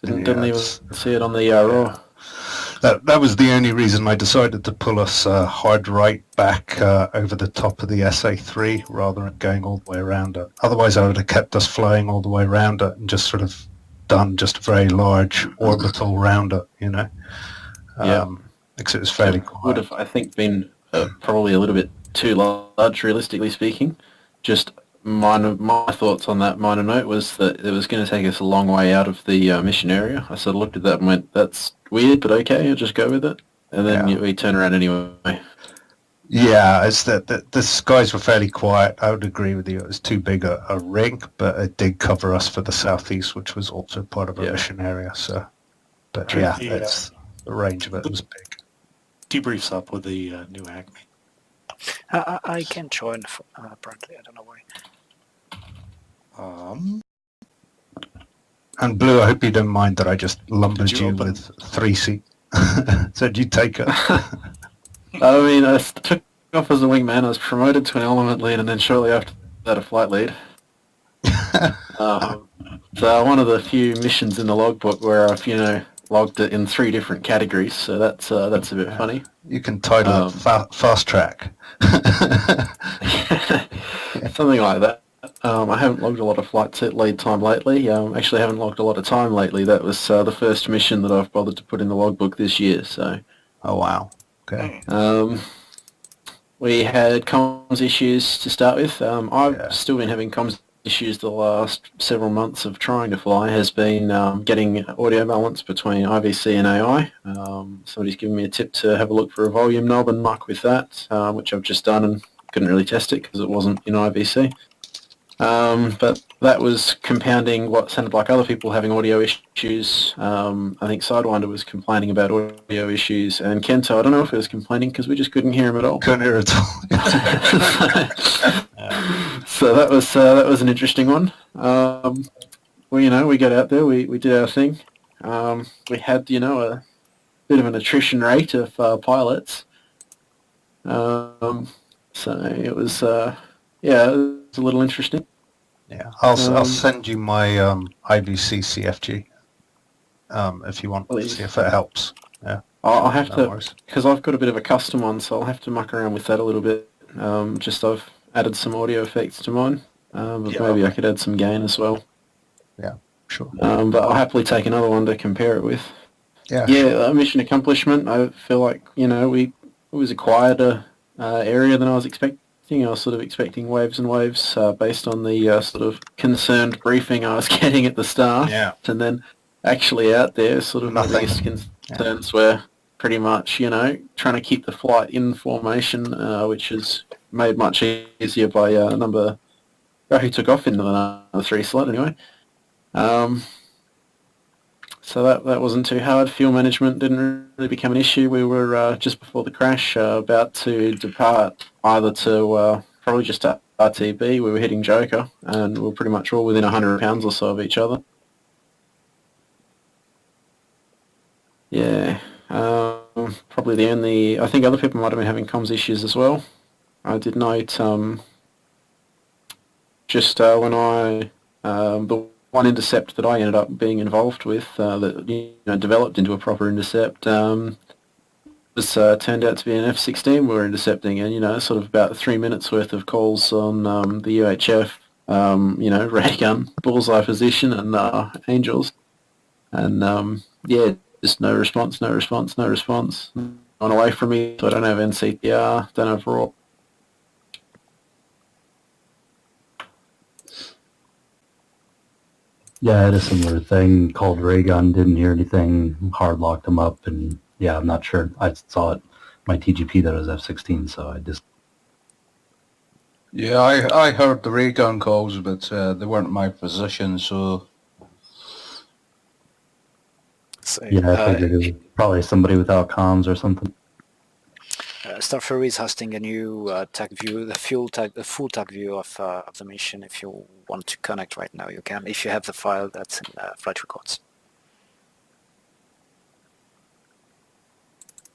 Didn't even see it on the RAW. That was the only reason I decided to pull us hard right back over the top of the SA-3 rather than going all the way around it. Otherwise, I would have kept us flying all the way around it and just sort of done just a very large orbital round it, you know. Yeah. Because it was fairly quiet. Would have, I think, been probably a little bit too large, realistically speaking. Just my thoughts on that minor note was that it was going to take us a long way out of the mission area. I sort of looked at that and went, that's weird, but okay, I'll just go with it. And then we turn around anyway. Yeah, it's that the skies were fairly quiet. I would agree with you. It was too big a ring, but it did cover us for the southeast, which was also part of our mission area. So, but yeah, it's the range of it was big. Debriefs up with the new Acme. I can join, apparently. I don't know why. And Blue, I hope you don't mind that I just lumbered you with 3 seat. Said you take it. I mean, I took off as a wingman. I was promoted to an element lead, and then shortly after that, a flight lead. So one of the few missions in the logbook where I've logged it in 3 different categories. So that's a bit funny. You can title it Fast Track. Something like that. I haven't logged a lot of flight lead time lately. Actually, I haven't logged a lot of time lately. That was the first mission that I've bothered to put in the logbook this year. So. Oh wow. Okay. We had comms issues to start with. I've still been having comms issues the last several months of trying to fly. Has been getting audio balance between IVC and AI. Somebody's given me a tip to have a look for a volume knob and muck with that, which I've just done and couldn't really test it because it wasn't in IVC. But that was compounding what sounded like other people having audio issues. I think Sidewinder was complaining about audio issues, and Kento, I don't know if he was complaining because we just couldn't hear him at all. Couldn't hear at all. So that was an interesting one. We got out there, we did our thing. We had a bit of an attrition rate of pilots. So it was it was a little interesting. Yeah, I'll send you my IVC CFG if you want to see if it helps. Yeah, I'll have to, because I've got a bit of a custom one, so I'll have to muck around with that a little bit. I've added some audio effects to mine, but maybe I could add some gain as well. Yeah, sure. But I'll happily take another one to compare it with. Yeah, a mission accomplishment. I feel like it was a quieter area than I was expecting. I was sort of expecting waves and waves based on the sort of concerned briefing I was getting at the start. Yeah. And then actually out there, sort of my biggest concerns were pretty much, trying to keep the flight in formation, which is made much easier by a number who took off into the number 3 slot anyway. So that wasn't too hard. Fuel management didn't really become an issue. We were just before the crash about to depart either to probably just to RTB. We were hitting Joker, and we were pretty much all within 100 pounds or so of each other. Yeah, probably the only... I think other people might have been having comms issues as well. I did note just when I... the one intercept that I ended up being involved with that developed into a proper intercept was turned out to be an F-16 we were intercepting, and sort of about 3 minutes worth of calls on the UHF, ray gun, bullseye position, and angels, and just no response. Gone away from me, so I don't have NCTR, don't have raw. Yeah, I had a similar thing, called ray gun, didn't hear anything, hard locked them up, and yeah, I'm not sure. I saw it, my TGP that was F-16, so I just... Yeah, I heard the ray gun calls, but they weren't my position, so... Yeah, I figured it was probably somebody without comms or something. Starfury is hosting a new tag view, the full tag view of the mission. If you want to connect right now, you can. If you have the file that's in flight records.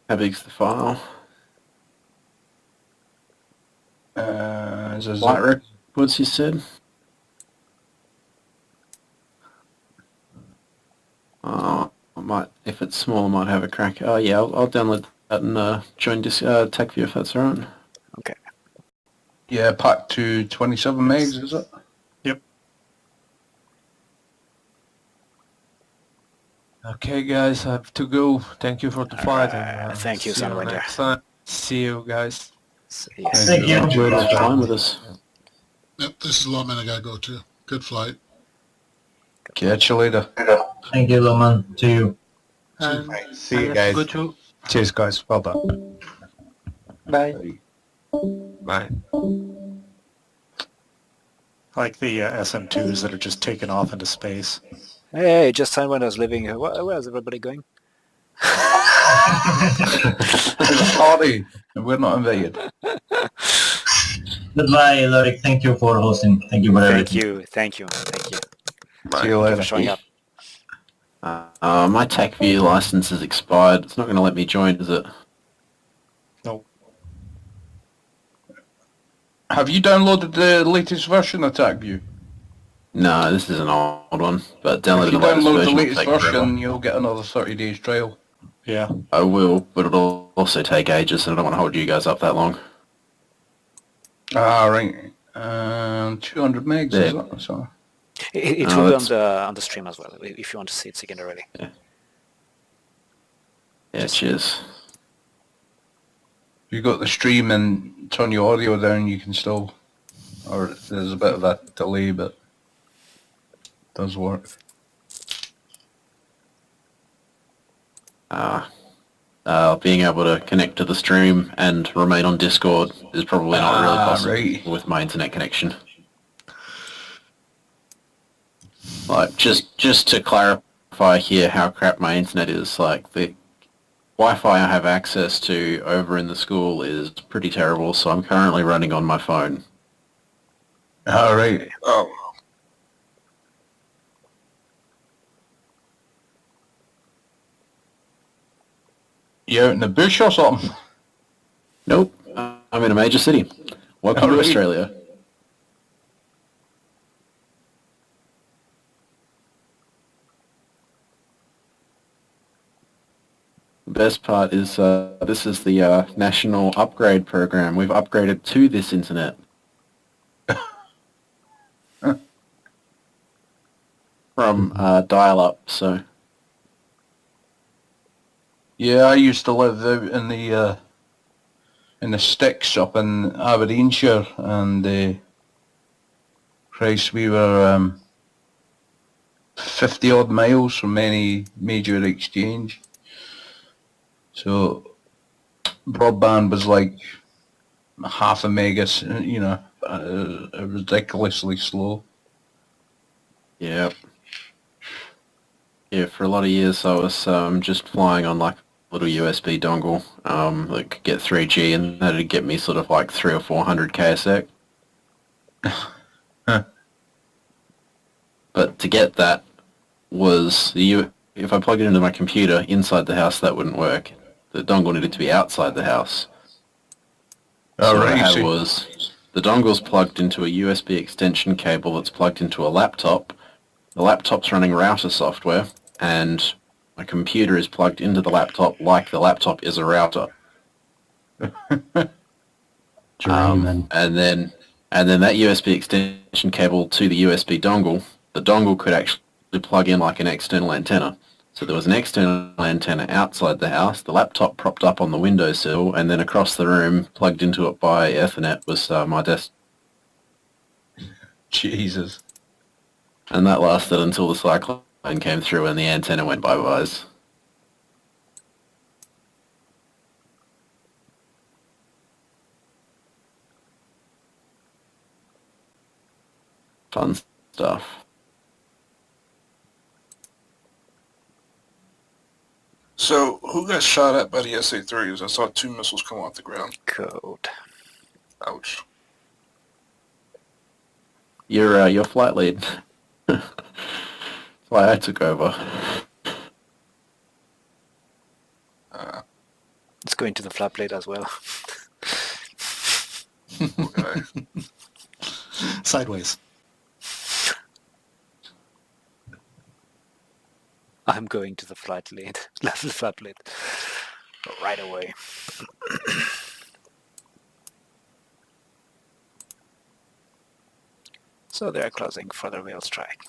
How big's the file? Flight records, you said? I might, if it's small, I might have a crack. Oh yeah, I'll download that and join this tech view if that's alright. Okay. Yeah, pack to 27 megs, is it? Yep. Okay, guys, I have to go. Thank you for the flight. And, thank you, see Sunwinder. next time. See you, guys. Thank you. Enjoy the time with us. Yep, this is Lawman. I gotta go too. Good flight. Catch you later. Thank you, Loman. See you. See you guys. Go to. Cheers, guys. Well done. Bye. Bye. Like the SM2s that are just taken off into space. Hey, just time when I was leaving. Where's everybody going? It's a party, and we're not invited. Goodbye, LORIK'S. Thank you for hosting. Thank you for everything. Thank you. See you later. For showing up. My TACView license is expired. It's not going to let me join, is it? No. Have you downloaded the latest version of TACView? No, this is an old one, but If downloading you the latest download the version will latest take version, forever. you'll get another 30 days trial. Yeah. I will, but it'll also take ages, and I don't want to hold you guys up that long. Ah, right. 200 megs, is Yeah. it? So. It Oh, will be on that's- the stream as well, if you want to see it secondarily. Yeah, cheers. If you got the stream and turn your audio down, you can still, or there's a bit of a delay, but it does work. Being able to connect to the stream and remain on Discord is probably not really possible right. with my internet connection. Like, just to clarify here how crap my internet is, like, the Wi-Fi I have access to over in the school is pretty terrible, so I'm currently running on my phone. All right. Oh, You out in the bush or something? Nope, I'm in a major city. Welcome to Alright. Australia. The best part is this is the national upgrade program. We've upgraded to this internet. From dial-up, so... Yeah, I used to live out in the sticks up in Aberdeenshire, and Christ, we were 50 odd miles from any major exchange. So broadband was like half a mega, you know, ridiculously slow. Yeah. Yeah, for a lot of years I was just flying on like a little USB dongle that could get 3G, and that'd get me sort of like 300 or 400 ksec. But to get that was if I plugged it into my computer inside the house, that wouldn't work. The dongle needed to be outside the house. So what I had was the dongle's plugged into a USB extension cable that's plugged into a laptop. The laptop's running router software, and my computer is plugged into the laptop like the laptop is a router. Dreaming. And then that USB extension cable to the USB dongle, the dongle could actually plug in like an external antenna. So there was an external antenna outside the house, the laptop propped up on the windowsill, and then across the room, plugged into it by Ethernet, was my desk. Jesus. And that lasted until the cyclone came through and the antenna went bye-byes. Fun stuff. so who got shot at by the SA-3s? I saw 2 missiles come off the ground. Code. Ouch. Your flight lead. That's why I took over. It's going to the flap plate as well. Okay. Sideways. I'm going to the flight lead. The flap plate. Right away. So they're closing for the real strike.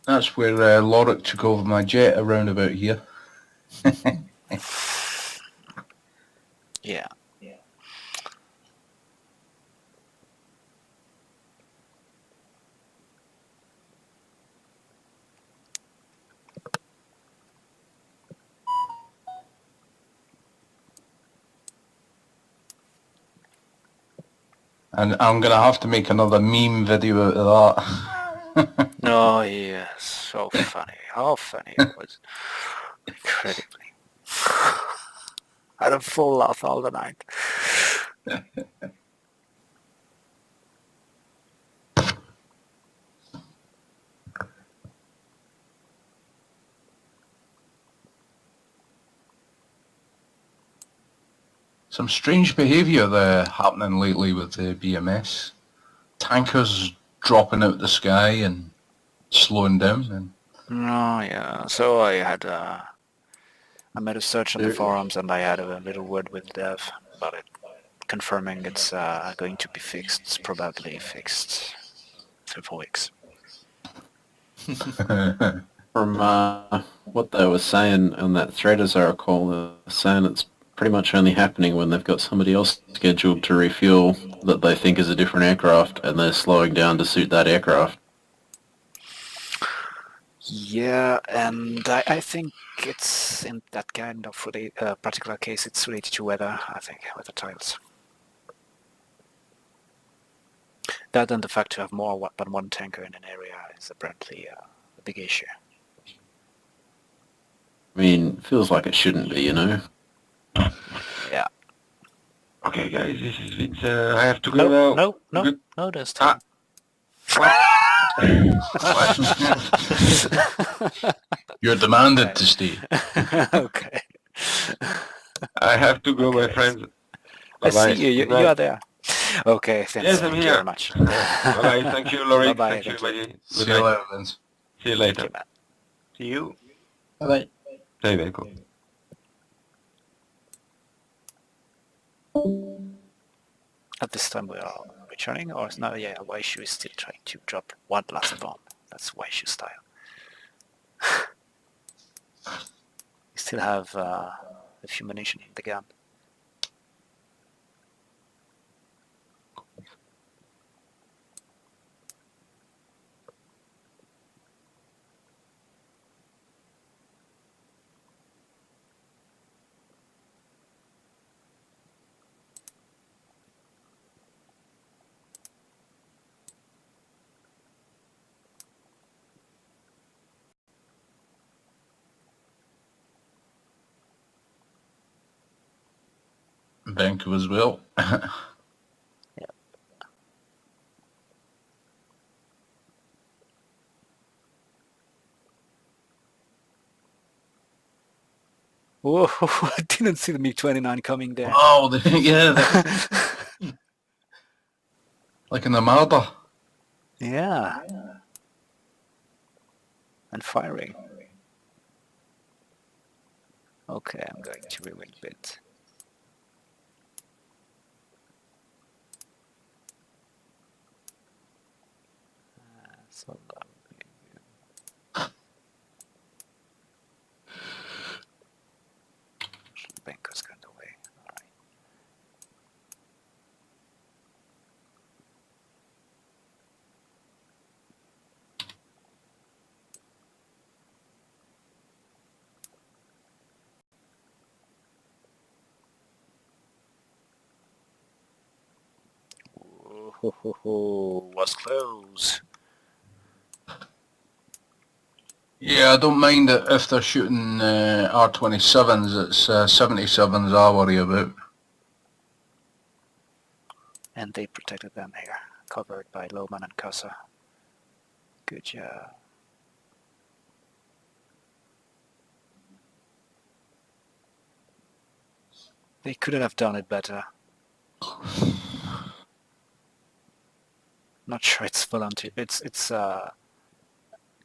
That's where LORIK took over my jet around about here. Yeah. And I'm going to have to make another meme video out of that. Oh yes, so funny. How funny it was. Incredibly. Had a full laugh all the night. some strange behaviour happening lately with the BMS. Tankers dropping out the sky and slowing down. And Oh yeah. So I made a search on the forums and I had a little word with Dev about it, confirming it's going to be fixed. It's probably fixed 3-4 weeks. From what they were saying on that thread, as I recall, they're saying it's pretty much only happening when they've got somebody else scheduled to refuel that they think is a different aircraft, and they're slowing down to suit that aircraft. Yeah, and I think it's in that kind of particular case, it's related to weather, I think, weather tiles. That and the fact to have more than one tanker in an area is apparently a big issue. I mean, feels like it shouldn't be, you know? Yeah. Okay, guys, this is Vince. I have to go now. No, there's time. You're demanded to stay. Okay. I have to go, my friends. I Bye-bye. see you are there. Okay, thanks. Yes, I'm Thank you here. very much. Bye-bye. Thank you, Lorik. Bye-bye. Thank you, buddy. See Good you night. later, Vince. See you later. Thank you, man. See you. Bye-bye. Bye, Benco. At this time we are returning, or no? Yeah, Waichou is still trying to drop one last bomb. That's Waichou style. We still have a few munitions in the gun. Benco as well. Whoa, I didn't see the MiG-29 coming there. Oh, yeah. Like in the Marder. Yeah. And firing. Okay, I'm going to rewind a bit. So Benco's gone away. All right. Was close. Yeah, I don't mind it if they're shooting R-27s. It's 77s I worry about. And they protected them here, covered by Lawman and Casale. Good job. They couldn't have done it better. Not sure it's voluntary. It's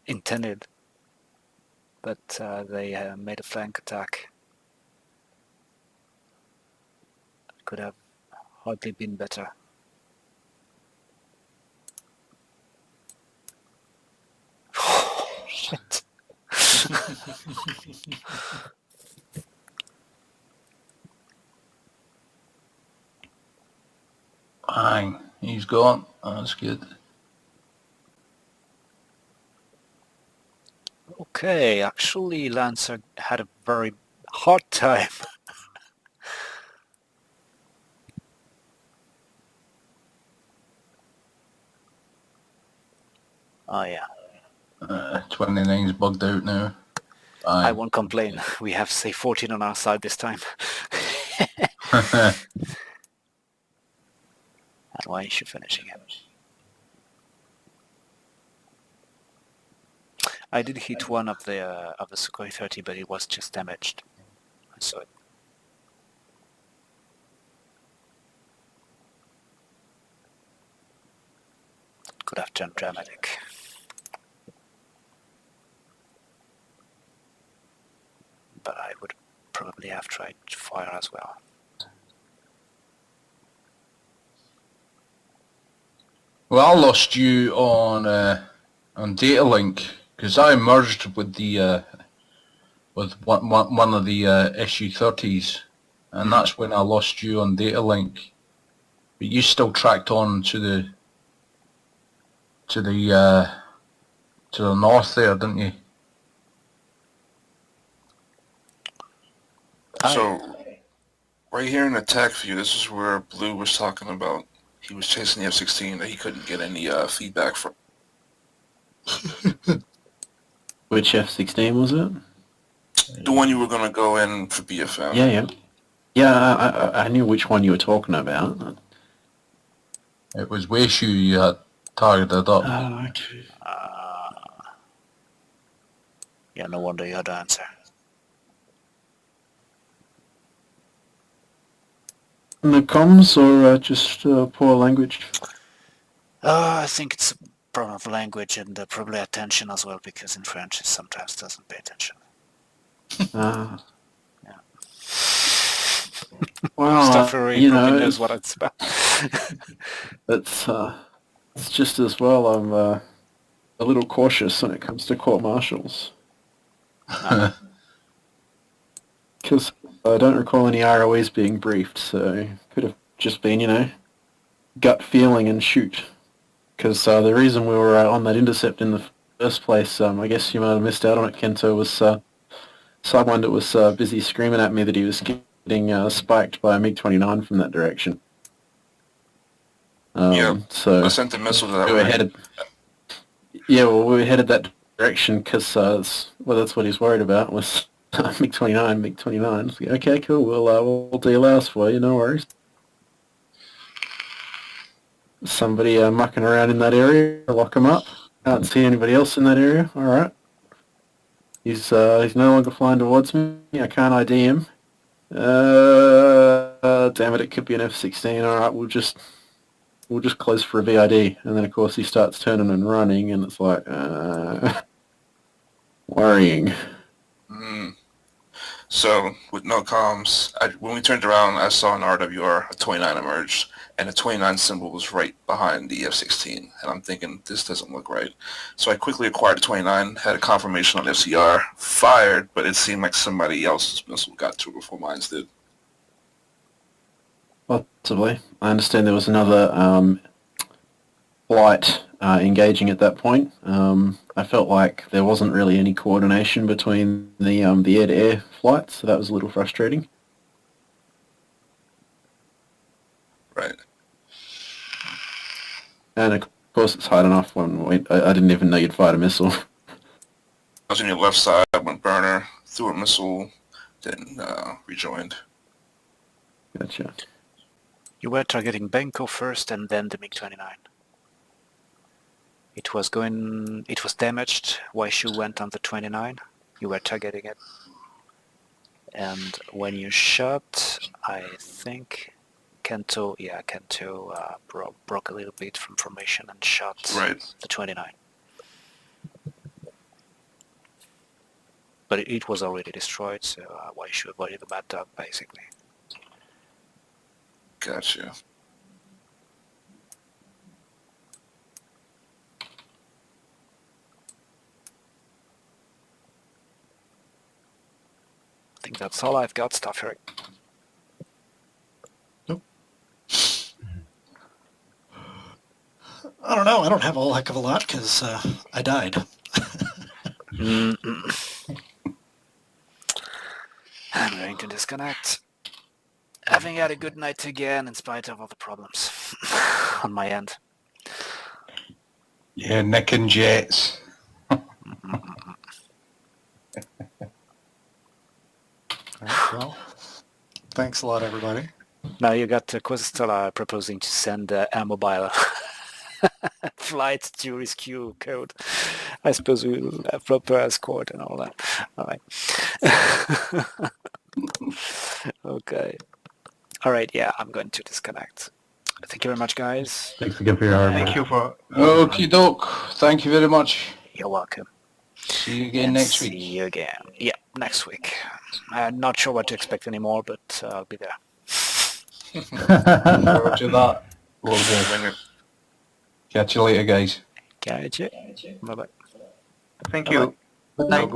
intended, but they made a flank attack. Could have hardly been better. Shit. Bang, he's gone. That's good. Okay, actually Lancer had a very hard time. Oh yeah. 29's bugged out now. I won't complain. We have say 14 on our side this time. And Waichou finishing it. I did hit one of the Sukhoi 30, but it was just damaged. I saw it. could have turned dramatic. But I would probably have tried to fire as well. Well, I lost you on data link because I merged with the with one of the SU-30s, and that's when I lost you on data link. But you still tracked on to the north there, didn't you? So, right here in the attack view, this is where Blue was talking about. He was chasing the F-16 that he couldn't get any feedback from. Which F-16 was it? The one you were going to go in for BFM. Yeah, I knew which one you were talking about. It was Waichou you had targeted up. Oh, okay. Yeah, no wonder you had to answer. The comms or just poor language? I think it's a problem of language and probably attention as well, because in French it sometimes doesn't pay attention. Yeah. Well, Starfury probably knows what it's about. It's just as well I'm a little cautious when it comes to court-martials. Because I don't recall any ROEs being briefed, so could have just been, gut feeling and shoot. Because the reason we were on that intercept in the first place, I guess you might have missed out on it, Kento, was Sidewinder was busy screaming at me that he was getting spiked by a MiG-29 from that direction. So I sent a missile to that we were headed. Yeah, well, we were headed that direction because that's what he's worried about was MiG-29, MiG-29. So, okay, cool. We'll deal ours for you. No worries. Somebody mucking around in that area. Lock him up. Can't see anybody else in that area. All right. He's no longer flying towards me. I can't ID him. Damn it! It could be an F-16. All right, we'll just close for a VID, and then of course he starts turning and running, and it's like worrying. So with no comms, when we turned around, I saw an RWR, a 29 emerged, and the 29 symbol was right behind the F-16, and I'm thinking this doesn't look right. So I quickly acquired the 29, had a confirmation on FCR, fired, but it seemed like somebody else's missile got to it before mine did. Possibly. I understand there was another flight engaging at that point. I felt like there wasn't really any coordination between the air-to-air flights, so that was a little frustrating. Right. And of course it's hard enough when I didn't even know you'd fired a missile. I was on your left side, went burner, threw a missile, then rejoined. Gotcha. You were targeting Benco first and then the MiG-29. It was damaged. Waichou went on the 29. You were targeting it. And when you shot, I think Kento broke a little bit from formation and shot the 29. But it was already destroyed, so Waichou avoided the bad dog, basically. Gotcha. I think that's all I've got, Starfury. Nope. I don't know. I don't have a whole heck of a lot because I died. I'm going to disconnect. Having had a good night again in spite of all the problems on my end. Yeah, Nick and Jets. Well, thanks a lot, everybody. Now you got Quasistella proposing to send a mobile flight to rescue code. I suppose we'll have proper escort and all that. All right. Okay. All right, yeah, I'm going to disconnect. Thank you very much, guys. Thanks again for your hard work. Thank you for... Okie doke. Thank you very much. You're welcome. See you again And next week. See you again. Yeah, next week. I'm not sure what to expect anymore, but I'll be there. Roger that. Will do. Catch you later, guys. Catch you. Bye-bye. Thank you. Good night. Good.